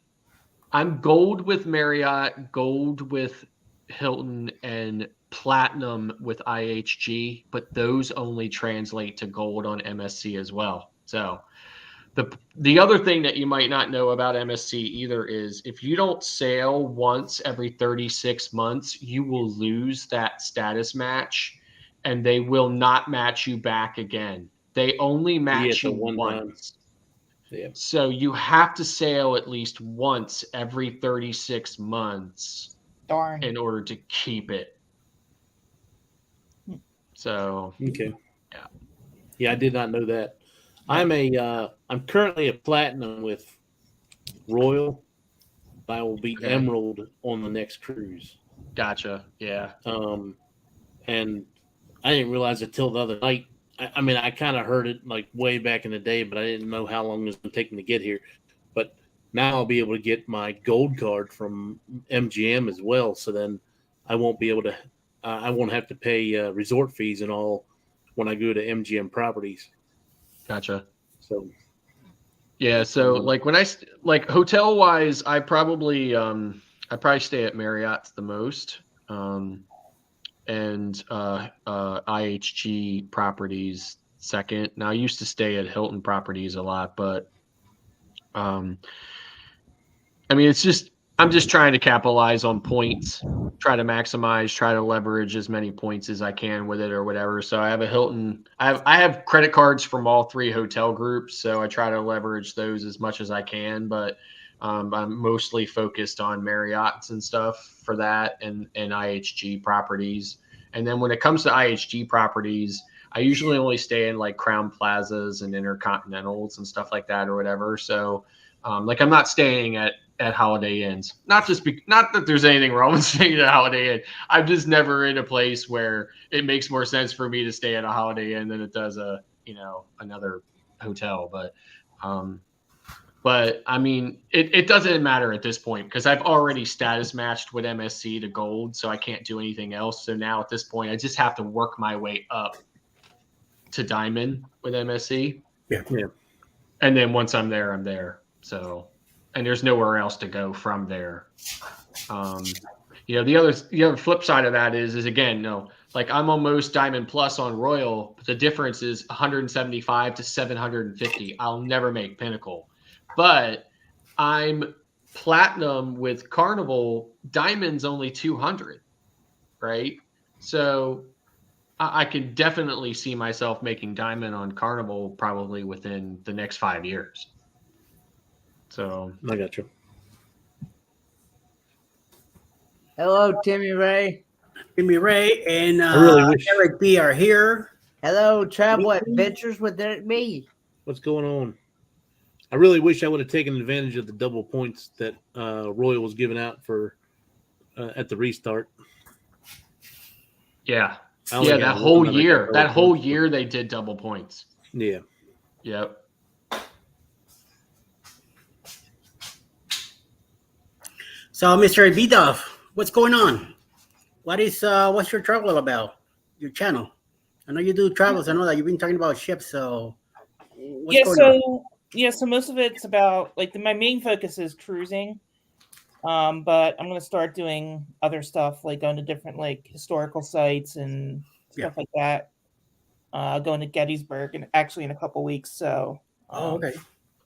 I'm gold with Marriott, gold with Hilton, and platinum with IHG, but those only translate to gold on MSC as well. So the other thing that you might not know about MSC either is if you don't sail once every 36 months, you will lose that status match and they will not match you back again. They only match you once. Yeah. So you have to sail at least once every 36 months in order to keep it. So okay. Yeah. Yeah, I did not know that. I'm currently a platinum with Royal. I will be Emerald on the next cruise. Gotcha. Yeah. And I didn't realize it till the other night. I mean, I kind of heard it like way back in the day, but I didn't know how long it was going to take me to get here. But now I'll be able to get my gold card from MGM as well. So then I won't be able to, I won't have to pay resort fees and all when I go to MGM properties. Gotcha. So, yeah. So like hotel wise, I probably stay at Marriott's the most. And IHG properties second. Now I used to stay at Hilton properties a lot, but I mean I'm just trying to capitalize on points, try to maximize, try to leverage as many points as I can with it or whatever. So I have a Hilton. I have credit cards from all three hotel groups, so I try to leverage those as much as I can, but I'm mostly focused on Marriott's and stuff for that and IHG properties. And then when it comes to IHG properties, I usually only stay in like Crown Plazas and Intercontinentals and stuff like that or whatever. So like I'm not staying at Holiday Inns. Not that there's anything wrong with staying at a Holiday Inn. I'm just never in a place where it makes more sense for me to stay at a Holiday Inn than it does another hotel. But I mean, it doesn't matter at this point because I've already status matched with MSC to gold, so I can't do anything else. So now at this point, I just have to work my way up to diamond with MSC. Yeah. And then once I'm there, I'm there. So, and there's nowhere else to go from there. The other flip side of that is again, like I'm almost diamond plus on Royal, but the difference is 175 to 750. I'll never make Pinnacle. But I'm platinum with Carnival. Diamond's only 200, right? So I can definitely see myself making diamond on Carnival probably within the next 5 years. So I got you. Hello, Timmy Ray. Timmy Ray and I really wish Eric B are here. Hello, Travel Adventures with Eric B. What's going on? I really wish I would have taken advantage of the double points that Royal was giving out for at the restart. Yeah, that whole year they did double points. Yeah. Yep. So, Mr. Bidoff, what's going on? What's your travel about? Your channel? I know you do travels. I know that you've been talking about ships. So, so most of it's about my main focus is cruising, but I'm going to start doing other stuff like going to different historical sites and stuff like that. Going to Gettysburg and actually in a couple weeks. So, okay.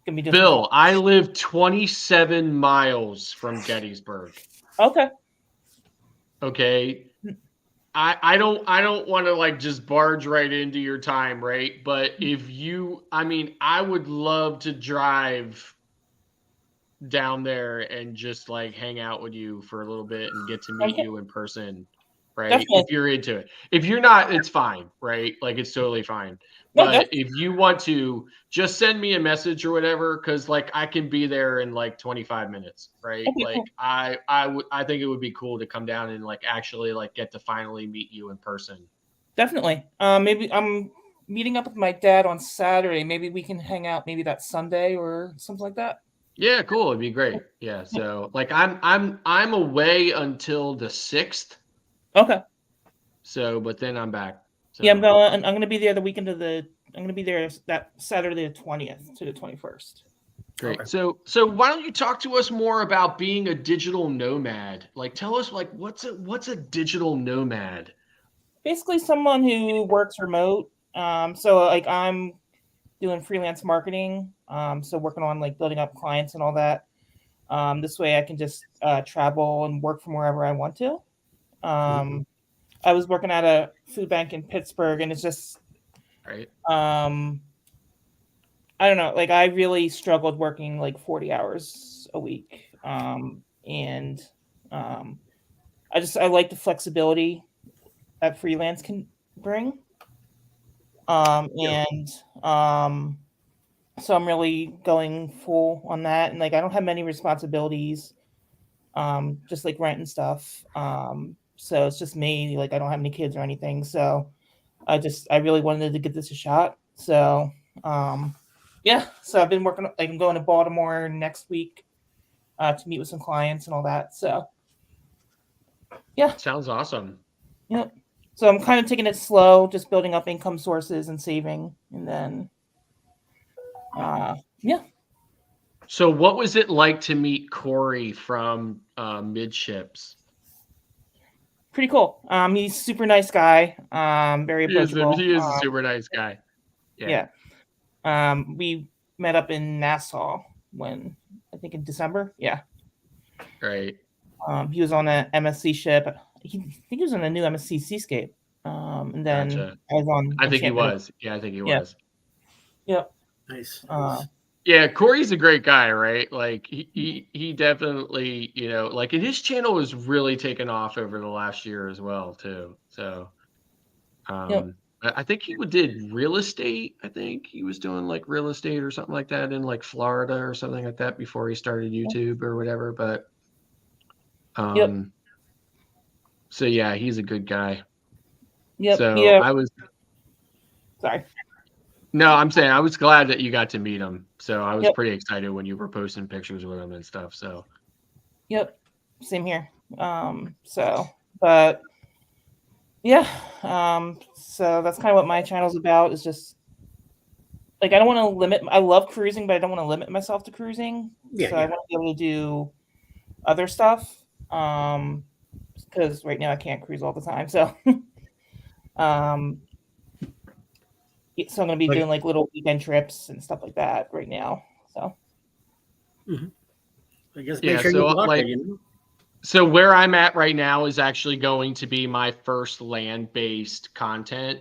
gonna be doing Bill, I live 27 miles from Gettysburg. Okay. Okay. I don't want to like just barge right into your time, right? But if you, I mean, I would love to drive down there and just like hang out with you for a little bit and get to meet Okay. you in person, right? Definitely. If you're into it. If you're not, it's fine, right? Like it's totally fine. No, But if you want to, just send me a message or whatever, because like I can be there in like 25 minutes, right? Okay, Like cool. I think it would be cool to come down and like actually like get to finally meet you in person. Definitely. Maybe I'm meeting up with my dad on Saturday. Maybe we can hang out maybe that Sunday or something like that. Yeah, cool. It'd be great. Yeah. So like I'm away until the 6th. Okay. So but then I'm back. So. Yeah, I'm gonna be there the weekend of the. I'm gonna be there that Saturday the 20th to the 21st. Great. Okay. So why don't you talk to us more about being a digital nomad? Like tell us like what's a digital nomad? Basically, someone who works remote. So like I'm doing freelance marketing. So working on like building up clients and all that. This way I can just travel and work from wherever I want to. I was working at a food bank in Pittsburgh, and it's just Right. I don't know, like I really struggled working like 40 hours a week. And I like the flexibility that freelance can bring. And so I'm really going full on that, and like I don't have many responsibilities, just like rent and stuff. So it's just me, like I don't have any kids or anything. So I really wanted to give this a shot. So yeah, so I've been working. Like I'm going to Baltimore next week to meet with some clients and all that. So yeah, Sounds awesome. yep. So I'm kind of taking it slow, just building up income sources and saving, and then yeah. So what was it like to meet Corey from Midships? Pretty cool. He's a super nice guy. Very He is approachable. a super nice guy. Yeah. We met up in Nassau when I think in December. Yeah. Right. He was on an MSC ship. I think he was on a new MSC Seascape. And then Gotcha. I was on. I think he Enchantment. was. Yeah, I think he Yeah. was. Yep. Nice. Yeah, Corey's a great guy, right? Like he definitely, you know, like and his channel was really taken off over the last year as well, too. So Yep. I think he did real estate. I think he was doing like real estate or something like that in like Florida or something like that before he started YouTube or whatever. But Yep. so yeah, he's a good guy. Yep. So Yeah. I was Sorry. No, I'm saying I was glad that you got to meet him. So I was Yep. pretty excited when you were posting pictures with him and stuff. So Yep. Same here. So, but yeah. So that's kind of what my channel's about. Is just like I don't want to limit. I love cruising, but I don't want to limit myself to cruising. Yeah, So I want to be able to do other stuff. Because right now I can't cruise all the time. So, so I'm gonna be doing like little weekend trips and stuff like that right now. So. I guess yeah, make sure so you block like it, you know? so where I'm at right now is actually going to be my first land-based content.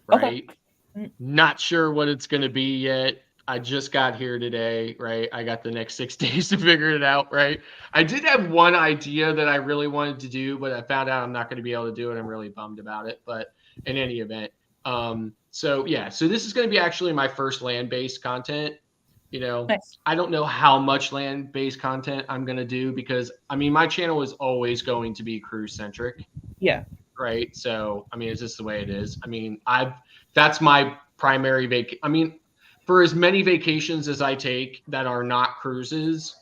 Right. Okay. Not sure what it's going to be yet. I just got here today, right? I got the next 6 days to figure it out, right? I did have one idea that I really wanted to do, but I found out I'm not going to be able to do it. I'm really bummed about it. But in any event, so yeah, so this is going to be actually my first land-based content. You know, Nice. I don't know how much land-based content I'm going to do because I mean, my channel is always going to be cruise-centric. Yeah. Right. So, I mean, it's just the way it is. I mean, that's my primary I mean, for as many vacations as I take that are not cruises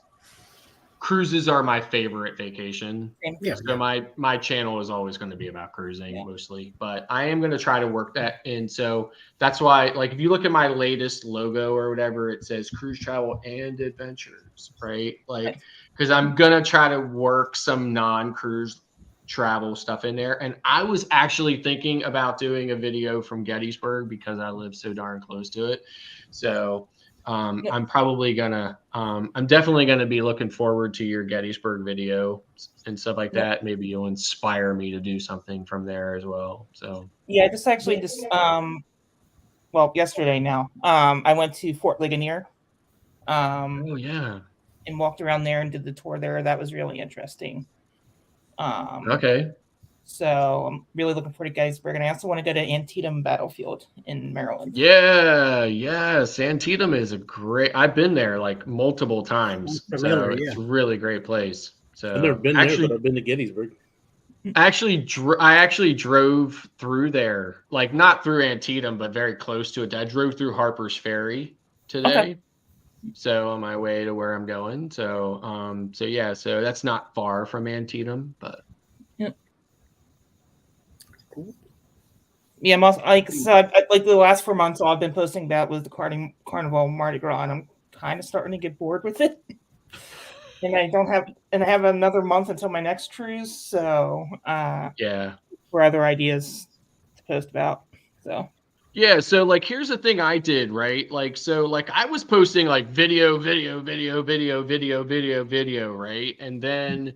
are my favorite vacation. Yeah. So my channel is always going to be about cruising mostly, but I am going to try to work that in. So that's why, like, if you look at my latest logo or whatever, it says cruise travel and adventures, right? Like, because I'm going to try to work some non-cruise travel stuff in there. And I was actually thinking about doing a video from Gettysburg because I live so darn close to it. So I'm probably gonna, I'm definitely gonna be looking forward to your Gettysburg video and stuff like that. Maybe you'll inspire me to do something from there as well. So Yeah, just actually well, yesterday now. I went to Fort Ligonier. oh yeah, And walked around there and did the tour there. That was really interesting. okay, So I'm really looking forward to Gettysburg, and I also want to go to Antietam Battlefield in Maryland. yeah, yes. Antietam is a great. I've been there like multiple times, I'm so familiar, it's yeah. a really great place. I've never So been there, but I've been to Gettysburg. I actually drove through there, like not through Antietam, but very close to it. I drove through Harper's Ferry today. Okay. So on my way to where I'm going. So yeah, so that's not far from Antietam, but Yeah, like the last 4 months, all I've been posting about was the Carnival Mardi Gras, and I'm kind of starting to get bored with it. And I have another month until my next cruise, so yeah. for other ideas to post about. So Yeah, so like here's the thing I did, right? Like so like I was posting like video, right? And then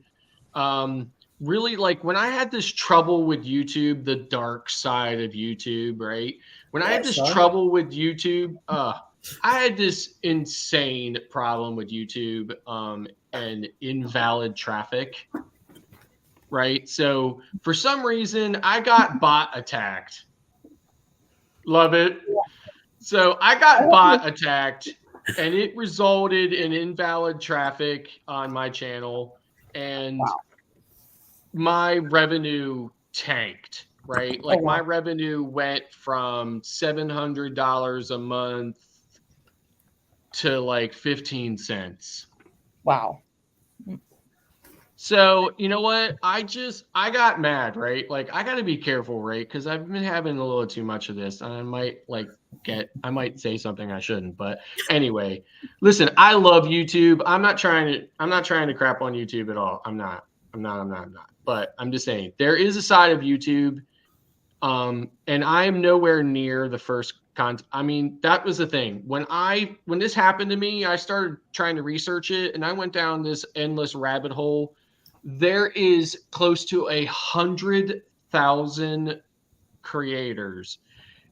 really like when I had this trouble with YouTube, the dark side of YouTube, right? When I had this trouble with YouTube, I had this insane problem with YouTube and invalid traffic, right? So for some reason I got bot attacked. Love it. So I got bot attacked and it resulted in invalid traffic on my channel and my revenue tanked, right? Like my revenue went from $700 a month to like 15 cents. wow. So, you know what? I got mad, right? Like I got to be careful, right? Because I've been having a little too much of this and I might say something I shouldn't. But anyway, listen, I love YouTube. I'm not trying to crap on YouTube at all. I'm not. But I'm just saying there is a side of YouTube. And I am nowhere near the first I mean, that was the thing. When this happened to me, I started trying to research it and I went down this endless rabbit hole. There is close to 100,000 creators.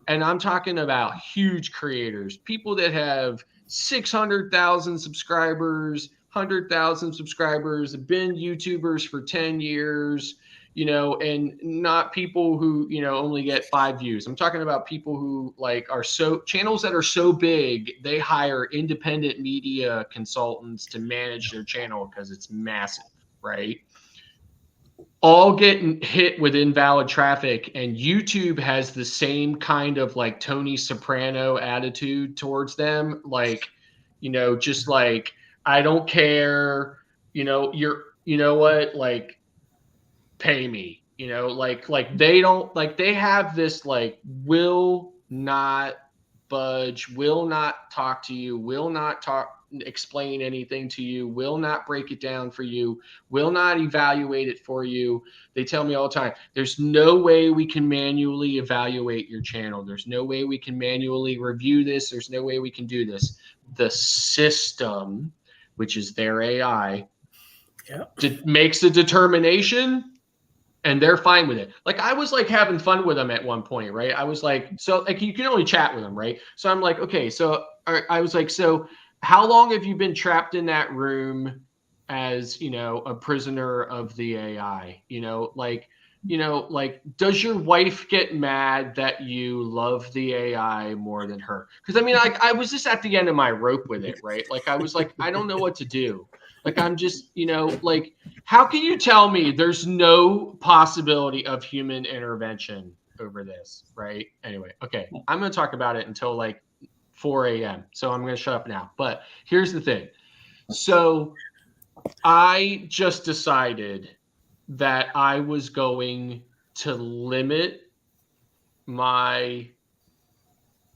And I'm talking about huge creators, people that have 600,000 subscribers, 100,000 subscribers, have been YouTubers for 10 years, and not people who, only get 5 views. I'm talking about people who like channels that are so big, they hire independent media consultants to manage their channel because it's massive, right? All getting hit with invalid traffic, and YouTube has the same kind of like Tony Soprano attitude towards them. Like, just like, I don't care, like, pay me, like they don't, like they have this like will not budge, will not talk to you, will not explain anything to you, will not break it down for you, will not evaluate it for you. They tell me all the time, there's no way we can manually evaluate your channel. There's no way we can manually review this. There's no way we can do this. The system, which is their AI, makes a determination and they're fine with it. Like I was like having fun with them at one point, right? I was like, so like you can only chat with them, right? So I'm like, okay, so I was like, so how long have you been trapped in that room as, a prisoner of the AI? Like, does your wife get mad that you love the AI more than her? Because I mean, like I was just at the end of my rope with it, right? Like I was like, I don't know what to do. Like I'm just, like, how can you tell me there's no possibility of human intervention over this, right? Anyway, okay, I'm going to talk about it until like 4 a.m. So I'm going to shut up now. But here's the thing. So I just decided that I was going to limit my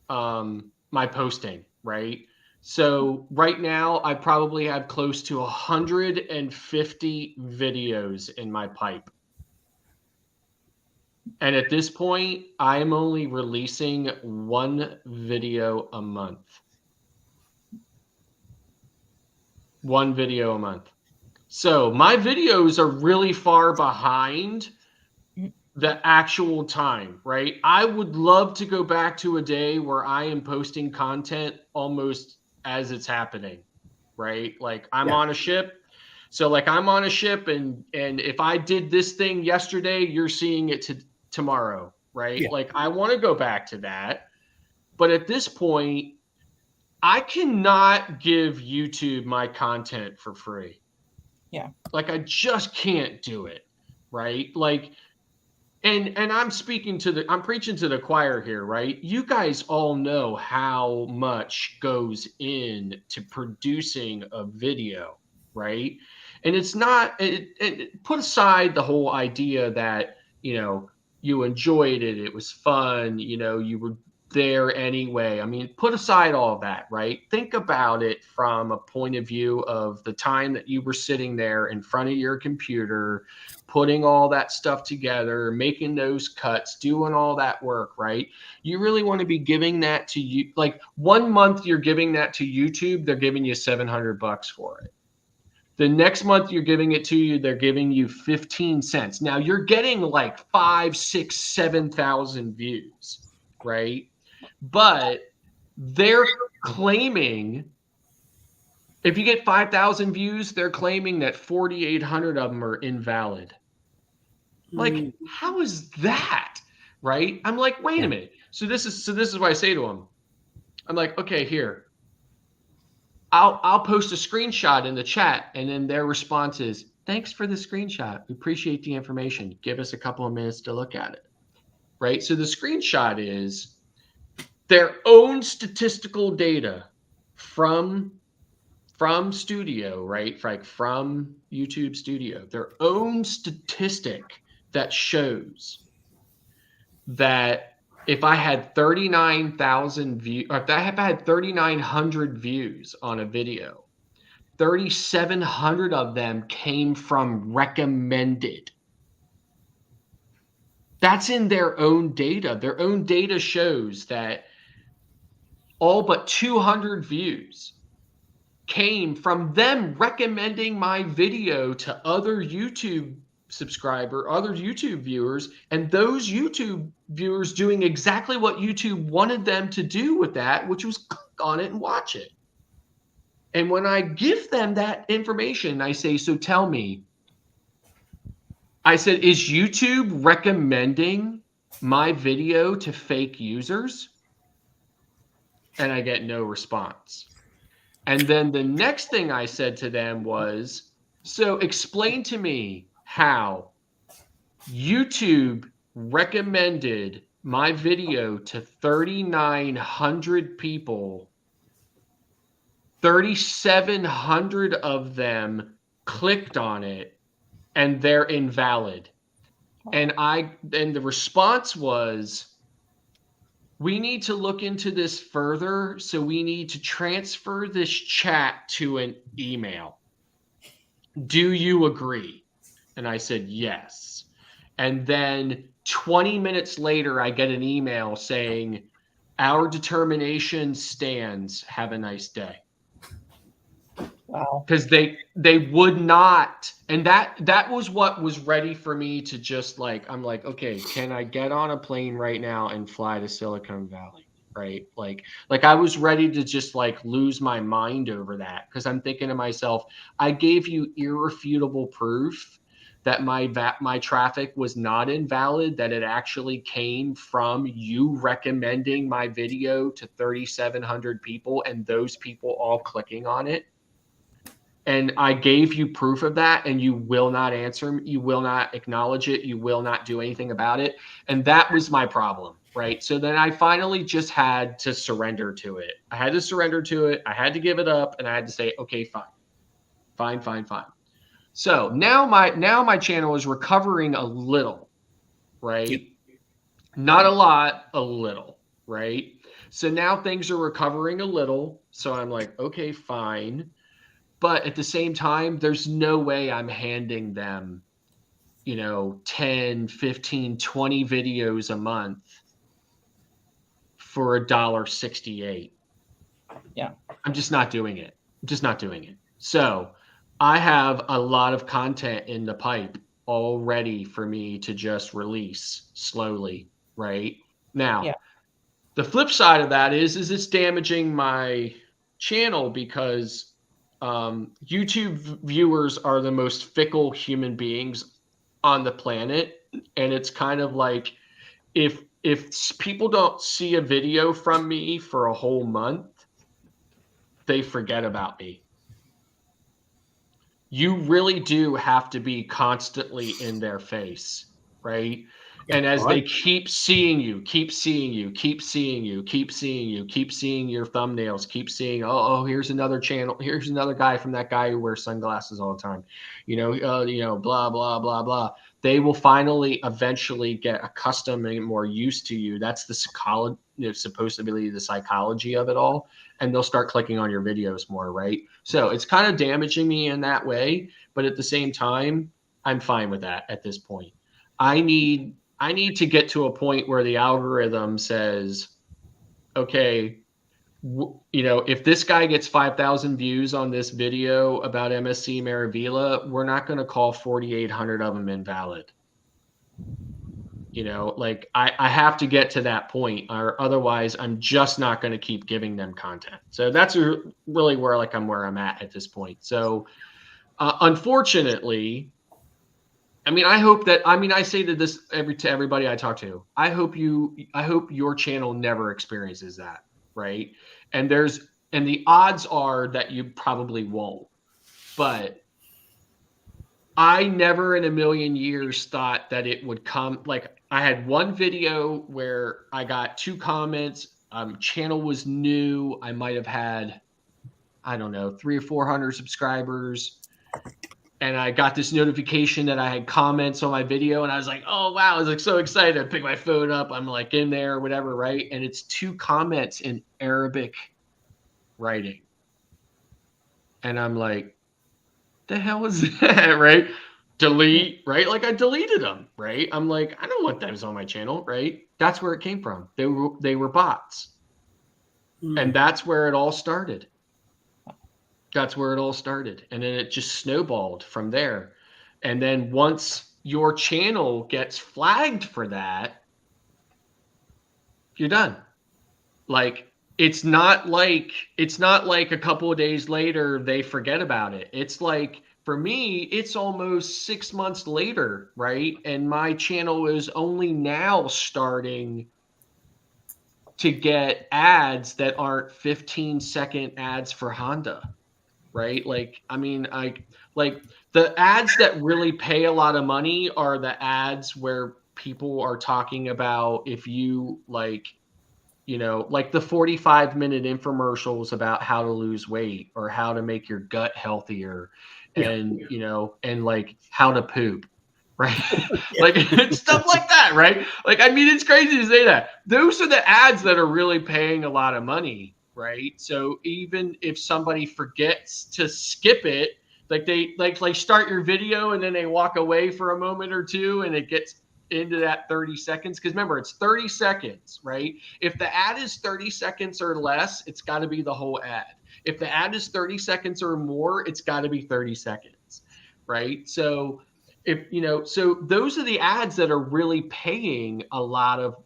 my posting, right? So right now I probably have close to 150 videos in my pipe. And at this point, I am only releasing 1 video a month. 1 video a month. So my videos are really far behind the actual time, right? I would love to go back to a day where I am posting content almost as it's happening, right? Like I'm on a ship. So like I'm on a ship and if I did this thing yesterday, you're seeing it tomorrow, right? Yeah. Like I want to go back to that. But at this point, I cannot give YouTube my content for free. Yeah. Like I just can't do it, right? Like and I'm preaching to the choir here, right? You guys all know how much goes in to producing a video, right? And it's not put aside the whole idea that, you enjoyed it, it was fun, you were there anyway. I mean, put aside all of that, right? Think about it from a point of view of the time that you were sitting there in front of your computer, putting all that stuff together, making those cuts, doing all that work, right? You really want to be giving that to you. Like 1 month you're giving that to YouTube, they're giving you $700 for it. The next month you're giving it to you, they're giving you 15 cents. Now you're getting like 5, 6, 7,000 views, right? But they're claiming if you get 5,000 views, they're claiming that 4,800 of them are invalid. Like, how is that? Right? I'm like, wait a minute. So this is what I say to them. I'm like, okay, here. I'll post a screenshot in the chat, and then their response is, thanks for the screenshot. We appreciate the information. Give us a couple of minutes to look at it. Right? So the screenshot is their own statistical data from Studio, right? Like from YouTube Studio, their own statistic that shows that if I had 39,000 views, or if I had 3,900 views on a video, 3,700 of them came from recommended. That's in their own data. Their own data shows that all but 200 views came from them recommending my video to other YouTube other YouTube viewers, and those YouTube viewers doing exactly what YouTube wanted them to do with that, which was click on it and watch it. And when I give them that information, I say, so tell me, I said, is YouTube recommending my video to fake users? And I get no response. And then the next thing I said to them was, so explain to me how YouTube recommended my video to 3,900 people. 3,700 of them clicked on it and they're invalid. And the response was, we need to look into this further. So we need to transfer this chat to an email. Do you agree? And I said, yes. And then 20 minutes later, I get an email saying, our determination stands. Have a nice day. Wow. Because they would not. And that was what was ready for me to just like, I'm like, okay, can I get on a plane right now and fly to Silicon Valley? Right. Like I was ready to just like lose my mind over that, because I'm thinking to myself, I gave you irrefutable proof that my traffic was not invalid, that it actually came from you recommending my video to 3,700 people and those people all clicking on it. And I gave you proof of that, and you will not answer me. You will not acknowledge it. You will not do anything about it. And that was my problem, right? So then I finally just had to surrender to it. I had to surrender to it. I had to give it up, and I had to say, okay, fine. So now my channel is recovering a little, right? Yep. Not a lot, a little, right? So now things are recovering a little. So I'm like, okay, fine. But at the same time, there's no way I'm handing them, 10, 15, 20 videos a month for $1.68. Yeah. I'm just not doing it. So I have a lot of content in the pipe all ready for me to just release slowly, right? Now, Yeah. the flip side of that is it's damaging my channel because YouTube viewers are the most fickle human beings on the planet, and it's kind of like if people don't see a video from me for a whole month, they forget about me. You really do have to be constantly in their face, right? Yeah. And as All they right. keep seeing you, keep seeing you, keep seeing you, keep seeing you, keep seeing your thumbnails, keep seeing, oh, here's another channel, here's another guy from that guy who wears sunglasses all the time, blah blah blah blah. They will finally, eventually get accustomed and more used to you. That's the psychology, supposed to be the psychology of it all, and they'll start clicking on your videos more, right? So it's kind of damaging me in that way, but at the same time, I'm fine with that at this point. I need to get to a point where the algorithm says, okay, if this guy gets 5,000 views on this video about MSC Maravilla, we're not going to call 4,800 of them invalid. I have to get to that point, or otherwise I'm just not going to keep giving them content. So that's really where I'm at this point. So unfortunately, I hope that, I say to everybody I talk to, I hope your channel never experiences that, right? And the odds are that you probably won't, but I never in a million years thought that it would come. Like, I had one video where I got 2 comments. Channel was new. I might have had, I don't know, 300 or 400 subscribers. And I got this notification that I had comments on my video, and I was like, oh, wow. I was like so excited. I picked my phone up. I'm like in there or whatever, right? And it's 2 comments in Arabic writing. And I'm like, the hell is that, right? Delete, right? Like, I deleted them, right? I'm like, I don't want those on my channel, right? That's where it came from. They were bots. And that's where it all started. That's where it all started. And then it just snowballed from there. And then once your channel gets flagged for that, you're done. Like, it's not like a couple of days later they forget about it. It's like, for me, it's almost 6 months later, right? And my channel is only now starting to get ads that aren't 15-second ads for Honda, right? Like, the ads that really pay a lot of money are the ads where people are talking about, if you like the 45-minute infomercials about how to lose weight or how to make your gut healthier, and and like how to poop, right? Like stuff like that, right? Like, it's crazy to say that. Those are the ads that are really paying a lot of money, right? So even if somebody forgets to skip it, like they start your video and then they walk away for a moment or two and it gets into that 30 seconds, because remember, it's 30 seconds, right? If the ad is 30 seconds or less, it's got to be the whole ad. If the ad is 30 seconds or more, it's got to be 30 seconds, right? So so those are the ads that are really paying a lot of,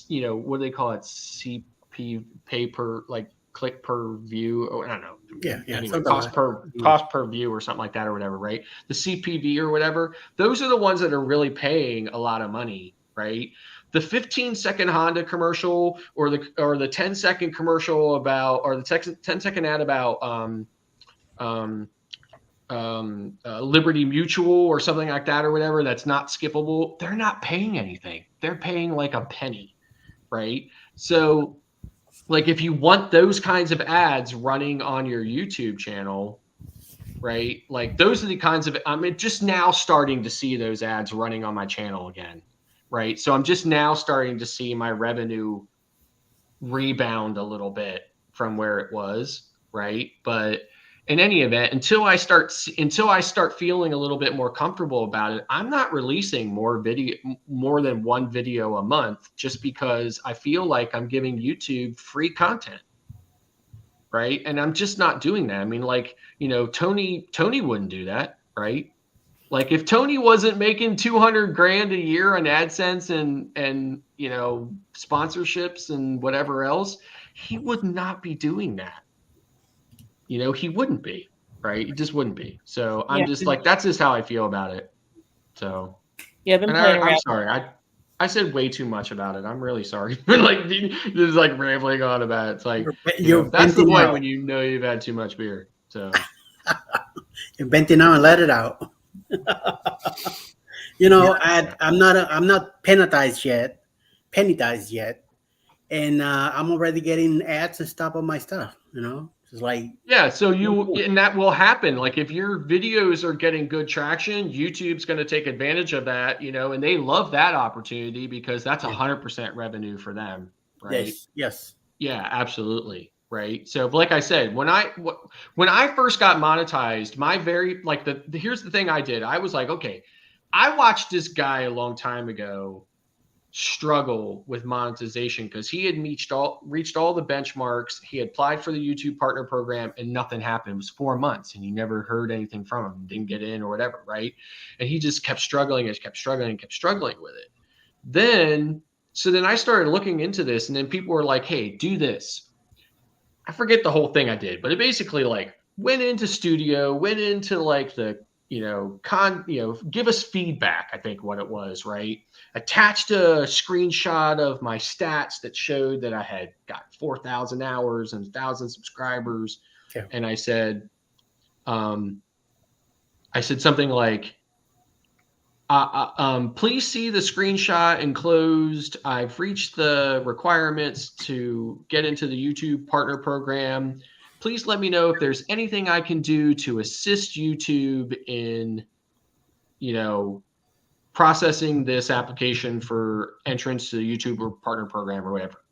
what do they call it? CP, pay per, like click per view, or I don't know. Yeah. Anyway, cost per view or something like that, or whatever, right? The CPV or whatever. Those are the ones that are really paying a lot of money, right? The 15-second Honda commercial, or the 10-second commercial about, or the 10-second ad about Liberty Mutual or something like that, or whatever, that's not skippable, they're not paying anything. They're paying like a penny, right? So, like, if you want those kinds of ads running on your YouTube channel, right? Like, those are the kinds of, I'm just now starting to see those ads running on my channel again, right? So I'm just now starting to see my revenue rebound a little bit from where it was, right? But in any event, until I start feeling a little bit more comfortable about it, I'm not releasing more than 1 video a month, just because I feel like I'm giving YouTube free content. right? And I'm just not doing that. I mean, like, you know, Tony wouldn't do that, right? Like if Tony wasn't making 200 grand a year on AdSense and you know, sponsorships and whatever else, he would not be doing that. You know, he wouldn't be, right? He just wouldn't be. So I'm Yeah. just like, that's just how I feel about it. So Yeah, I've been and playing I'm around. sorry. I said way too much about it. I'm really sorry for like just like rambling on about it. It's like You're that's the venting point out. when you know you've had too much beer. So You're venting out and let it out. You know, I'm not penalized yet, and I'm already getting ads and stuff on my stuff. You know, it's like yeah, so and that will happen. Like if your videos are getting good traction, YouTube's going to take advantage of that, you know, and they love that opportunity because that's 100% revenue for them, right? yes. Yeah, absolutely. Right. So, like I said, when I first got monetized, my very like here's the thing I did. I was like, okay, I watched this guy a long time ago struggle with monetization because he had reached all the benchmarks. He had applied for the YouTube partner program and nothing happened. It was 4 months and you never heard anything from him, didn't get in or whatever, right? And he just kept struggling with it. Then I started looking into this, and then people were like, hey, do this. I forget the whole thing I did, but it basically like went into like the, give us feedback, I think what it was, right? Attached a screenshot of my stats that showed that I had got 4,000 hours and 1,000 subscribers. Okay. And I said something like, please see the screenshot enclosed. I've reached the requirements to get into the YouTube partner program. Please let me know if there's anything I can do to assist YouTube in, processing this application for entrance to the YouTube or partner program or whatever.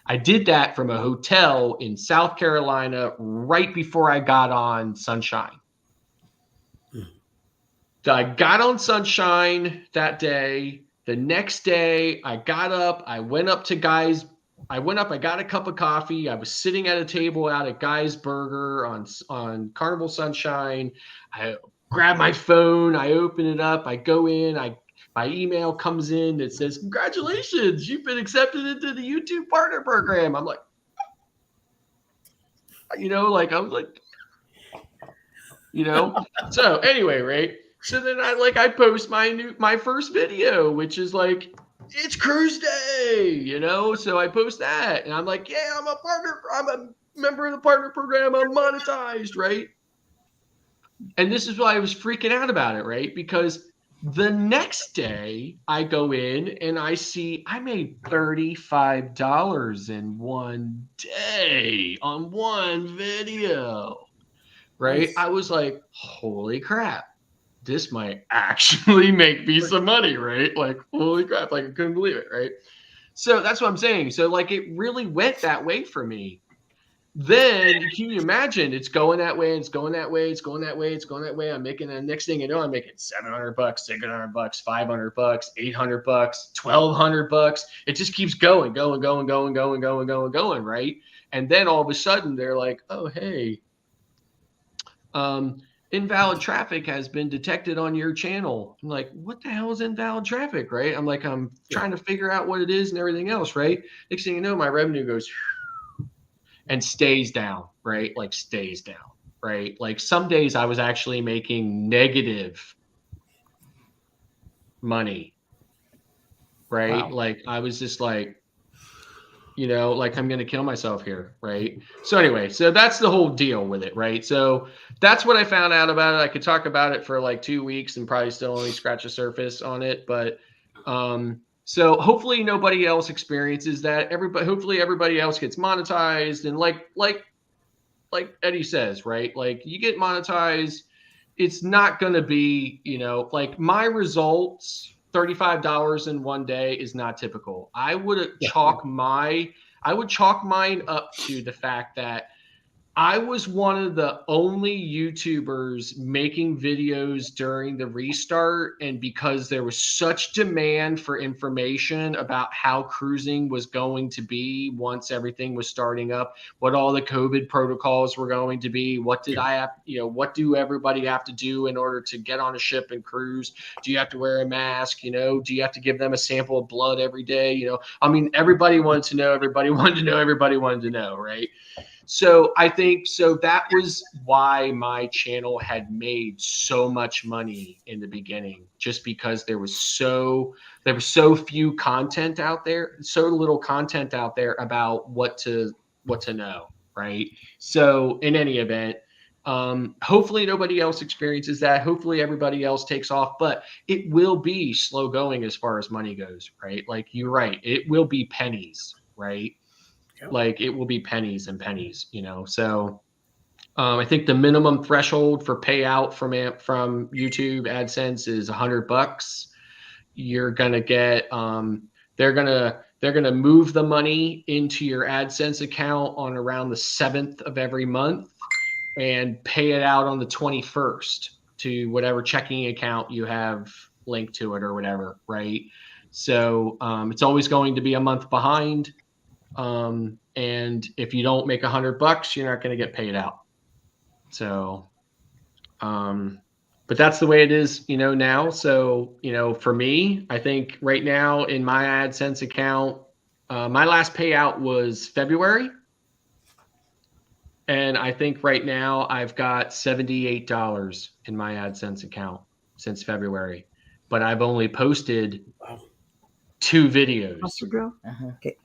I did that from a hotel in South Carolina right before I got on Sunshine. I got on Sunshine that day. The next day, I got up. I went up. I got a cup of coffee. I was sitting at a table out at Guy's Burger on Carnival Sunshine. I grab my phone. I open it up. I go in. My email comes in that says, "Congratulations, you've been accepted into the YouTube Partner Program." I'm like, I was like, So anyway, right? So then I post my first video, which is like, it's cruise day, So I post that, and I'm like, yeah, I'm a member of the partner program. I'm monetized, right? And this is why I was freaking out about it, right? Because the next day I go in and I see I made $35 in one day on one video. Right? Nice. I was like, holy crap, this might actually make me some money, right? Like, holy crap, like I couldn't believe it, right? So that's what I'm saying. So like it really went that way for me. Then can you imagine it's going that way, it's going that way, it's going that way, it's going that way. I'm making the next thing you know, I'm making $700, $600, $500, $800, $1,200. It just keeps going, right? And then all of a sudden they're like, oh, hey, invalid traffic has been detected on your channel. I'm like, what the hell is invalid traffic, right? I'm like, I'm trying to figure out what it is and everything else, right? Next thing you know, my revenue goes and stays down, right? Like stays down, right? Like some days I was actually making negative money, right? Wow. Like I was just like, like I'm going to kill myself here. Right. So anyway, so that's the whole deal with it. Right. So that's what I found out about it. I could talk about it for like 2 weeks and probably still only scratch the surface on it. But, so hopefully nobody else experiences that. Hopefully everybody else gets monetized. And like Eddie says, right. Like you get monetized. It's not going to be, like my results, $35 in one day is not typical. I would chalk mine up to the fact that I was one of the only YouTubers making videos during the restart. And because there was such demand for information about how cruising was going to be once everything was starting up, what all the COVID protocols were going to be, what did I have, what do everybody have to do in order to get on a ship and cruise? Do you have to wear a mask? Do you have to give them a sample of blood every day? I mean, everybody wanted to know, everybody wanted to know, right? So I think that was why my channel had made so much money in the beginning, just because there was so few content out there, so little content out there about what to know, right? So in any event, hopefully nobody else experiences that. Hopefully everybody else takes off, but it will be slow going as far as money goes, right? Like you're right, it will be pennies, right? Like it will be pennies and pennies, So I think the minimum threshold for payout from YouTube AdSense is $100. You're gonna get they're gonna move the money into your AdSense account on around the 7th of every month and pay it out on the 21st to whatever checking account you have linked to it or whatever, right? So it's always going to be a month behind. And if you don't make $100, you're not going to get paid out. So, but that's the way it is, now. So, for me, I think right now in my AdSense account, my last payout was February. And I think right now I've got $78 in my AdSense account since February, but I've only posted 2 videos. Okay.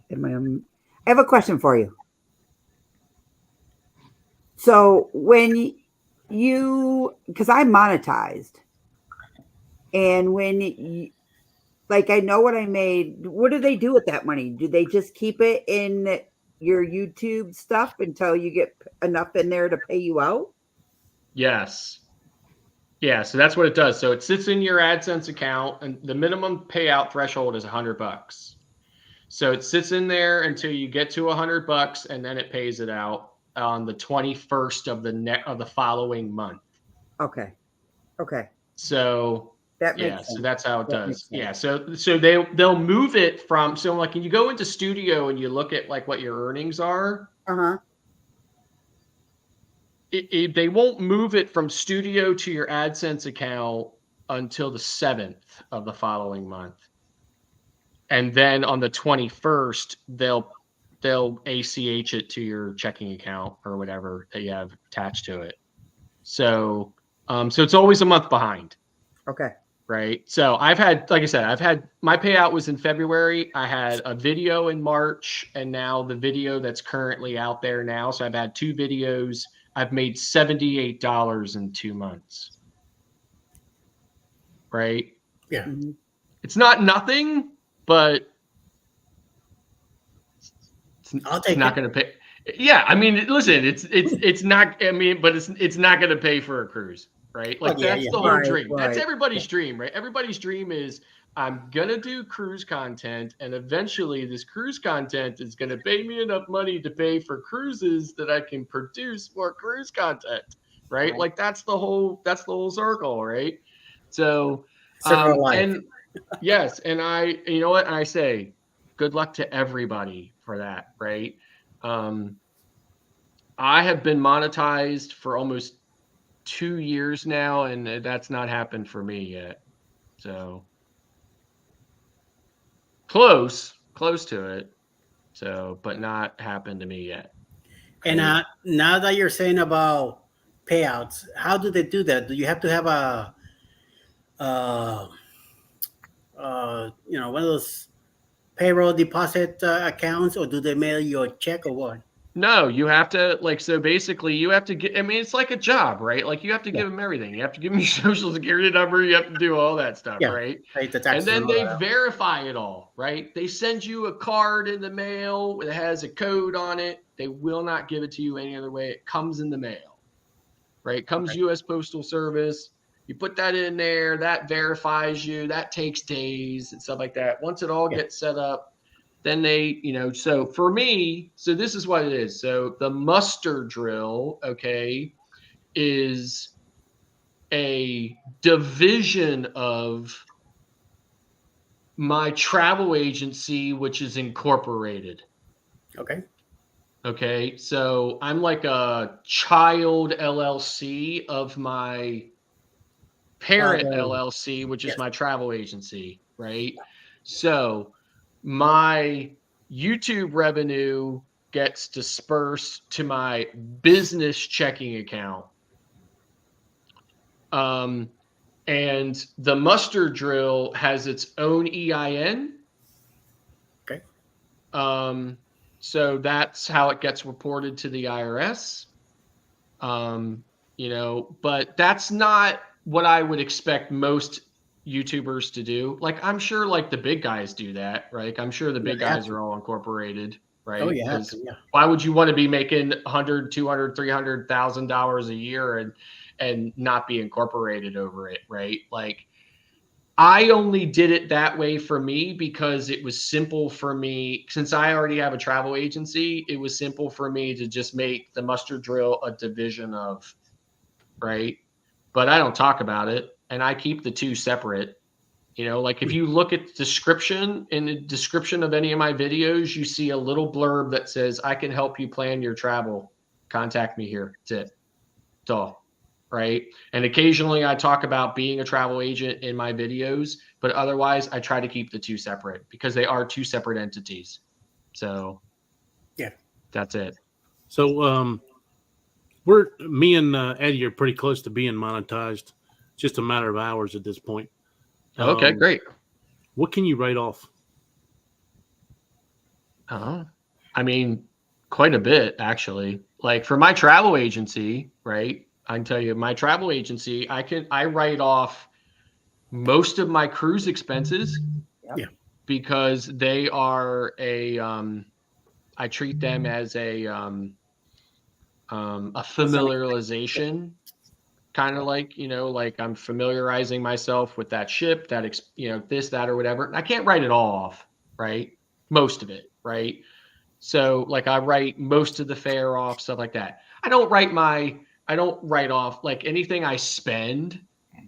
I have a question for you. So when because I'm monetized, and when I know what I made, what do they do with that money? Do they just keep it in your YouTube stuff until you get enough in there to pay you out? Yes. Yeah, so that's what it does. So it sits in your AdSense account, and the minimum payout threshold is $100. So it sits in there until you get to $100, and then it pays it out on the 21st of the following month. Okay. So that makes sense. So that's how it does. Yeah. So they'll move it from, so like when you go into Studio and you look at like what your earnings are. They won't move it from Studio to your AdSense account until the 7th of the following month. And then on the 21st, they'll ACH it to your checking account or whatever that you have attached to it. So it's always a month behind. Okay. Right. So I've had, like I said, my payout was in February. I had a video in March, and now the video that's currently out there now. So I've had 2 videos. I've made $78 in 2 months. Right. Yeah. It's not nothing, but it's not going to pay. Yeah. I mean, listen, it's not, I mean, but it's not going to pay for a cruise. Right. Like that's the whole dream. That's everybody's dream, right? Everybody's dream is I'm going to do cruise content, and eventually this cruise content is going to pay me enough money to pay for cruises that I can produce more cruise content. Right. Like that's the whole circle. Right. So, and yes. And you know what? I say good luck to everybody for that. Right. I have been monetized for almost 2 years now, and that's not happened for me yet. So close to it. So, but not happened to me yet. And now that you're saying about payouts, how do they do that? Do you have to have one of those payroll deposit accounts, or do they mail you a check or what? No, you have to, like, so basically you have to get, I mean, it's like a job, right? Like you have to give them everything. You have to give them your social security number. You have to do all that stuff, right? And then they verify it all, right? They send you a card in the mail that has a code on it. They will not give it to you any other way. It comes in the mail, right? It comes U.S. Postal Service. You put that in there, that verifies you. That takes days and stuff like that. Once it all gets set up, then they, so for me, so this is what it is. So the muster drill, okay, is a division of my travel agency, which is incorporated. Okay. Okay. So I'm like a child LLC of my parent LLC, which is my travel agency, right? So my YouTube revenue gets dispersed to my business checking account. And the muster drill has its own EIN. Okay. So that's how it gets reported to the IRS. But that's not what I would expect most YouTubers to do. Like, I'm sure like the big guys do that, right? I'm sure the big guys are all incorporated, right? Oh, you have to, yeah. Why would you want to be making $100, $200, $300,000 a year and not be incorporated over it, right? Like, I only did it that way for me because it was simple for me. Since I already have a travel agency, it was simple for me to just make the muster drill a division of, right? But I don't talk about it, and I keep the two separate. Like if you look at the description, in the description of any of my videos, you see a little blurb that says, I can help you plan your travel. Contact me here. That's it. That's all. Right. And occasionally I talk about being a travel agent in my videos, but otherwise I try to keep the two separate because they are two separate entities. So yeah, that's it. So me and Eddie are pretty close to being monetized. Just a matter of hours at this point. Okay, great. What can you write off? I mean, quite a bit, actually. Like for my travel agency, right? I can tell you my travel agency, I write off most of my cruise expenses. Yeah. Because they are I treat them as a familiarization, kind of like, like I'm familiarizing myself with that ship, that, this, that, or whatever. And I can't write it all off, right? Most of it, right? So like I write most of the fare off, stuff like that. I don't write off like anything I spend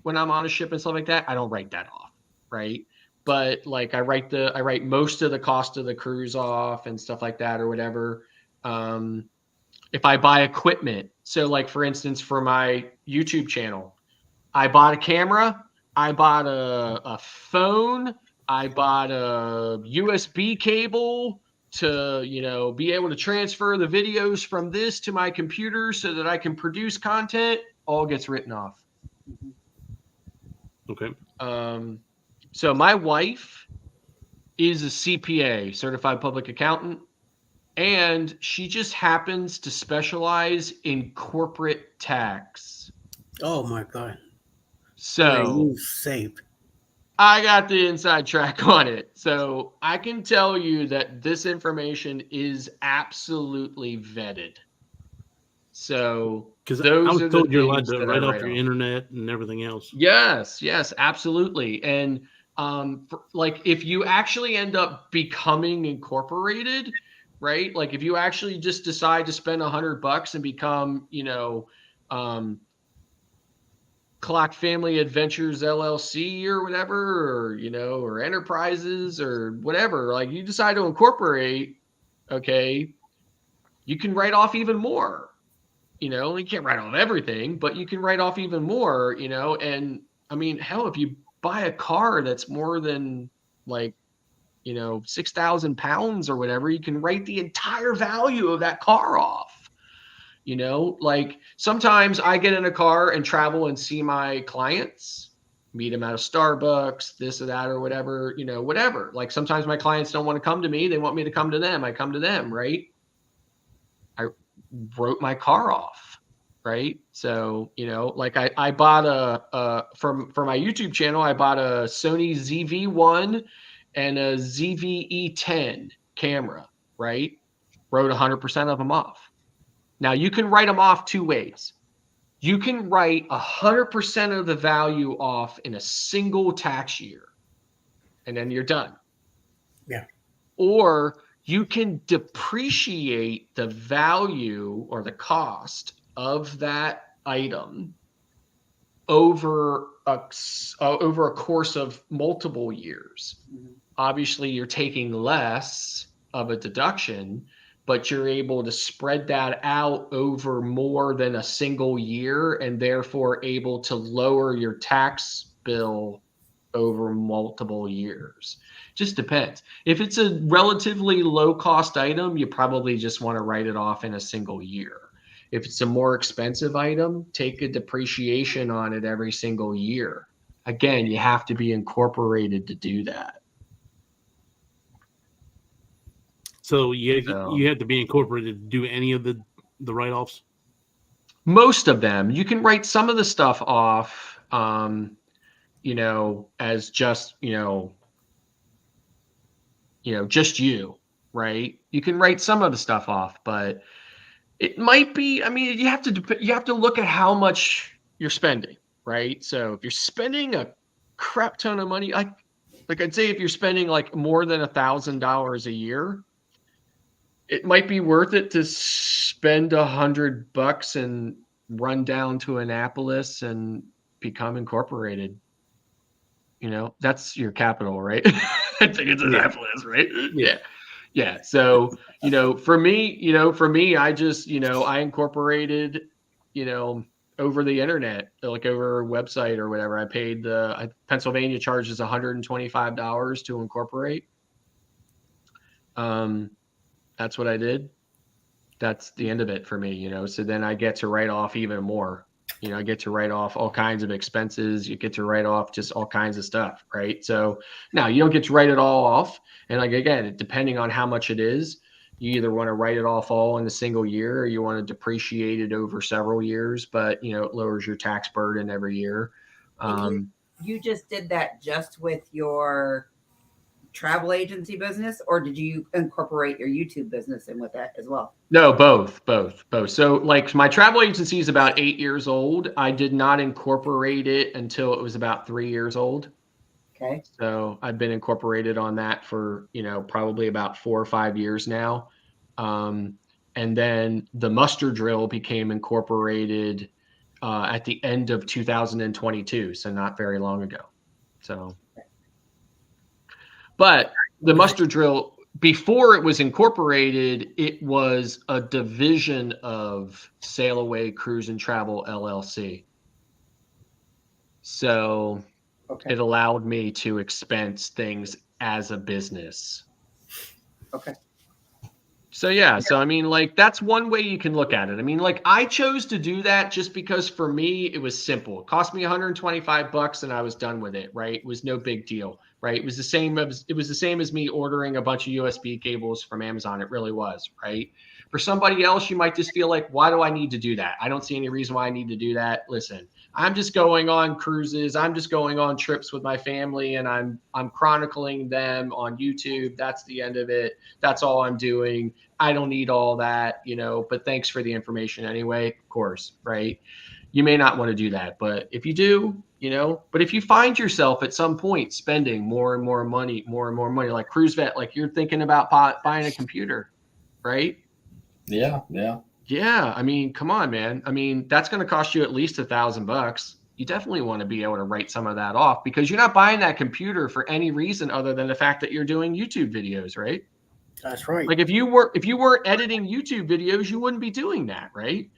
when I'm on a ship and stuff like that. I don't write that off, right? But like I write most of the cost of the cruise off and stuff like that or whatever. If I buy equipment, so like for instance, for my YouTube channel, I bought a camera, I bought a phone, I bought a USB cable to, be able to transfer the videos from this to my computer so that I can produce content. All gets written off. Okay. So my wife is a CPA, certified public accountant, and she just happens to specialize in corporate tax. Oh my God. So you saved. I got the inside track on it. So I can tell you that this information is absolutely vetted. So because I was told you're allowed to write off your internet and everything else. Yes, absolutely. And like if you actually end up becoming incorporated, right? Like if you actually just decide to spend $100 and become, Clock Family Adventures LLC or whatever, or, or Enterprises or whatever, like you decide to incorporate, okay, you can write off even more. You can't write off everything, but you can write off even more, and I mean, hell, if you buy a car that's more than like, 6,000 pounds or whatever, you can write the entire value of that car off. Like sometimes I get in a car and travel and see my clients, meet them at a Starbucks, this or that or whatever, whatever. Like sometimes my clients don't want to come to me. They want me to come to them. I come to them, right? I wrote my car off, right? So, like I bought for my YouTube channel, I bought a Sony ZV-1 and a ZV-E10 camera, right? Wrote 100% of them off. Now you can write them off two ways. You can write 100% of the value off in a single tax year, and then you're done. Yeah. or you can depreciate the value or the cost of that item over a course of multiple years. Obviously, you're taking less of a deduction, but you're able to spread that out over more than a single year and therefore able to lower your tax bill over multiple years. Just depends. If it's a relatively low cost item, you probably just want to write it off in a single year. If it's a more expensive item, take a depreciation on it every single year. Again, you have to be incorporated to do that. So you have to be incorporated to do any of the write-offs? Most of them. You can write some of the stuff off, as just, just you, right? You can write some of the stuff off, but it might be, you have to look at how much you're spending, right? So if you're spending a crap ton of money, like I'd say if you're spending like more than $1,000 a year, it might be worth it to spend $100 and run down to Annapolis and become incorporated. That's your capital, right? I think it's Annapolis, right? Yeah. So, for me, I just, I incorporated, over the internet, like over a website or whatever. I paid Pennsylvania charges $125 to incorporate. That's what I did. That's the end of it for me, so then I get to write off even more. I get to write off all kinds of expenses. You get to write off just all kinds of stuff, right? So now you don't get to write it all off. And like, again, depending on how much it is, you either want to write it off all in a single year or you want to depreciate it over several years, but it lowers your tax burden every year. You just did that just with your travel agency business, or did you incorporate your YouTube business in with that as well? No, both. So like my travel agency is about 8 years old. I did not incorporate it until it was about 3 years old. Okay. So I've been incorporated on that for, probably about 4 or 5 years now. And then the muster drill became incorporated at the end of 2022. So not very long ago. So, but the muster drill, before it was incorporated, it was a division of Sail Away Cruise and Travel LLC. So it allowed me to expense things as a business. Okay. So yeah, so that's one way you can look at it. I chose to do that just because for me it was simple. It cost me $125 and I was done with it, right? It was no big deal, right? It was the same as me ordering a bunch of USB cables from Amazon. It really was, right? For somebody else, you might just feel like, why do I need to do that? I don't see any reason why I need to do that. Listen, I'm just going on cruises. I'm just going on trips with my family and I'm chronicling them on YouTube. That's the end of it. That's all I'm doing. I don't need all that, but thanks for the information anyway, of course, right? You may not want to do that, but if you do, but if you find yourself at some point spending more and more money, like CruiseVet, like you're thinking about buying a computer, right? Yeah. Yeah. Come on, man. That's going to cost you at least $1,000. You definitely want to be able to write some of that off because you're not buying that computer for any reason other than the fact that you're doing YouTube videos, right? That's right. Like if you were editing YouTube videos, you wouldn't be doing that, right?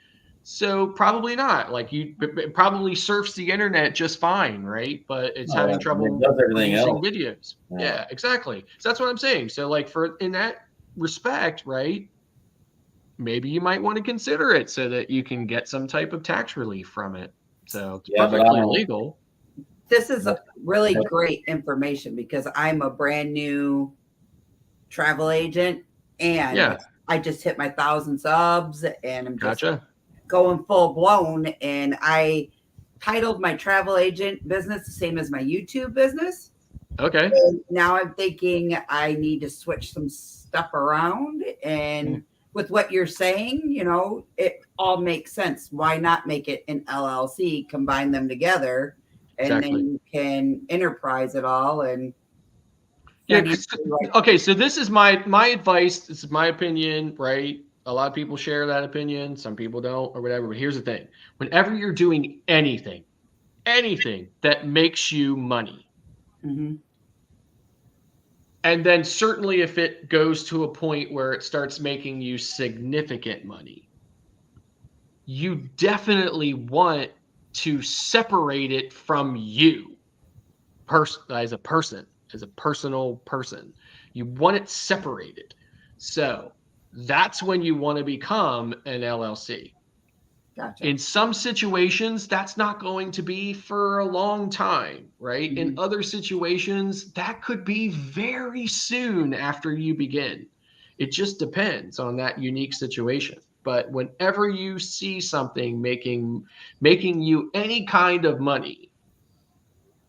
So probably not. Like it probably surfs the internet just fine, right? But it's having trouble producing videos. Yeah, exactly. So that's what I'm saying. So like in that respect, right? Maybe you might want to consider it so that you can get some type of tax relief from it. So it's perfectly legal. This is really great information because I'm a brand new travel agent and I just hit my 1,000 subs and I'm just going full blown. And I titled my travel agent business the same as my YouTube business. Okay. And now I'm thinking I need to switch some stuff around. And with what you're saying, it all makes sense. Why not make it an LLC, combine them together, and then you can enterprise it all and Yeah. financially, like, Okay. So this is my advice. This is my opinion, right? A lot of people share that opinion. Some people don't, or whatever. But here's the thing: whenever you're doing anything that makes you money, mhm. and then certainly if it goes to a point where it starts making you significant money, you definitely want to separate it from you as a person, as a personal person. You want it separated. So that's when you want to become an LLC. Gotcha. In some situations, that's not going to be for a long time, right? In Mhm. other situations, that could be very soon after you begin. It just depends on that unique situation. But whenever you see something making you any kind of money,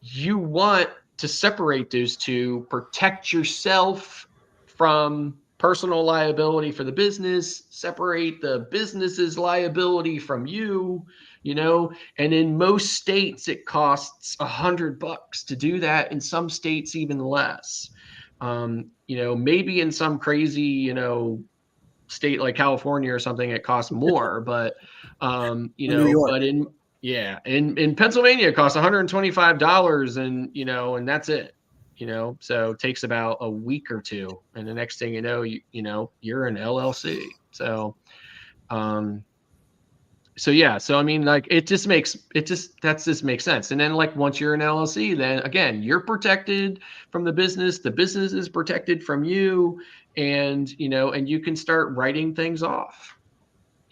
you want to separate those two, protect yourself from personal liability for the business, separate the business's liability from you, and in most states it costs $100 to do that. In some states even less. Maybe in some crazy, state like California or something, it costs more, but New York. but in Pennsylvania it costs $125, and that's it. So it takes about a week or two, and the next thing you know, you're an LLC. So yeah, so I mean, like, that just makes sense. And then, like, once you're an LLC, then again, you're protected from the business is protected from you, and you can start writing things off.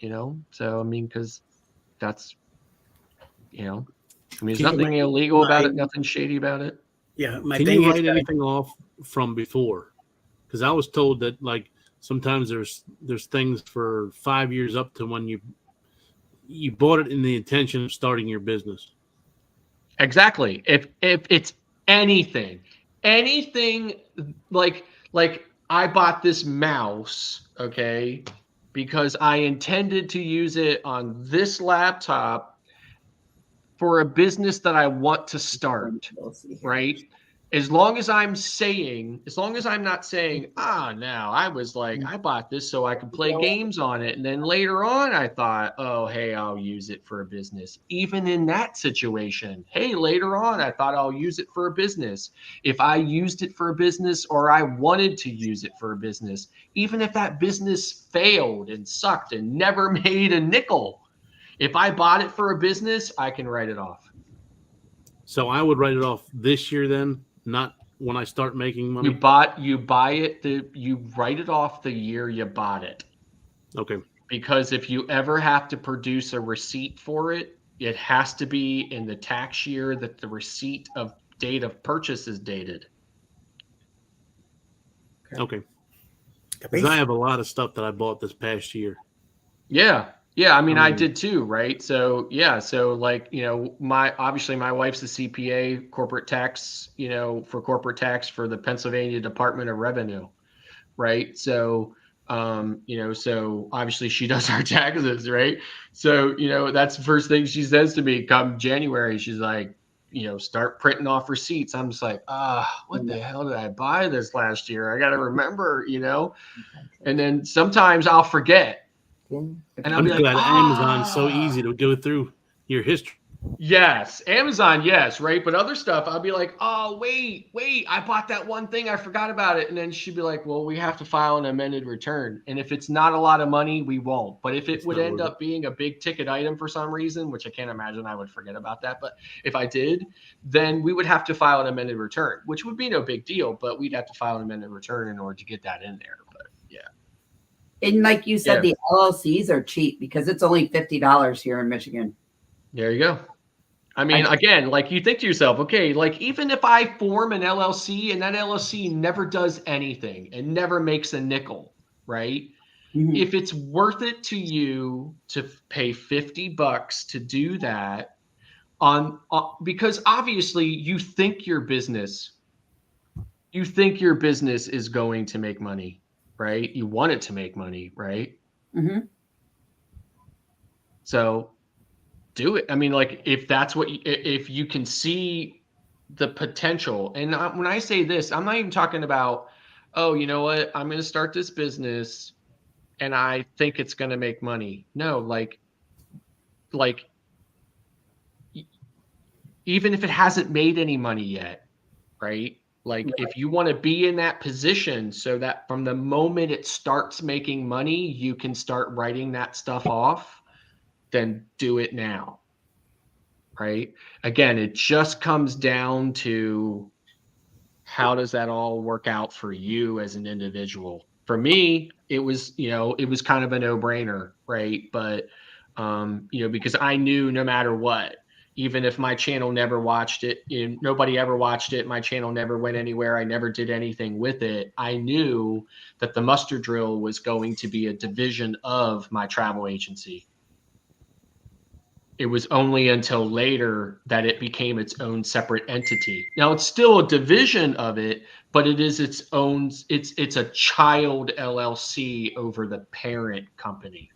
So I mean, because that's there's Can you nothing illegal about it, nothing shady about it. Yeah, my Can thing you is write that anything off from before? Because I was told that, like, sometimes there's things for 5 years up to when you bought it in the intention of starting your business. Exactly. If it's anything like I bought this mouse, okay, because I intended to use it on this laptop for a business that I want to start, We'll see here. right? As long as I'm not saying, no, I was like, I bought this so I could play games on it. And then later on, I thought, oh, hey, I'll use it for a business. Even in that situation, hey, later on, I thought I'll use it for a business. If I used it for a business, or I wanted to use it for a business, even if that business failed and sucked and never made a nickel, if I bought it for a business, I can write it off. So I would write it off this year then, not when I start making money. You write it off the year you bought it. Okay. Because if you ever have to produce a receipt for it, it has to be in the tax year that the receipt of date of purchase is dated. Okay. Because I have a lot of stuff that I bought this past year. Yeah. Yeah. I mean, I did too, right? So yeah. So, like, obviously my wife's a CPA, corporate tax, for corporate tax for the Pennsylvania Department of Revenue. Right. So, so obviously she does our taxes, right? So, that's the first thing she says to me come January. She's like, start printing off receipts. I'm just like, what the hell did I buy this last year? I got to remember, and then sometimes I'll forget. And I'll I'm be glad like, Amazon's so easy to go through your history. Yes, Amazon, yes, right. But other stuff, I'll be like, oh, wait, I bought that one thing. I forgot about it. And then she'd be like, well, we have to file an amended return. And if it's not a lot of money, we won't. But if it would end up being a big ticket item for some reason, which I can't imagine I would forget about that. But if I did, then we would have to file an amended return, which would be no big deal. But we'd have to file an amended return in order to get that in there. But yeah. And like you said, the LLCs are cheap because it's only $50 here in Michigan. There you go. I mean, again, like, you think to yourself, okay, like, even if I form an LLC and that LLC never does anything and never makes a nickel, right? Mm-hmm. If it's worth it to you to pay $50 to do that because obviously you think your business is going to make money, right? You want it to make money, right? Mm-hmm. So do it. I mean, like, if that's what if you can see the potential. And when I say this, I'm not even talking about, oh, you know what? I'm going to start this business and I think it's going to make money. No, like even if it hasn't made any money yet, right? Like if you want to be in that position so that from the moment it starts making money, you can start writing that stuff off, then do it now. Right? Again, it just comes down to how does that all work out for you as an individual? For me, it was, it was kind of a no-brainer, right? But because I knew no matter what, even if my channel never watched it, nobody ever watched it, my channel never went anywhere, I never did anything with it, I knew that the muster drill was going to be a division of my travel agency. It was only until later that it became its own separate entity. Now it's still a division of it, but it is its own, it's a child LLC over the parent company.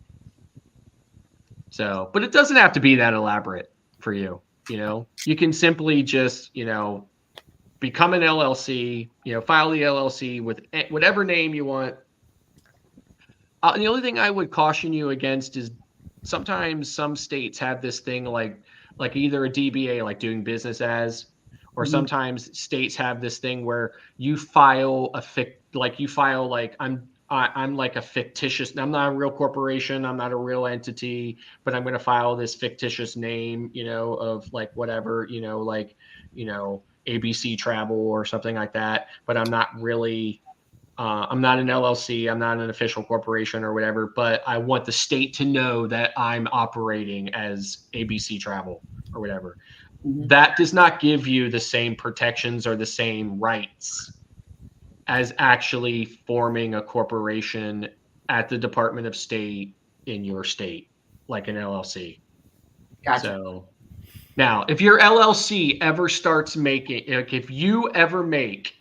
So, but it doesn't have to be that elaborate for you. You can simply just, become an LLC, file the LLC with whatever name you want. And the only thing I would caution you against is sometimes some states have this thing like either a DBA, like doing business as, or sometimes states have this thing where you file I'm like a fictitious, I'm not a real corporation, I'm not a real entity, but I'm going to file this fictitious name, of like whatever, ABC Travel or something like that, but I'm not really I'm not an LLC, I'm not an official corporation or whatever, but I want the state to know that I'm operating as ABC Travel or whatever. That does not give you the same protections or the same rights as actually forming a corporation at the Department of State in your state, like an LLC. Gotcha. So now, if your LLC ever starts making, like if you ever make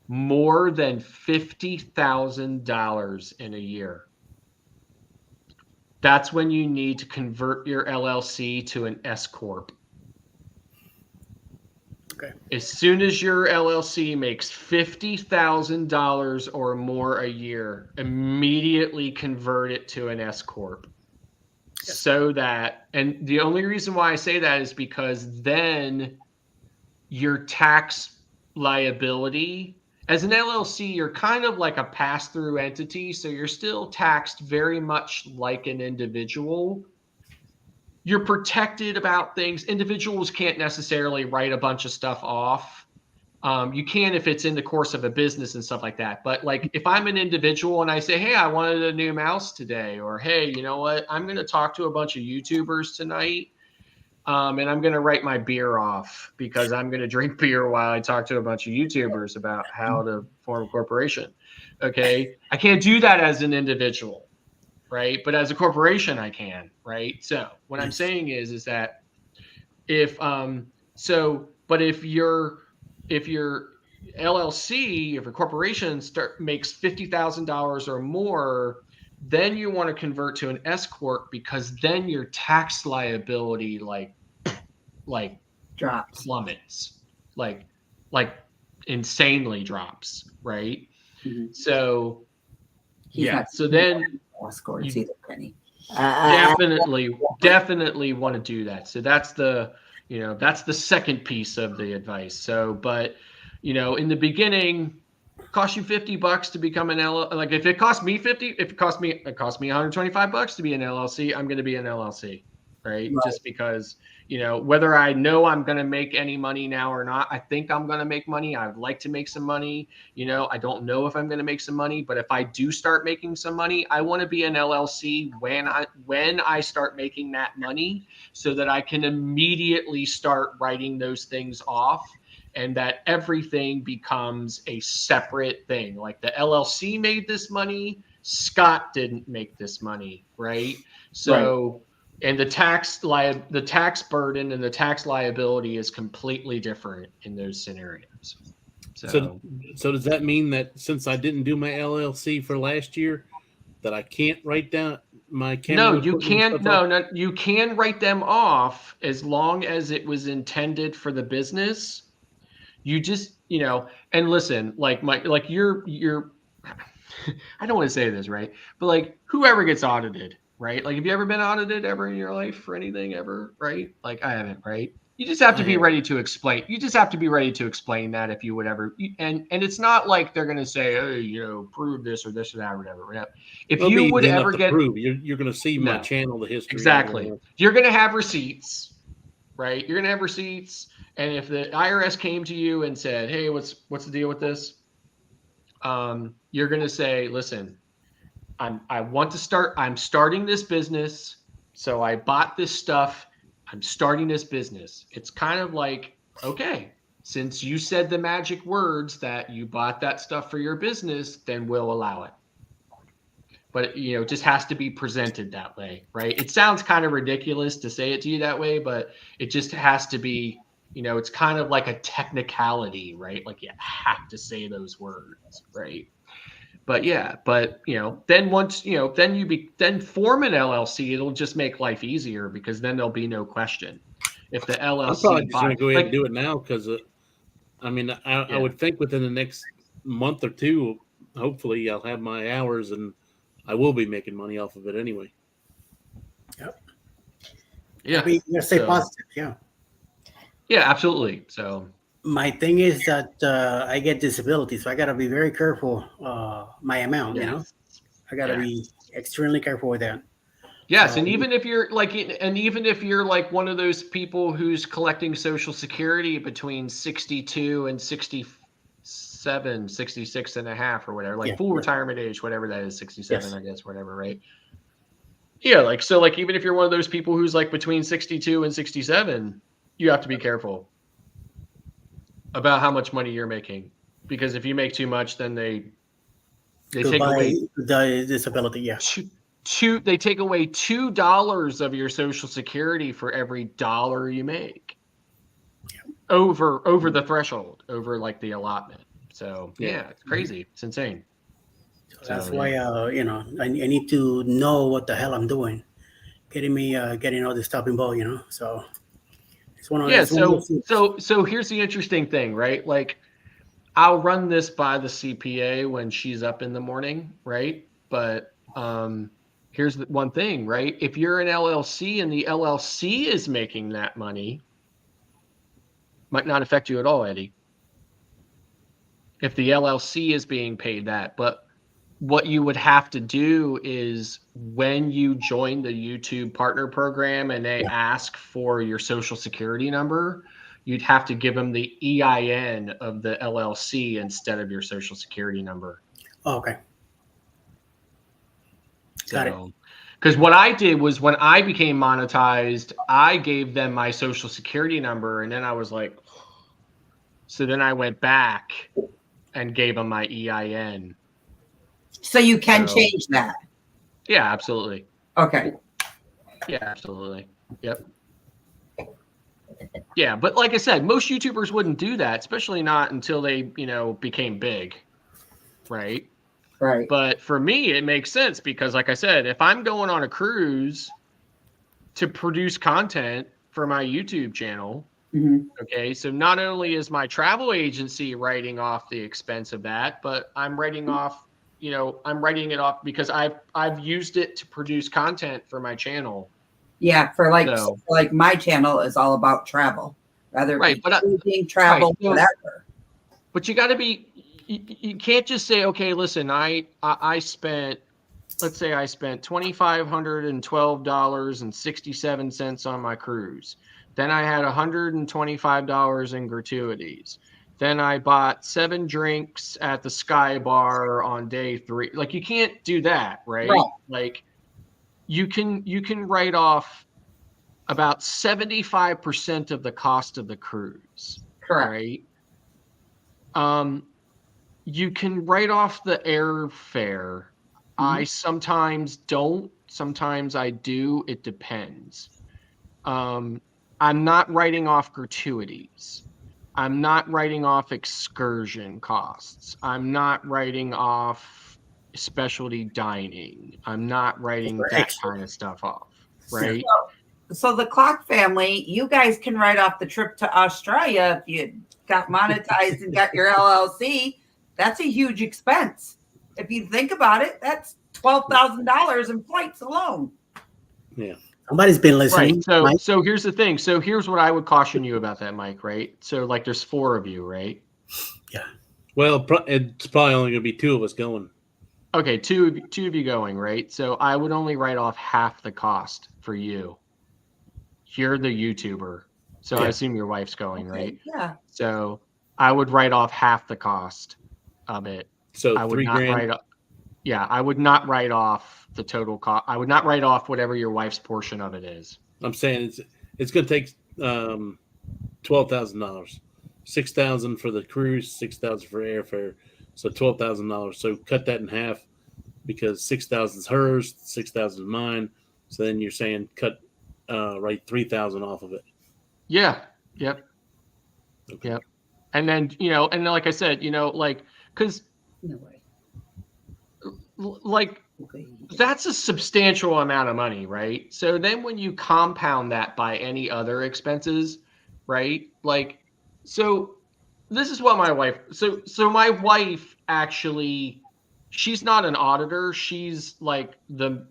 more than $50,000 in a year, that's when you need to convert your LLC to an S Corp. Okay. As soon as your LLC makes $50,000 or more a year, immediately convert it to an S Corp. Yes. So that, and the only reason why I say that is because then your tax liability, as an LLC, you're kind of like a pass-through entity, so you're still taxed very much like an individual. You're protected about things. Individuals can't necessarily write a bunch of stuff off. You can if it's in the course of a business and stuff like that. But like if I'm an individual and I say, hey, I wanted a new mouse today, or hey, you know what, I'm going to talk to a bunch of YouTubers tonight. And I'm going to write my beer off because I'm going to drink beer while I talk to a bunch of YouTubers about how to form a corporation. Okay. I can't do that as an individual, right? But as a corporation, I can, right? So what I'm saying is that if your LLC, if a corporation makes $50,000 or more, then you want to convert to an S Corp because then your tax liability like drops, plummets, like insanely drops, right? So so then S Corp either, Penny. Definitely want to do that. So that's the second piece of the advice. So, but in the beginning, cost you $50 to become an LLC. Like if it cost me $50, it cost me $125 to be an LLC, I'm going to be an LLC, right? Just because, whether I know I'm going to make any money now or not, I think I'm going to make money. I'd like to make some money. I don't know if I'm going to make some money, but if I do start making some money, I want to be an LLC when I start making that money so that I can immediately start writing those things off. And that everything becomes a separate thing. Like the LLC made this money, Scott didn't make this money, right? So, and the tax burden and the tax liability is completely different in those scenarios. So does that mean that since I didn't do my LLC for last year, that I can't write down my camera? No, you can't. You can write them off as long as it was intended for the business. You just, and listen, like you're I don't want to say this, right? But like whoever gets audited, right? Like have you ever been audited ever in your life for anything ever, right? Like I haven't, right? You just have to be ready to explain. You just have to be ready to explain that if you would ever, and it's not like they're going to say, hey, prove this or that or whatever. If It'll you be would easy enough ever to get, prove. You're going to see my No. channel, the history. Exactly. You're going to have receipts, right? You're going to have receipts. And if the IRS came to you and said, hey, what's the deal with this? You're going to say, listen, I'm starting this business. So I bought this stuff. I'm starting this business. It's kind of like, okay, since you said the magic words that you bought that stuff for your business, then we'll allow it. But it just has to be presented that way, right? It sounds kind of ridiculous to say it to you that way, but it just has to be, it's kind of like a technicality, right? Like you have to say those words, right? But yeah, then once then form an LLC, it'll just make life easier because then there'll be no question. If the LLC, I'm probably just going to go ahead and do it now because, I would think within the next month or two, hopefully I'll have my hours and I will be making money off of it anyway. Yep. Yeah. You stay positive. Yeah. Yeah, absolutely. So my thing is that I get disability, so I got to be very careful. My amount, I got to be extremely careful with that. Yes, and even if you're like one of those people who's collecting Social Security between 62 and 67, 66 and a half or whatever, like full retirement age, whatever that is, 67, I guess, whatever, right? Yeah, like even if you're one of those people who's like between 62 and 67, you have to be careful about how much money you're making, because if you make too much, then they take away the disability. Yeah. They take away $2 of your Social Security for every dollar you make over the threshold, over like the allotment. So yeah, it's crazy. It's insane. So that's why I need to know what the hell I'm doing, getting all this stuff involved. So it's one of so here's the interesting thing, right? Like I'll run this by the CPA when she's up in the morning, right? But here's the one thing, right? If you're an LLC and the LLC is making that money, might not affect you at all, Eddie. If the LLC is being paid that, but what you would have to do is when you join the YouTube partner program and they ask for your Social Security number, you'd have to give them the EIN of the LLC instead of your Social Security number. Oh, okay. Got it. Because what I did was when I became monetized, I gave them my Social Security number, and then I was like, so then I went back and gave them my EIN. So you can change that? Yeah, absolutely. Okay. Yeah, absolutely. Yep. Yeah, but like I said, most YouTubers wouldn't do that, especially not until they, became big, right? Right. But for me, it makes sense because, like I said, if I'm going on a cruise to produce content for my YouTube channel, okay, so not only is my travel agency writing off the expense of that, but I'm writing off, I'm writing it off because I've used it to produce content for my channel. Yeah, for like my channel is all about travel, rather being travel, whatever. But you got to be. You can't just say, okay, listen, I spent, let's say I spent $2,512.67 on my cruise. Then I had $125 in gratuities. Then I bought 7 drinks at the Sky Bar on day 3. Like you can't do that, right? Like you can write off about 75% of the cost of the cruise. Correct. Right? You can write off the airfare. I sometimes don't. Sometimes I do. It depends. I'm not writing off gratuities. I'm not writing off excursion costs. I'm not writing off specialty dining. I'm not writing that kind of stuff off. Right? So the Clock family, you guys can write off the trip to Australia if you got monetized and got your LLC. That's a huge expense. If you think about it, that's $12,000 in flights alone. Yeah. Somebody's been listening. Right. So Mike. so here's the thing. So here's what I would caution you about that, Mike, right? So like there's 4 of you, right? Well, it's probably only going to be 2 of us going. Okay, two of you going, right? So I would only write off half the cost for you. You're the YouTuber. So I assume your wife's going, right? Yeah. So I would write off half the cost of it. So I would not $3,000. write off. Yeah, I would not write off the total cost. I would not write off whatever your wife's portion of it is. I'm saying it's going to take $12,000, $6,000 for the cruise, $6,000 for airfare, so $12,000. So cut that in half because $6,000 is hers, $6,000 is mine. So then you're saying cut right $3,000 off of it. Yeah. Yep. Okay. Yep. And then and like I said, like because No way. like that's a substantial amount of money, right? So then when you compound that by any other expenses, right? Like, so this is what my wife, so my wife actually, she's not an auditor. She's like the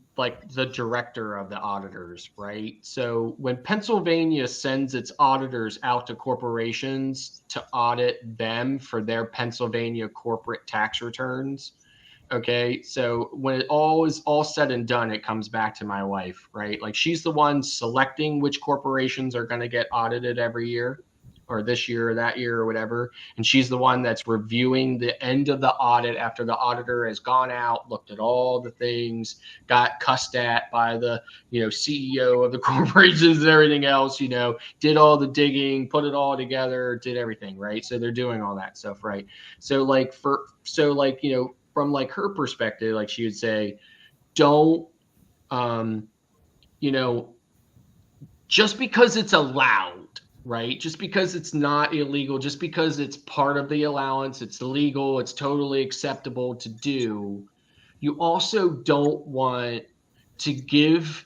director of the auditors, right? So when Pennsylvania sends its auditors out to corporations to audit them for their Pennsylvania corporate tax returns, okay, so when it all is all said and done, it comes back to my wife, right? Like she's the one selecting which corporations are going to get audited every year or this year or that year or whatever. And she's the one that's reviewing the end of the audit after the auditor has gone out, looked at all the things, got cussed at by the, CEO of the corporations and everything else, did all the digging, put it all together, did everything, right? So they're doing all that stuff, right? So from like her perspective, like she would say, don't, just because it's allowed, right? Just because it's not illegal, just because it's part of the allowance, it's legal, it's totally acceptable to do. You also don't want to give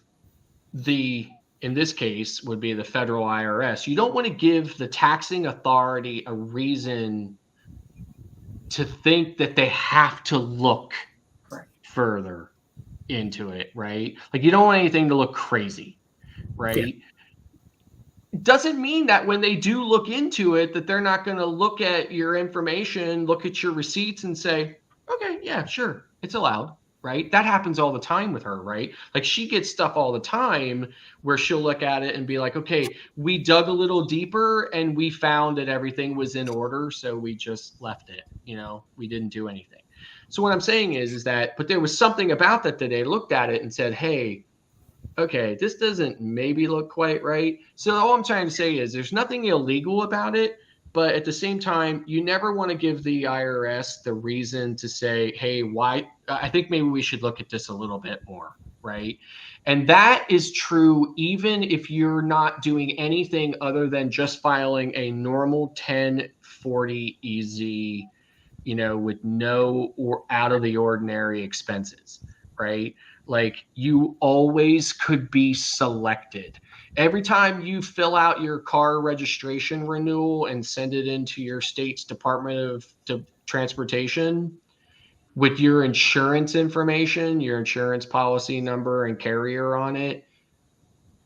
in this case would be the federal IRS. You don't want to give the taxing authority a reason to think that they have to look further into it, right? Like you don't want anything to look crazy, right? Yeah. Doesn't mean that when they do look into it, that they're not going to look at your information, look at your receipts and say, okay, yeah, sure, it's allowed, right? That happens all the time with her, right? Like she gets stuff all the time where she'll look at it and be like, okay, we dug a little deeper and we found that everything was in order. So we just left it, we didn't do anything. So what I'm saying is that, but there was something about that they looked at it and said, hey, okay, this doesn't maybe look quite right. So all I'm trying to say is there's nothing illegal about it, but at the same time, you never want to give the IRS the reason to say, hey, why? I think maybe we should look at this a little bit more, right? And that is true even if you're not doing anything other than just filing a normal 1040 easy, with no or out of the ordinary expenses, right? Like you always could be selected. Every time you fill out your car registration renewal and send it into your state's Department of Transportation with your insurance information, your insurance policy number and carrier on it,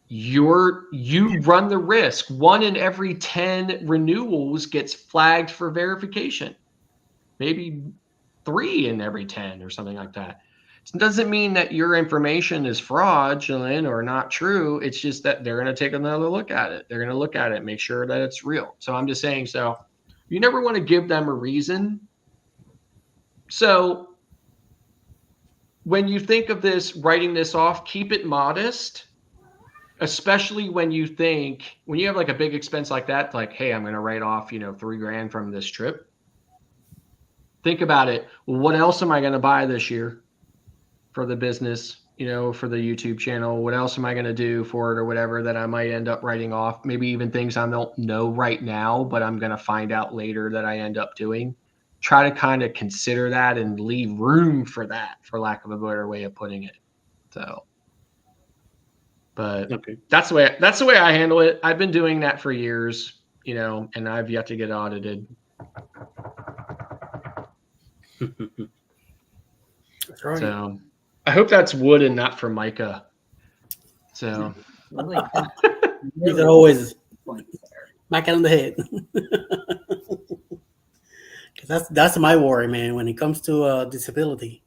you run the risk. 1 in every 10 renewals gets flagged for verification. Maybe 3 in every 10 or something like that. It doesn't mean that your information is fraudulent or not true. It's just that they're going to take another look at it. They're going to look at it, make sure that it's real. So I'm just saying, so you never want to give them a reason. So when you think of this, writing this off, keep it modest, especially when you have like a big expense like that, like, hey, I'm going to write off, $3,000 from this trip. Think about it. Well, what else am I going to buy this year for the business, for the YouTube channel? What else am I going to do for it or whatever that I might end up writing off? Maybe even things I don't know right now, but I'm going to find out later that I end up doing. Try to kind of consider that and leave room for that, for lack of a better way of putting it. So, But Okay. that's the way I handle it. I've been doing that for years, you know, and I've yet to get audited. That's right. So I hope that's wood and not Formica. So Really good. You can always Points there. smack it on the head. 'Cause that's my worry, man. When it comes to disability,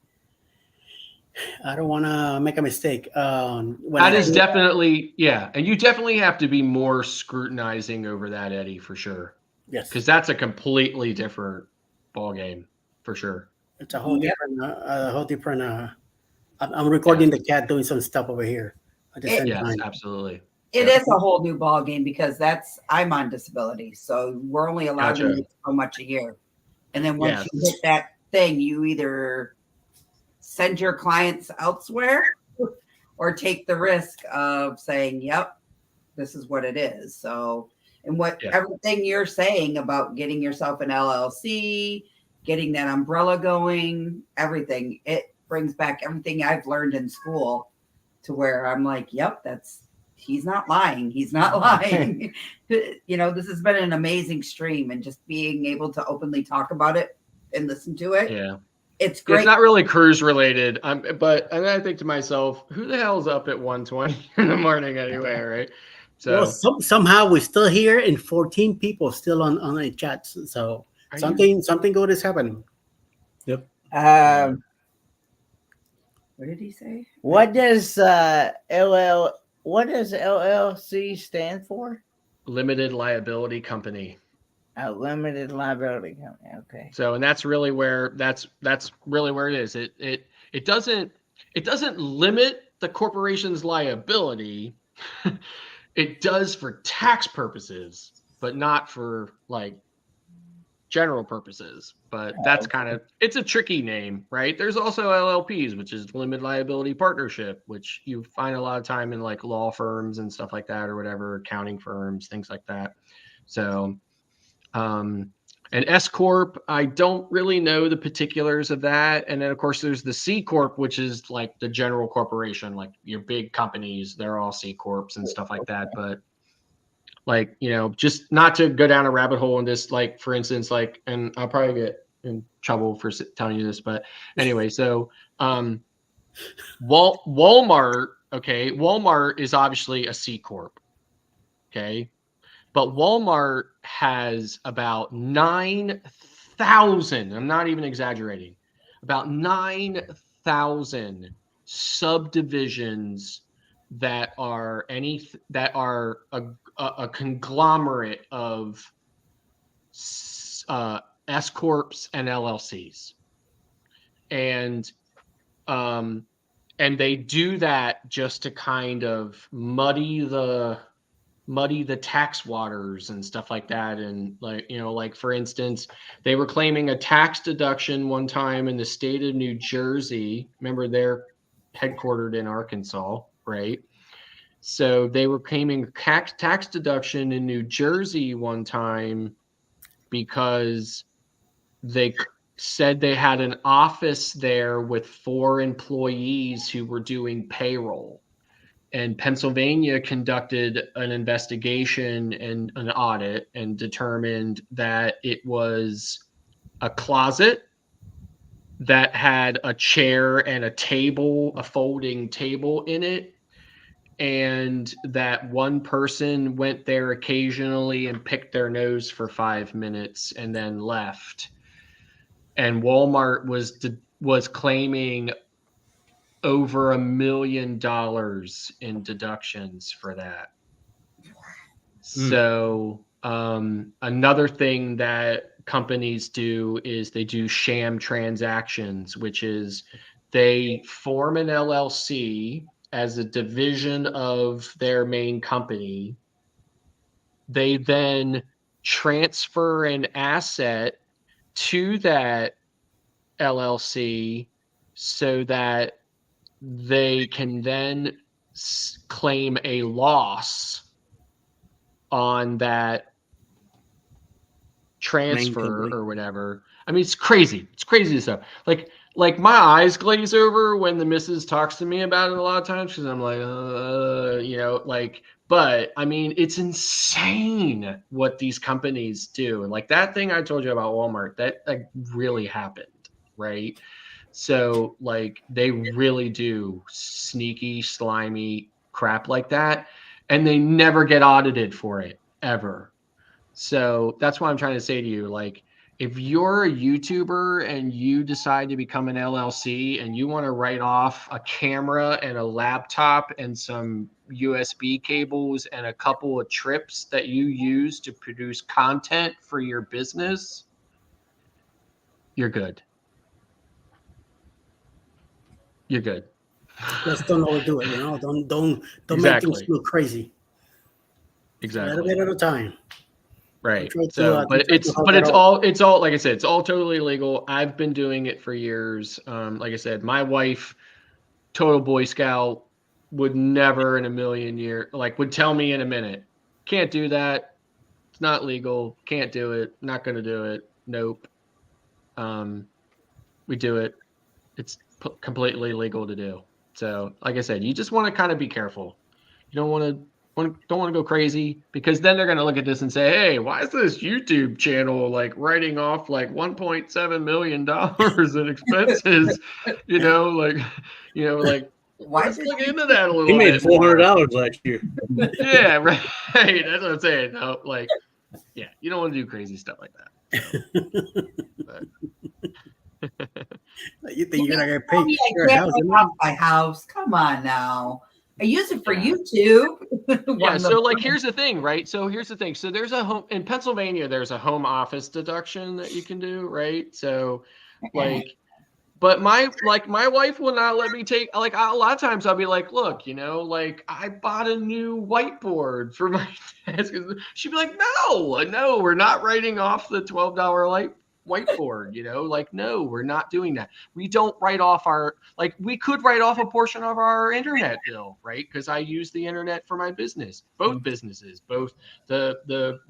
I don't want to make a mistake. That is definitely, yeah. And you definitely have to be more scrutinizing over that, Eddie, for sure. Yes, Because that's a completely different ball game, for sure. it's a whole Yep. different. A whole different. I'm recording the cat doing some stuff over here at the same Yes, time. absolutely. It is a whole new ball game because I'm on disability, so we're only allowed to Gotcha. make so much a year. And then once Yes. you hit that thing, you either send your clients elsewhere or take the risk of saying, "Yep, this is what it is." So, and everything you're saying about getting yourself an LLC, getting that umbrella going, everything, it brings back everything I've learned in school to where I'm like, "Yep, he's not lying. He's not lying." You know, this has been an amazing stream, and just being able to openly talk about it and listen to it. Yeah. It's great. It's not really cruise related. But and I think to myself, who the hell's up at 1:20 in the morning anyway, right? So Well, somehow we're still here and 14 people still on the chats. So something good is happening. Yep. What did he say? What does LLC stand for? limited liability company. A limited liability company. Okay. So, and that's really where it is. It doesn't limit the corporation's liability. It does for tax purposes, but not for like general purposes. But that's it's a tricky name, right? There's also LLPs, which is limited liability partnership, which you find a lot of time in like law firms and stuff like that, or whatever, accounting firms, things like that. So, an S Corp, I don't really know the particulars of that. And then, of course, there's the C Corp, which is like the general corporation, like your big companies, they're all C Corps and stuff like that. But like, you know, just not to go down a rabbit hole in this, like, for instance, like, and I'll probably get in trouble for telling you this, but anyway, so Walmart, okay, Walmart is obviously a C Corp, okay? But Walmart has about 9,000, I'm not even exaggerating, about 9,000 subdivisions that are a conglomerate of S Corps and LLCs. And they do that just to kind of muddy the tax waters and stuff like that. And like, you know, like for instance, they were claiming a tax deduction one time in the state of New Jersey. Remember, they're headquartered in Arkansas, right? So they were claiming tax deduction in New Jersey one time because they said they had an office there with 4 employees who were doing payroll. And Pennsylvania conducted an investigation and an audit and determined that it was a closet that had a chair and a table, a folding table in it, and that one person went there occasionally and picked their nose for 5 minutes and then left. And Walmart was claiming over $1 million in deductions for that. So another thing that companies do is they do sham transactions, which is they form an LLC as a division of their main company. They then transfer an asset to that LLC so that they can then claim a loss on that transfer or whatever. I mean, it's crazy. It's crazy stuff. Like like my eyes glaze over when the missus talks to me about it a lot of times because I'm like, like, but I mean, it's insane what these companies do. And like that thing I told you about Walmart, that like really happened, right? So like they really do sneaky, slimy crap like that, and they never get audited for it ever. So that's why I'm trying to say to you, like, if you're a YouTuber and you decide to become an LLC and you want to write off a camera and a laptop and some USB cables and a couple of trips that you use to produce content for your business, you're good. You're good. Just don't overdo it. Don't make things Exactly. look crazy. A little Exactly. bit at a time. Right. Try to, So, but try to help but it out. it's all like I said, it's all totally legal. I've been doing it for years. Like I said, my wife, total Boy Scout, would never in a million years, like would tell me in a minute, can't do that. It's not legal. Can't do it. Not going to do it. Nope. We do it. It's completely legal to do. So, like I said, you just want to kind of be careful. You don't want to go crazy because then they're going to look at this and say, "Hey, why is this YouTube channel like writing off like $1.7 million in expenses?" Like Why let's did look you- into that a He little made bit more. $400 last year. Yeah, right. That's what I'm saying. No, like, yeah, you don't want to do crazy stuff like that. You think you're gonna get Tell paid? me I Your can't house, write isn't off my house. Come on now. I use it for Yeah. YouTube. Yeah, so like here's the thing, right? So here's the thing. So there's a home in Pennsylvania, there's a home office deduction that you can do, right? So like but my wife will not let me take like a lot of times I'll be like, look, like I bought a new whiteboard for my desk. She'd be like, no, we're not writing off the $12 whiteboard, like no, we're not doing that. We don't write off we could write off a portion of our internet bill, right? Because I use the internet for my business, both businesses, both the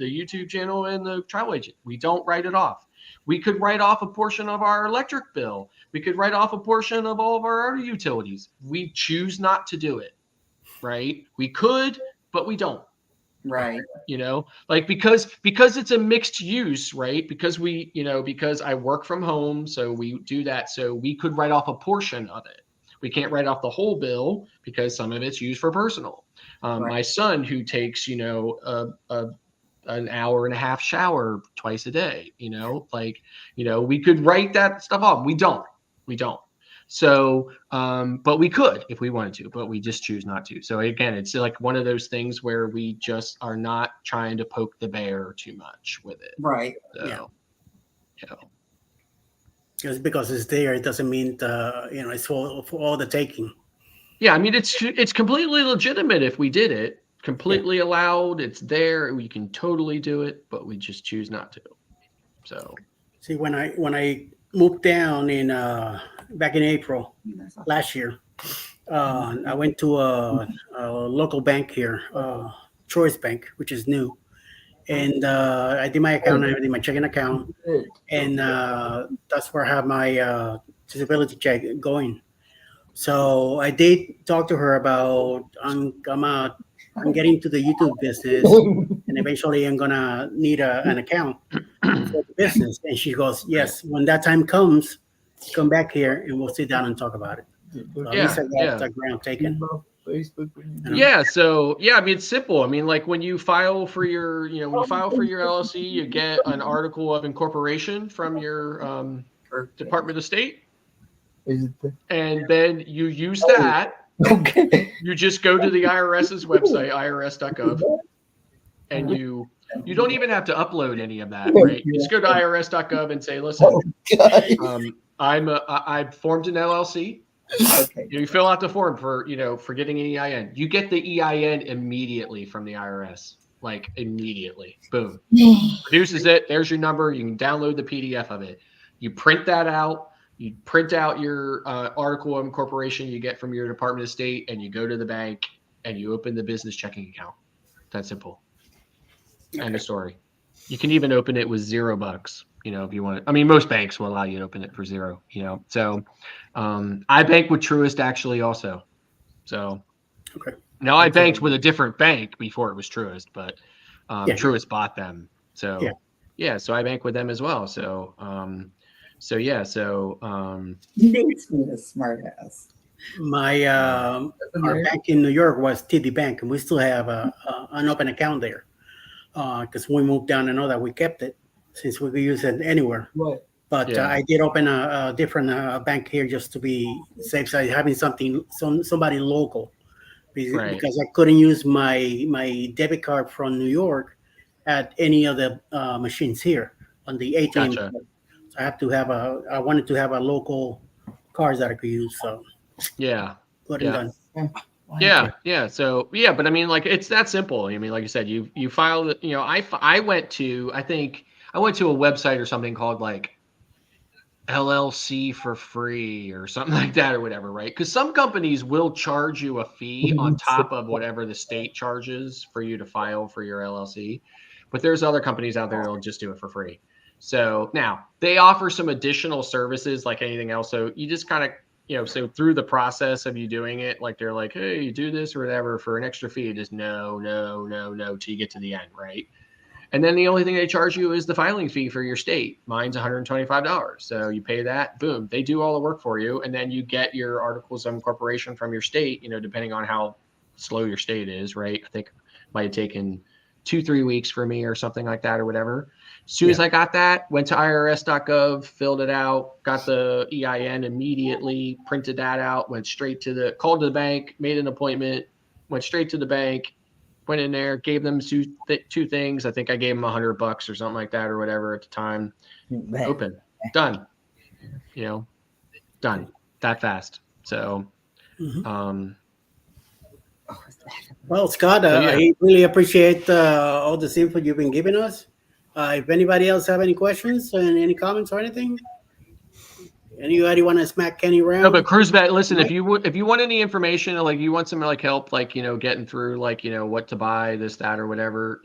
YouTube channel and the travel agent. We don't write it off. We could write off a portion of our electric bill. We could write off a portion of all of our other utilities. We choose not to do it, right? We could, but we don't. Right. Like because it's a mixed use, right? Because because I work from home, so we do that. So we could write off a portion of it. We can't write off the whole bill because some of it's used for personal. My son, who takes an hour and a half shower twice a day, we could write that stuff off. We don't. So, but we could if we wanted to, but we just choose not to. So again, it's like one of those things where we just are not trying to poke the bear too much with it. Right. So, Just because it's there, it doesn't mean it's for all the taking. Yeah, I mean it's completely legitimate if we did it. Completely allowed. It's there. We can totally do it, but we just choose not to. So, see, when I moved down back in April last year, I went to a local bank here, Choice Bank, which is new, and I did my account and everything, my checking account, and that's where I have my disability check going. So I did talk to her about I'm getting to the YouTube business, and eventually I'm gonna need an account for the business. And she goes, "Yes, when that time comes, come back here and we'll sit down and talk about it." So at least I got the ground taken. Yeah. So I mean, it's simple. I mean, like when you file for your, LLC, you get an article of incorporation from your Department of State, and then you use that. Okay. You just go to the IRS's website, irs.gov, and you don't even have to upload any of that, right? You just go to irs.gov and say, "Listen, I formed an LLC." Okay. You fill out the form for getting an EIN. You get the EIN immediately from the IRS, like immediately. Boom, produces it. There's your number. You can download the PDF of it. You print that out. You print out your article of incorporation you get from your Department of State, and you go to the bank and you open the business checking account. That simple. End of story. You can even open it with $0, if you want it. I mean, most banks will allow you to open it for 0, So I bank with Truist actually also. So Okay. now I banked with a different bank before it was Truist, but Yeah. Truist bought them. So Yeah. so I bank with them as well. So Nate's being a smart ass. My our bank in New York was TD Bank, and we still have an open account there. Because when we moved down, I know that we kept it since we could use it anywhere. Right. But Yeah. I did open a different bank here just to be safe side, having somebody local, Right. because I couldn't use my debit card from New York at any of the machines here on the ATM. Gotcha. So I wanted to have a local cards that I could use. So Yeah. good and done. Yeah. So but I mean, like, it's that simple. I mean, like you said, you file it. I went to a website or something called like LLC for free or something like that or whatever, right? Because some companies will charge you a fee on top of whatever the state charges for you to file for your LLC. But there's other companies out there that'll just do it for free. So now they offer some additional services like anything else. So you just kind of, so through the process of you doing it, like they're like, hey, you do this or whatever for an extra fee. Just no, till you get to the end, right? And then the only thing they charge you is the filing fee for your state. Mine's $125. So you pay that, boom, they do all the work for you. And then you get your articles of incorporation from your state, depending on how slow your state is, right? I think it might have taken 2-3 weeks for me or something like that or whatever. As soon as I got that, went to irs.gov, filled it out, got the EIN immediately, printed that out, called the bank, made an appointment, went straight to the bank, went in there, gave them two things. I think I gave them $100 or something like that or whatever at the time. Open, done, done that fast. So, well, Scott, I really appreciate all this info you've been giving us. If anybody else have any questions and any comments or anything, anybody want to smack Kenny around? No, but CruiseBet, listen, if you want any information, like you want some like help, like, getting through, like, what to buy, this, that, or whatever,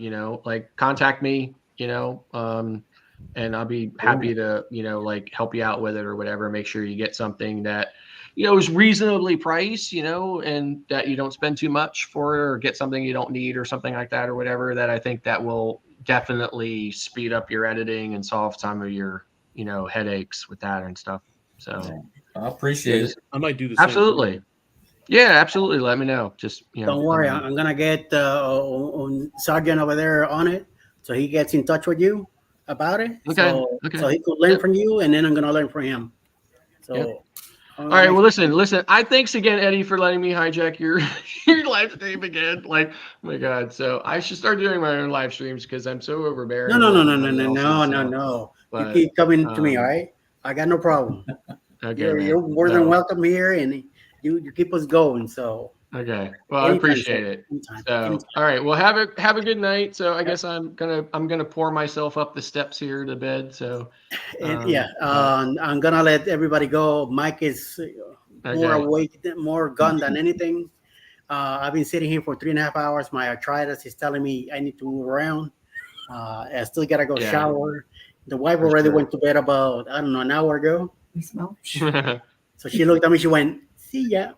like contact me, and I'll be happy to, like help you out with it or whatever. Make sure you get something that, is reasonably priced, and that you don't spend too much for it, or get something you don't need or something like that or whatever, that I think that will definitely speed up your editing and solve some of your, headaches with that and stuff. So I appreciate it. I might do the same. Absolutely. Yeah, absolutely. Let me know. Just, don't worry. I'm going to get Sergeant over there on it. So he gets in touch with you about it. Okay. So he could learn from you, and then I'm going to learn from him. So. All right. Well, listen. Thanks again, Eddie, for letting me hijack your live stream again. Like, oh my God. So I should start doing my own live streams because I'm so overbearing. No. But, you keep coming to me, all right? I got no problem. Okay, you're more than welcome here, and you keep us going. So. Okay. Well, I appreciate it. Anytime. All right. Well, have a good night. So I guess I'm gonna pour myself up the steps here to bed. So I'm gonna let everybody go. Mike is more awake, more gone than anything. I've been sitting here for 3.5 hours. My arthritis is telling me I need to move around. I still gotta go shower. The wife already went to bed about, I don't know, an hour ago. So she looked at me. She went, "See ya."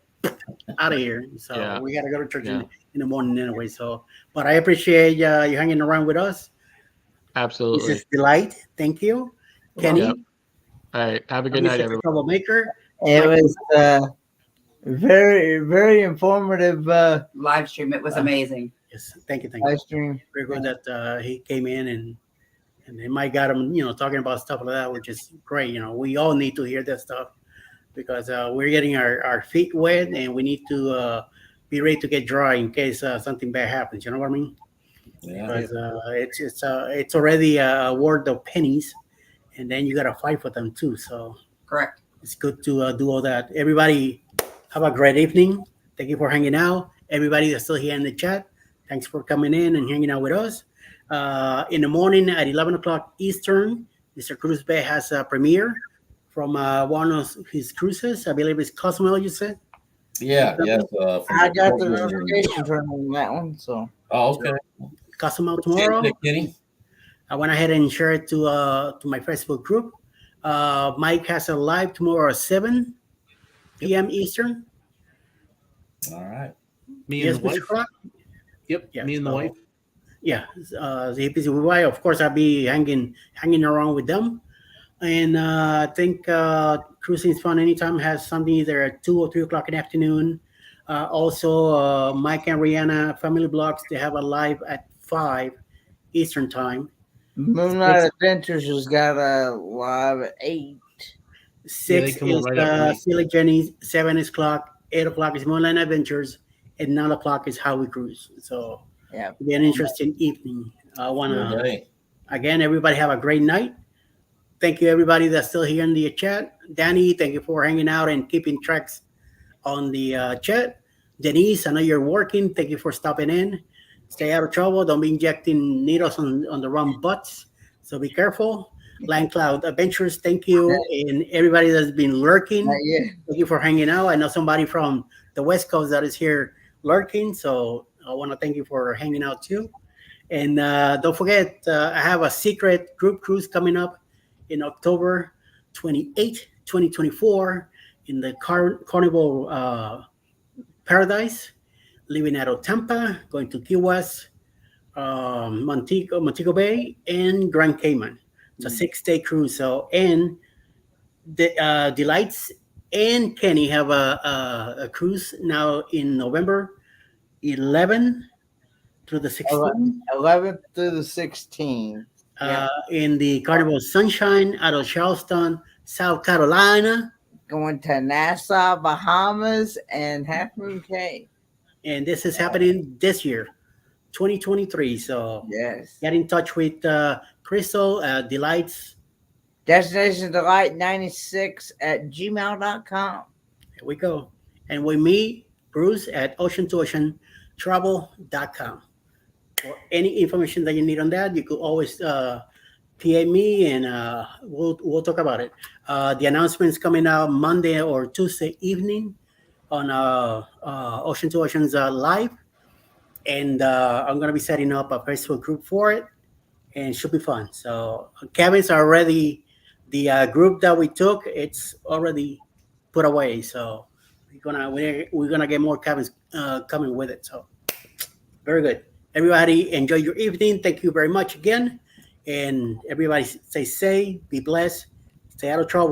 Out of here. So we got to go to church in the morning anyway. So, but I appreciate you hanging around with us. Absolutely. This is Delight. Thank you, Kenny. All right. Have a good night, everyone. Troublemaker. It was very, very informative live stream. It was amazing. Yes. Thank you. Live stream. Very good that he came in and Mike got him, talking about stuff like that, which is great. We all need to hear that stuff. Because we're getting our feet wet and we need to be ready to get dry in case something bad happens. You know what I mean? Yeah. Because it's already a world of pennies, and then you got to fight for them too. So correct. It's good to do all that. Everybody, have a great evening. Thank you for hanging out. Everybody that's still here in the chat, thanks for coming in and hanging out with us. In the morning at 11 o'clock Eastern, Mr. Cruz Bay has a premiere from one of his cruises. I believe it's Cosmo, you said? Yeah, yes. I got the notification from that one, so. Oh, okay. Cosmo tomorrow. Kenny. I went ahead and shared it to my Facebook group. Mike has a live tomorrow at 7 p.m. Eastern. All right. Me and Yes, the Mr. wife. Croc? Yep. Yeah. Me and the wife. Yeah, the APCY. Of course, I'll be hanging around with them. And I think cruising is fun anytime. Has something either at 2 or 3 o'clock in the afternoon. Also, Mike and Rihanna Family Blogs, they have a live at 5 Eastern time. Moonlight Adventures has got a live at 8. Yeah, they 6 come on is right after me. Silly Jenny's, 7 is Clock, 8 o'clock is Moonlight Adventures, and 9 o'clock is How We Cruise. So Yeah. it'll be an interesting evening. I want Good to, day. again, everybody have a great night. Thank you, everybody that's still here in the chat. Danny, thank you for hanging out and keeping tracks on the chat. Denise, I know you're working. Thank you for stopping in. Stay out of trouble. Don't be injecting needles on the wrong butts. So be careful. Land Cloud Adventures, thank you. And everybody that's been lurking, thank you for hanging out. I know somebody from the West Coast that is here lurking. So I want to thank you for hanging out too. And don't forget, I have a secret group cruise coming up in October 28, 2024 in the Carnival Paradise, leaving out of Tampa, going to Key West, Montego Bay, and Grand Cayman. It's a 6-day cruise. So, and the Delights and Kenny have a cruise now in November 11 through the 16th. 11th through the 16th. In the Carnival Sunshine out of Charleston, South Carolina. Going to Nassau, Bahamas, and Half Moon Cay. And this is happening this year, 2023. So yes, get in touch with Crystal Delights. Destination Delight 96 at gmail.com. Here we go. And with me, Bruce, at ocean2ocean.travel.com. For any information that you need on that, you could always PA me and we'll talk about it. The announcement's coming out Monday or Tuesday evening on Ocean to Ocean's live. And I'm going to be setting up a Facebook group for it, and it should be fun. So cabins are already, the group that we took, it's already put away. So we're gonna get more cabins coming with it. So very good. Everybody enjoy your evening. Thank you very much again. And everybody stay safe, be blessed, stay out of trouble.